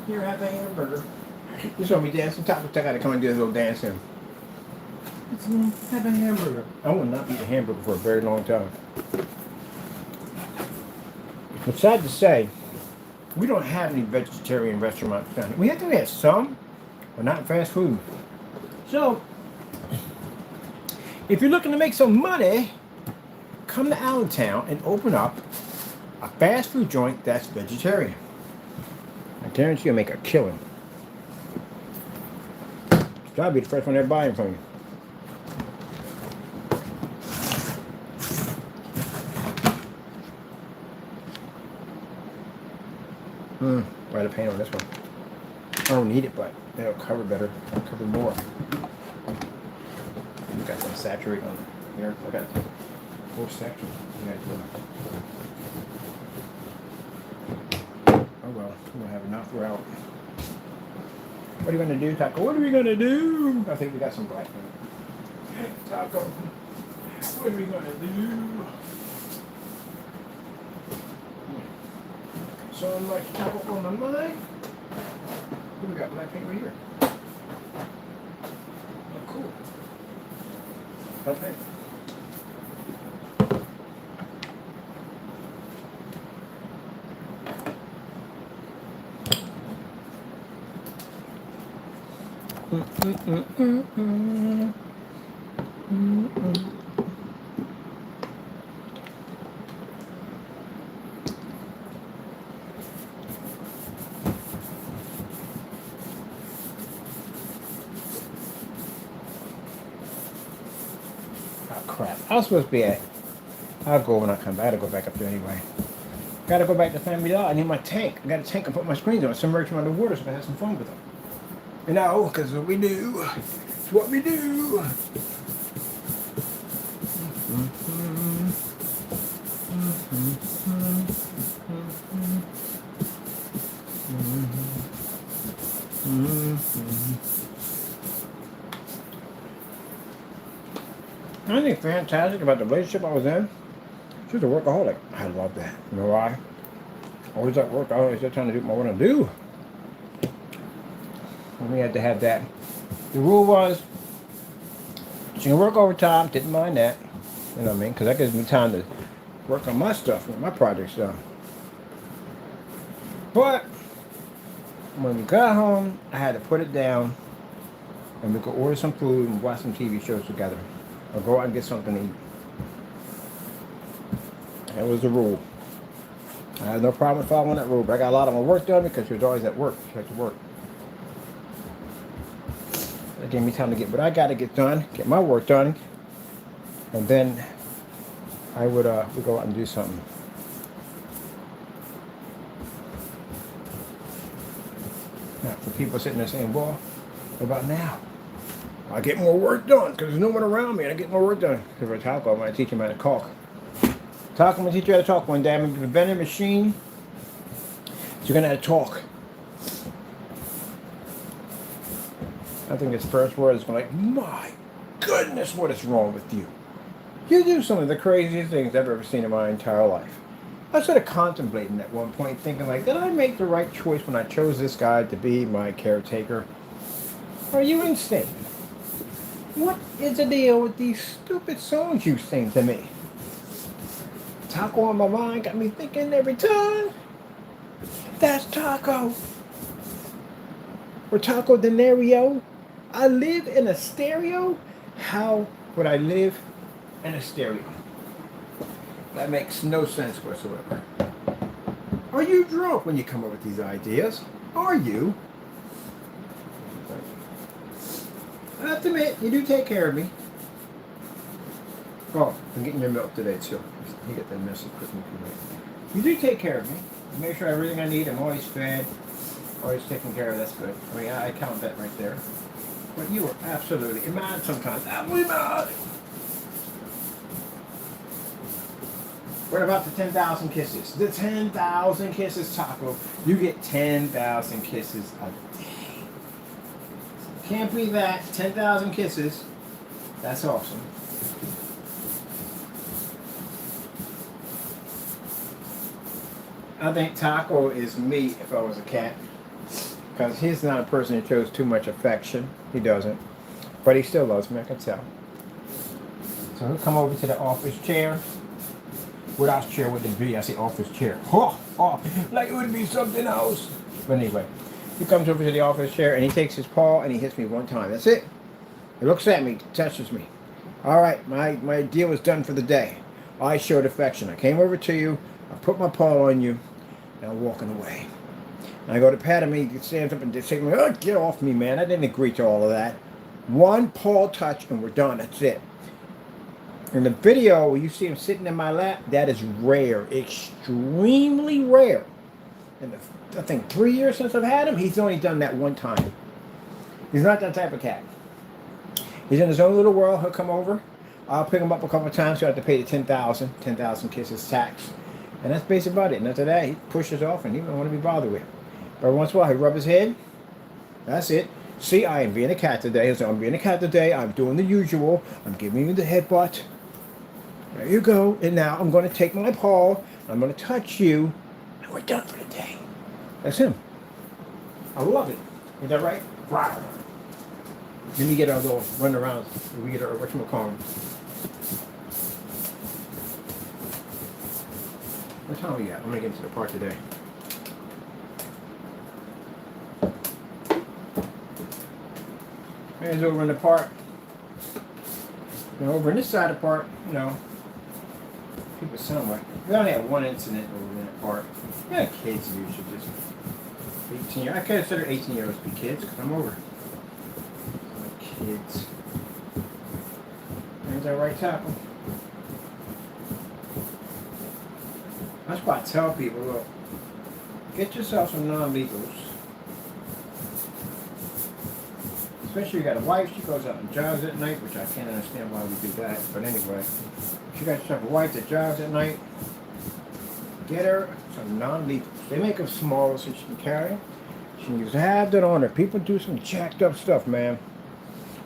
Here, have a hamburger. You saw me dancing. Taco Tech had to come and do a little dancing. Have a hamburger. I will not eat a hamburger for a very long time. It's sad to say, we don't have any vegetarian restaurants down here. We have some, but not fast food. So, if you're looking to make some money, come to Allentown and open up a fast food joint that's vegetarian. I guarantee you'll make a killing. I'll be the first one they're buying from you. Write a paint on this one. I don't need it, but it'll cover better. It'll cover more. You got some saturate on here. I got a whole section. Oh well, we'll have enough. We're out. What are you going to do, Taco? What are we going to do? I think we got some black meat. Taco, what are we going to do? So much taco on my mind. We got black paint right here. Oh, cool. Okay. Oh crap. I was supposed to be at. I'll go when I come back. I gotta go back up there anyway. Gotta go back to Family Dollar. I need my tank. I got a tank and put my screens on. Submerge them underwater so I can have some fun with them. You know, because what we do. It's what we do. I think fantastic about the relationship I was in. She's a workaholic. I love that. You know why? Always at work. I always had time to do what I want to do. And we had to have that. The rule was, she can work overtime. Didn't mind that. You know what I mean? Because that gives me time to work on my stuff, my projects done. But when we got home, I had to put it down, and we could order some food and watch some TV shows together, or go out and get something to eat. That was the rule. I had no problem following that rule, but I got a lot of my work done because she was always at work. She had to work. That gave me time to get what I got to get done, get my work done, and then I would we'd go out and do something. Now, for people sitting there saying, well, what about now? I get more work done because there's no one around me and I get more work done. Because for Taco, I'm going to teach him how to talk. Taco, I'm going to teach you how to talk one day. I'm going to invent a machine. So you're going to have to talk. I think his first word is going to be like, my goodness, what is wrong with you? You do some of the craziest things I've ever seen in my entire life. I was sort of contemplating at one point, thinking like, did I make the right choice when I chose this guy to be my caretaker? Are you insane? What is the deal with these stupid songs you sing to me? Taco on my mind got me thinking every time. That's Taco. Or Taco Denario. I live in a stereo? How would I live in a stereo? That makes no sense whatsoever. Are you drunk when you come up with these ideas? Are you? I have to admit, you do take care of me. Oh, I'm getting your milk today too. You get that messy Christmas milk. You do take care of me. You make sure everything I need, I'm always fed, always taken care of. That's good. I mean, I count that right there. But you are absolutely mad sometimes. Absolutely mad. What about the 10,000 kisses? The 10,000 kisses, Taco. You get 10,000 kisses a day. Can't beat that. 10,000 kisses. That's awesome. I think Taco is me if I was a cat. Because he's not a person who shows too much affection. He doesn't. But he still loves me, I can tell. So he'll come over to the office chair. Without chair with the V, I say office chair. Like it would be something else. But anyway, he comes over to the office chair and he takes his paw and he hits me one time. That's it. He looks at me, touches me. All right, my deal is done for the day. I showed affection. I came over to you, I put my paw on you, and I'm walking away. And I go to pat him, he stands up and says, oh, get off me, man. I didn't agree to all of that. One paw touch and we're done. That's it. In the video, where you see him sitting in my lap, that is rare. Extremely rare. In the, I think 3 years since I've had him, he's only done that one time. He's not that type of cat. He's in his own little world. He'll come over. I'll pick him up a couple of times, so I have to pay the 10,000 kisses tax. And that's basically about it. And after that, he pushes off and he don't want to be bothered with. But once in a while, he rub his head. That's it. See, I am being a cat today. So I'm being a cat today. I'm doing the usual. I'm giving you the headbutt. There you go. And now I'm going to take my paw. I'm going to touch you. And we're done for the day. That's him. I love it. Is that right? Wow. Let me get our little run around. We get our, whatchamacallit. What time we got? I'm going to get into the park today. Here's over in the park. Now over in this side of the park, you know, people sound like we only had one incident over in the park. Yeah, kids usually just 18. I consider 18-year-olds to be kids because I'm over. Like kids. Is that right, Tackle? That's why I tell people, look, get yourself some non-legals. Especially you got a wife, she goes out and jogs at night, which I can't understand why we do that. But anyway, if you got yourself a wife that jogs at night, get her some non-lethals. They make them smaller so she can carry them. She can use have that on her. People do some jacked up stuff, man.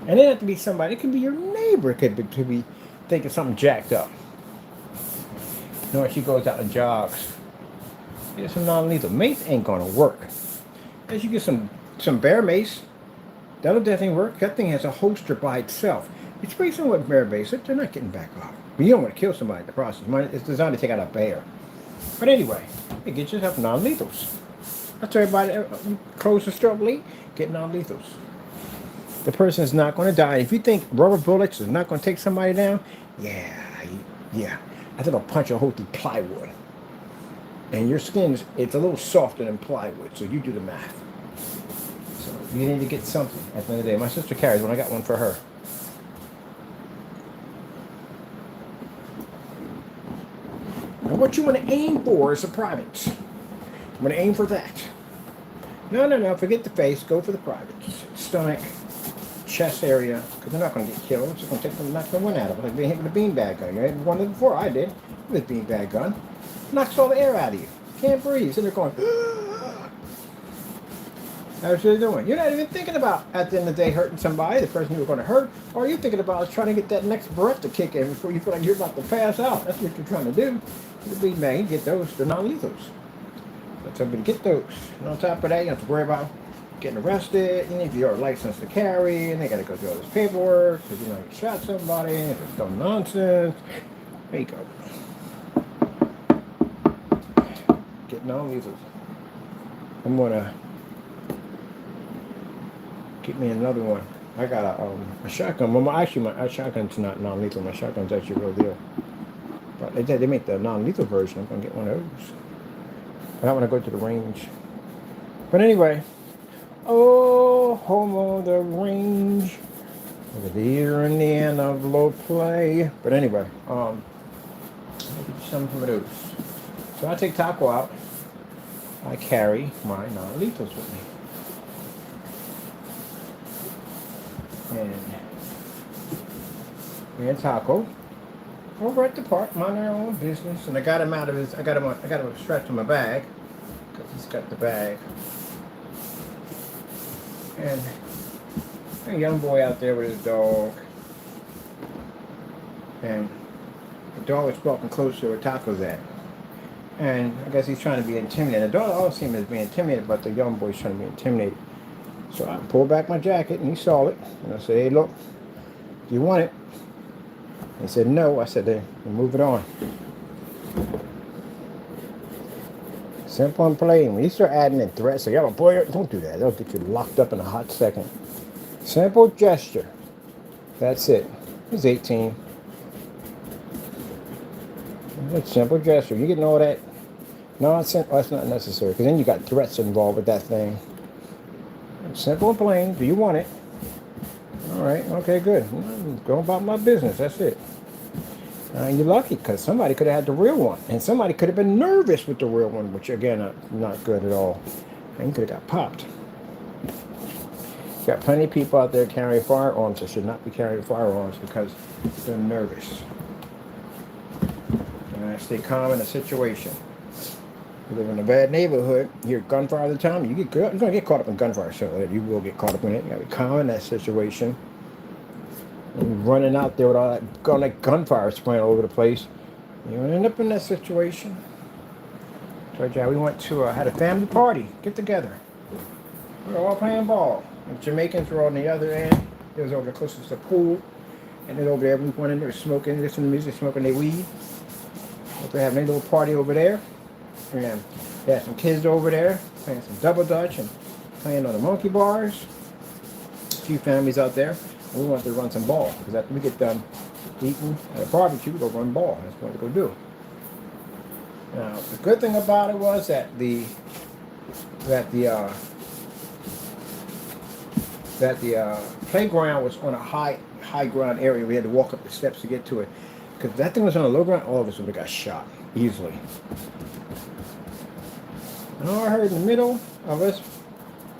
And it doesn't have to be somebody. It could be your neighbor. It could be thinking something jacked up. You know, when she goes out and jogs, get some non-lethal. Mace ain't gonna work. Unless you get some bear mace. That'll definitely work. That thing has a holster by itself. It's pretty similar with bear mace. They're not getting back off. But you don't want to kill somebody in the process. It's designed to take out a bear. But anyway, you get yourself non-lethals. That's everybody. Close the stroke lead. Get non-lethals. The person is not going to die. If you think rubber bullets is not going to take somebody down, yeah. I think I'll punch a hole through plywood. And your skin's, it's a little softer than plywood, so you do the math. So you need to get something at the end of the day. My sister carries one. I got one for her. And what you want to aim for is the privates. I'm going to aim for that. No. Forget the face. Go for the privates. Stomach, chest area, because they're not going to get killed. It's just going to take them, knock the one out of it. Like being hit with a beanbag gun. You had one of them before. I did with a beanbag gun. Knocks all the air out of you. Can't breathe. So they're going. That's what you're doing. You're not even thinking about, at the end of the day, hurting somebody, the person you're going to hurt. All you're thinking about is trying to get that next breath to kick in before you feel like you're about to pass out. That's what you're trying to do. The beanbag, get those. They're non-lethals. So somebody get those. And on top of that, you don't have to worry about getting arrested. And if you're licensed to carry, and they got to go through all this paperwork because you shot somebody, if it's some nonsense. There you go. Get non-lethals. I'm going to get me another one. I got a shotgun. Well, my shotgun's not non-lethal. My shotgun's actually a real deal. But they make the non-lethal version. I'm going to get one of those. I don't want to go to the range. But anyway. Oh, homo the range. The leader in the end of low play. But anyway. I'll get you some of those. So I take Taco out. I carry my non-lethals with me. And me and Taco over at the park, minding their own business. And I got him out of his. I got him strapped to my bag because he's got the bag. And a young boy out there with his dog. And the dog is walking close to where Taco's at. And I guess he's trying to be intimidated. The dog always seems to be intimidated, but the young boy's trying to be intimidated. So I pulled back my jacket, and he saw it. And I said, hey, look, do you want it? He said, no. I said, then move it on. Simple and plain. When you start adding in threats, like, oh, boy, don't do that. They'll get you locked up in a hot second. Simple gesture. That's it. He's 18. It's simple gesture. You getting all that nonsense? Oh, that's not necessary, because then you got threats involved with that thing. Simple and plain. Do you want it? All right. Okay, good. Go about my business. That's it. You're lucky, because somebody could have had the real one, and somebody could have been nervous with the real one, which again, not good at all. And you could have got popped. Got plenty of people out there carrying firearms that should not be carrying firearms because they're nervous. And I stay calm in a situation. You live in a bad neighborhood, you hear gunfire all the time, you're going to get caught up in gunfire, so you will get caught up in it. You got to be calm in that situation. And running out there with all that gunfire spraying all over the place, you end up in that situation. So we went to had a family party, get together. We were all playing ball. The Jamaicans were on the other end. It was over the closest to the pool. And then over there, we went in there smoking, listening to music, smoking their weed. They're having a little party over there. And they had some kids over there playing some double dutch and playing on the monkey bars. A few families out there. And we wanted to run some ball. Because after we get done eating at a barbecue, we go run ball. That's what we go do. Now, the good thing about it was that the playground was on a high ground area. We had to walk up the steps to get to it. Because that thing was on a low ground, all of us would have got shot easily. And all I heard in the middle of us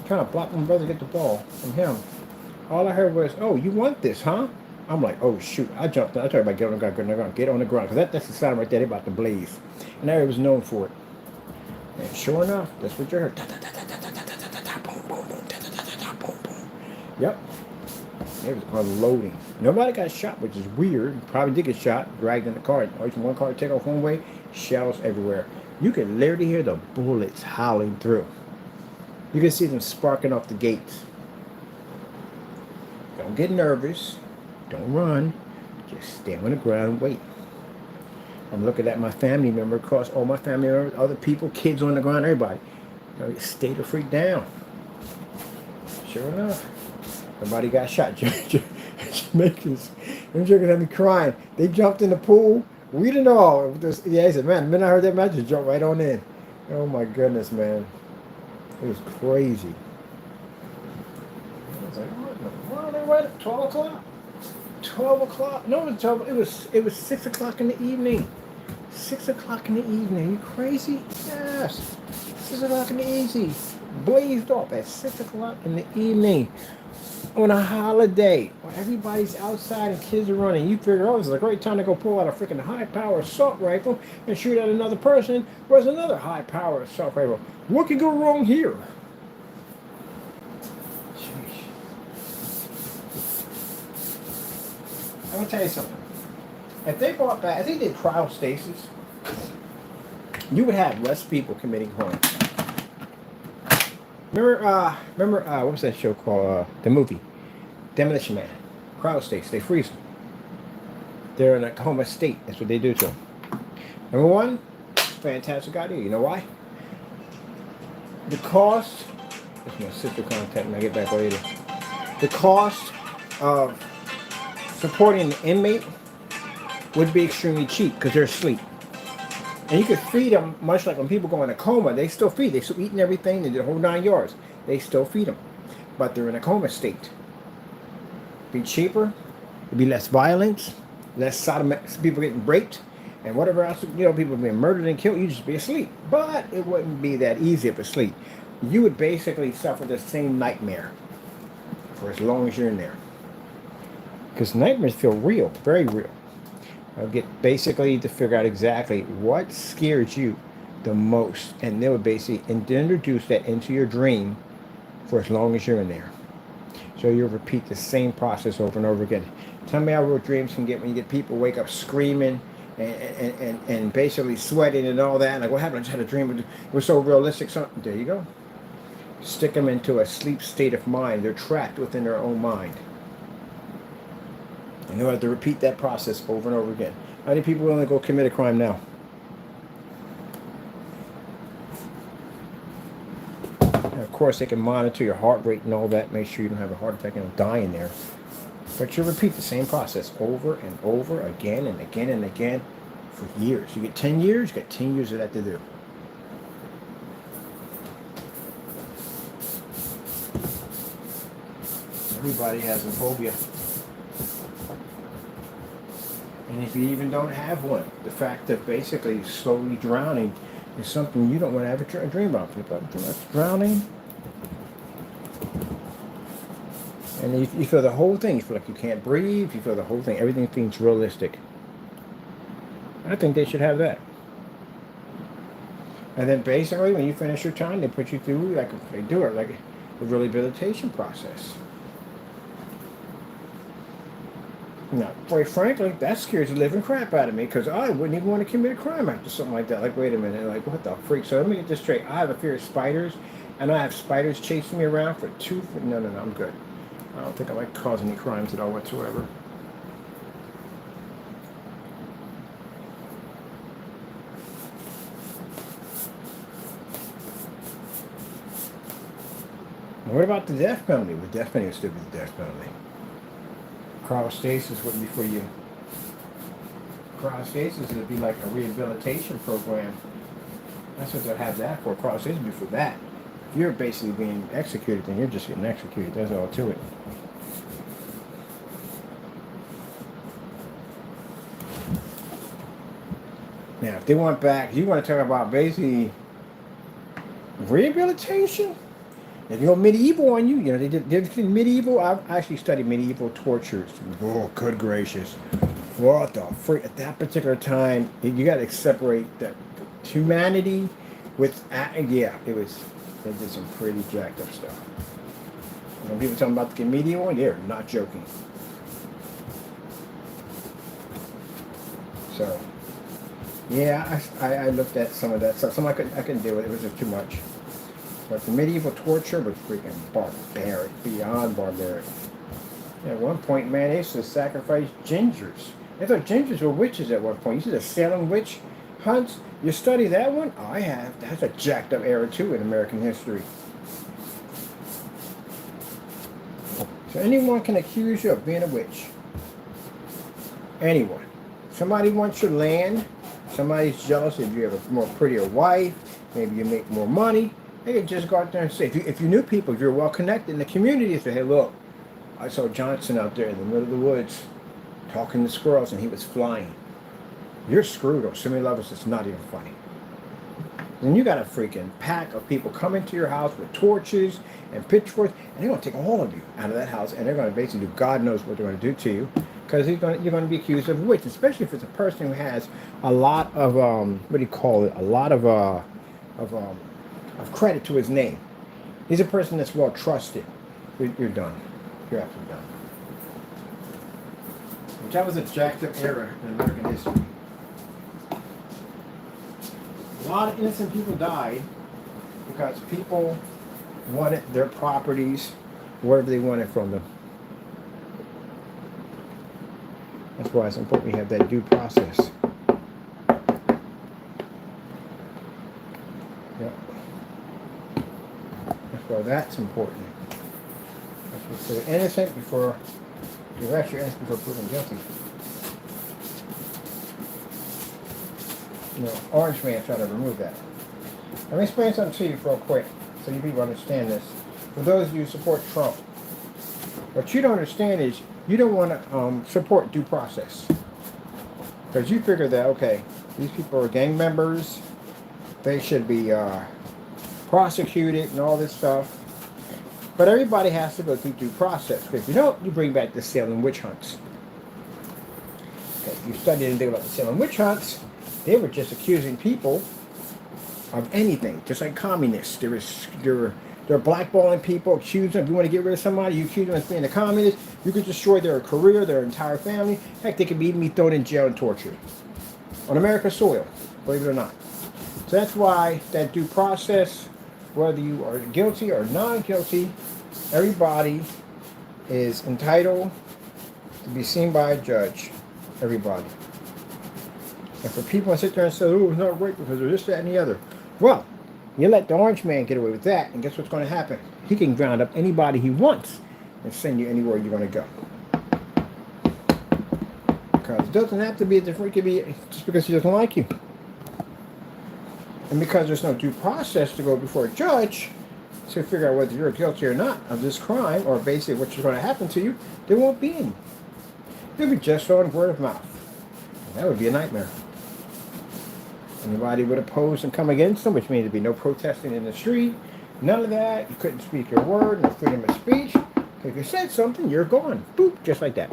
trying to block my brother to get the ball from him. All I heard was, "Oh, you want this, huh?" I'm like, "Oh shoot!" I jumped. I told everybody, "Get on the ground, get on the ground," because that's the sound right there. They about to blaze, and everybody was known for it. And sure enough, that's what you heard. Yep. It was unloading. Nobody got shot, which is weird. Probably did get shot, dragged in the car. Always one car take off one way, shells everywhere. You can literally hear the bullets howling through. You can see them sparking off the gates. Don't get nervous. Don't run. Just stand on the ground and wait. I'm looking at my family member across, all my family members, other people, kids on the ground, everybody. Stay the freak down. Sure enough. Somebody got shot. Jamaicans. Them chickens had me crying. They jumped in the pool. We didn't know. Yeah, he said, man, the minute I heard that match, just jumped right on in. Oh my goodness, man. It was crazy. I was like, what in the world? They were at 12 o'clock? 12 o'clock? No, it was 12. It was 6 o'clock in the evening. 6 o'clock in the evening. You crazy? Yes. 6 o'clock in the evening. Blazed off at 6 o'clock in the evening. On a holiday, when everybody's outside and kids are running, you figure, oh, this is a great time to go pull out a freaking high-powered assault rifle and shoot at another person. Where's another high-powered assault rifle? What could go wrong here? Sheesh. I'm gonna tell you something. If they brought back, I think they trial stasis, you would have less people committing crime. Remember, what was that show called? The movie, Demolition Man. Crowd states, they freeze them. They're in a coma state. That's what they do to them. Number one, fantastic idea. You know why? The cost. That's my sister contact when I get back later. The cost of supporting the inmate would be extremely cheap because they're asleep. And you could feed them, much like when people go in a coma, they still feed. They're still eating everything. They do the whole 9 yards. They still feed them. But they're in a coma state. Be cheaper. It'd be less violence. Less people getting raped. And whatever else, people being murdered and killed. You'd just be asleep. But it wouldn't be that easy of asleep. You would basically suffer the same nightmare for as long as you're in there. Because nightmares feel real. Very real. I'll get basically to figure out exactly what scares you the most, and they would basically introduce that into your dream for as long as you're in there. So you'll repeat the same process over and over again. Tell me how real dreams can get when you get people wake up screaming and basically sweating and all that. Like, what happened? I just had a dream. It was so realistic. So, there you go. Stick them into a sleep state of mind. They're trapped within their own mind. And you'll have to repeat that process over and over again. How many people willing to go commit a crime now? And of course, they can monitor your heart rate and all that. Make sure you don't have a heart attack and die in there. But you repeat the same process over and over again and again and again for years. You get 10 years, you got 10 years of that to do. Everybody has a phobia. And if you even don't have one, the fact that basically slowly drowning is something you don't want to have a dream about. People have drowning. And you feel the whole thing. You feel like you can't breathe. You feel the whole thing. Everything feels realistic. I think they should have that. And then basically, when you finish your time, they put you through, like they do it, like a rehabilitation process. Now, quite frankly, that scares the living crap out of me because I wouldn't even want to commit a crime after something like that. Like, wait a minute, like, what the freak? So let me get this straight. I have a fear of spiders, and I have spiders chasing me around for no, I'm good. I don't think I might cause any crimes at all whatsoever. What about the death penalty? The death penalty would still be the death penalty. Cryostasis wouldn't be for you. Cryostasis would be like a rehabilitation program. That's what they'll have that for. Cryostasis would be for that. If you're basically being executed, then you're just getting executed. That's all to it. Now, if they want back, you want to talk about basically rehabilitation? If you go medieval on you, you know, they did medieval. I actually studied medieval tortures. Oh, good gracious. What the freak? At that particular time, you got to separate that humanity with, yeah, they did some pretty jacked up stuff. When people talking about the medieval, they're not joking. So, yeah, I looked at some of that stuff. Some I couldn't deal with. It was just too much. But the medieval torture was freaking barbaric, beyond barbaric. At one point, man, they used to sacrifice gingers. They thought gingers were witches at one point. You see the Salem witch hunts? You study that one? I have. That's a jacked up era, too, in American history. So anyone can accuse you of being a witch. Anyone. Somebody wants your land. Somebody's jealous if you have a more prettier wife. Maybe you make more money. They could just go out there and say, if you knew people, if you're well connected in the community, say, hey, look, I saw Johnson out there in the middle of the woods talking to squirrels and he was flying. You're screwed on so many levels, it's not even funny. Then you got a freaking pack of people coming to your house with torches and pitchforks, and they're going to take all of you out of that house, and they're going to basically do God knows what they're going to do to you, because you're going to be accused of witch, especially if it's a person who has a lot of, what do you call it, a lot of credit to his name. He's a person that's well trusted. You're done. You're absolutely done. Which that was a jacked up era in American history. A lot of innocent people died because people wanted their properties, whatever they wanted from them. That's why it's important we have that due process. Yep. That's why that's important. That's what's innocent before you arrest your innocent before proven guilty. You know, Orange Man trying to remove that. Let me explain something to you real quick so you people understand this. For those of you who support Trump, what you don't understand is you don't want to support due process. Because you figure that, okay, these people are gang members, they should be prosecuted and all this stuff. But everybody has to go through due process. Because if you don't, you bring back the Salem witch hunts. If you study anything about the Salem witch hunts, they were just accusing people of anything, just like communists. They're blackballing people, accusing them. If you want to get rid of somebody, you accuse them of being a communist. You could destroy their career, their entire family. Heck, they could even be thrown in jail and tortured on America's soil, believe it or not. So that's why that due process, whether you are guilty or non-guilty, everybody is entitled to be seen by a judge. Everybody. And for people to sit there and say, oh, it's not right because of this, that, and the other. Well, you let the orange man get away with that, and guess what's going to happen? He can round up anybody he wants and send you anywhere you're going to go. Because it doesn't have to be different. It could be just because he doesn't like you. And because there's no due process to go before a judge to figure out whether you're guilty or not of this crime, or basically what's going to happen to you, there won't be any. It'll be just on word of mouth. And that would be a nightmare. Anybody would oppose and come against them, which means there'd be no protesting in the street, none of that. You couldn't speak your word, no freedom of speech. If you said something, you're gone. Boop, just like that.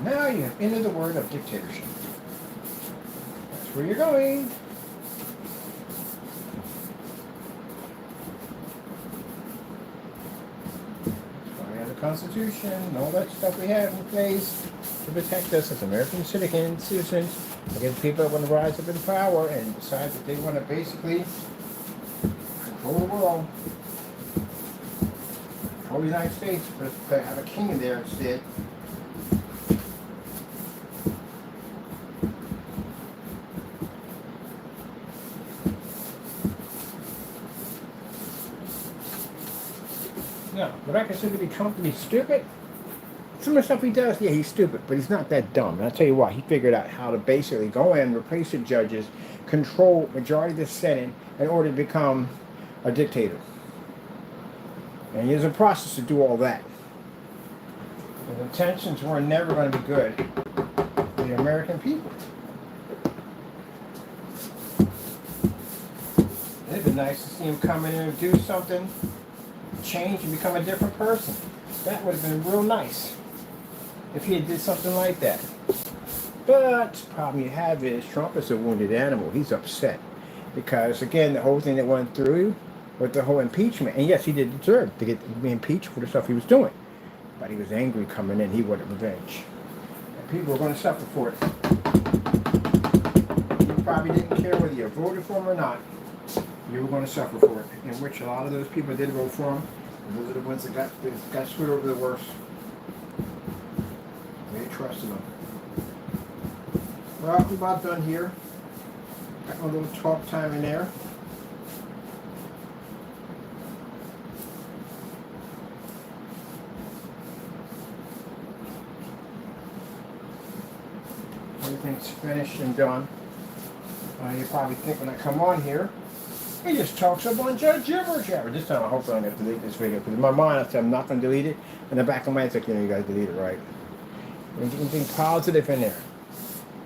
Now you have entered the word of dictatorship. That's where you're going. That's why we have the Constitution and all that stuff we have in place to protect us as American citizens against people that want to rise up in power and decide that they want to basically control the world, control the United States, but have a king in there instead. No, would I consider Trump to be stupid? Some of the stuff he does, yeah, he's stupid, but he's not that dumb. And I'll tell you why. He figured out how to basically go in, replace the judges, control majority of the Senate in order to become a dictator. And there's a process to do all that. His intentions were never going to be good for the American people. It'd be nice to see him come in and do something, change and become a different person. That would have been real nice if he had did something like that. But the problem you have is Trump is a wounded animal. He's upset because, again, the whole thing that went through with the whole impeachment, and yes, he did deserve to get impeached for the stuff he was doing, but he was angry coming in. He wanted revenge, and people were going to suffer for it. You probably didn't care whether you voted for him or not. You were going to suffer for it, in which a lot of those people did vote for him. Those are the ones that got screwed over the worst. They trusted him. Well, I'm about done here. Got a little talk time in there. Everything's finished and done. You probably think when I come on here, he just talks a bunch of gibberish. This time I hope I don't have to delete this video, because in my mind I said I'm not going to delete it. In the back of my mind, it's like, you guys delete it, right? Anything positive in there.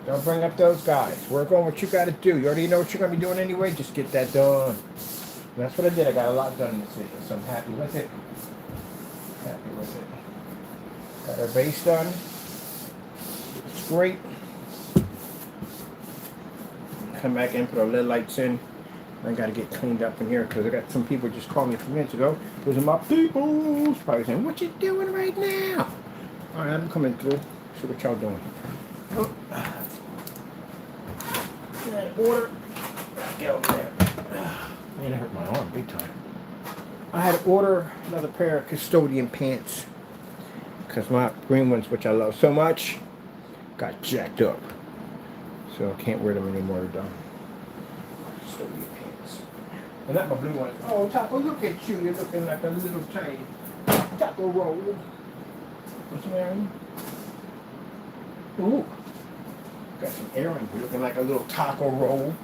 Don't bring up those guys. Work on what you got to do. You already know what you're going to be doing anyway. Just get that done. And that's what I did. I got a lot done in this video, so I'm happy with it. Happy with it. Got our base done. It's great. Come back in, put our LED lights in. I got to get cleaned up in here because I got some people just called me a few minutes ago. Those are my people. Probably saying, what you doing right now? All right, I'm coming through. See what y'all doing. Oh. Get that order. Get over there. Man, that hurt my arm big time. I had to order another pair of custodian pants because my green ones, which I love so much, got jacked up. So I can't wear them anymore. They're done. Custodian pants. And not my blue ones. Oh, Taco, look at you. You're looking like a little tiny taco roll. What's the matter? Ooh. Got some air on you. Looking like a little taco roll.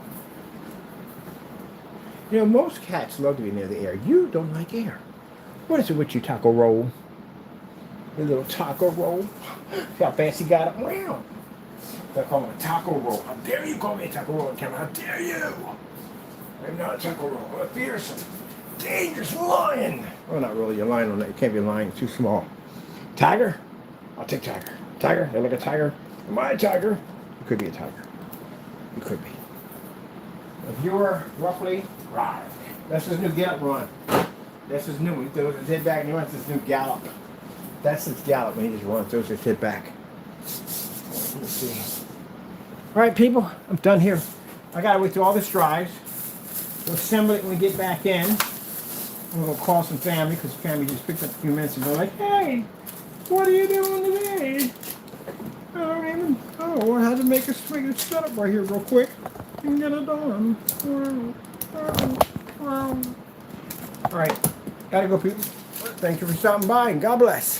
You know, most cats love to be near the air. You don't like air. What is it with you, taco roll? Your little taco roll? See how fast he got up? Wow. They call him a taco roll. How dare you call me a taco roll on camera? How dare you? I'm not a taco roll. I'm a fearsome, dangerous lion. Well, not really. You're lying on that. You can't be lying. It's too small. Tiger? I'll take Tiger. Tiger? They like a tiger? Am I a tiger? You could be a tiger. You could be. A viewer, roughly, right. That's his new gallop run. That's his new one. He throws his head back and he runs his new gallop. That's his gallop when he just runs, throws his head back. Let's see. All right, people, I'm done here. I gotta wait through all the strides. We'll assemble it when we get back in. I'm gonna call some family because family just picked up a few minutes ago. Like, hey, what are you doing today? Oh, I had to make a setup right here real quick and get it done. All right, gotta go, people. Thank you for stopping by and God bless.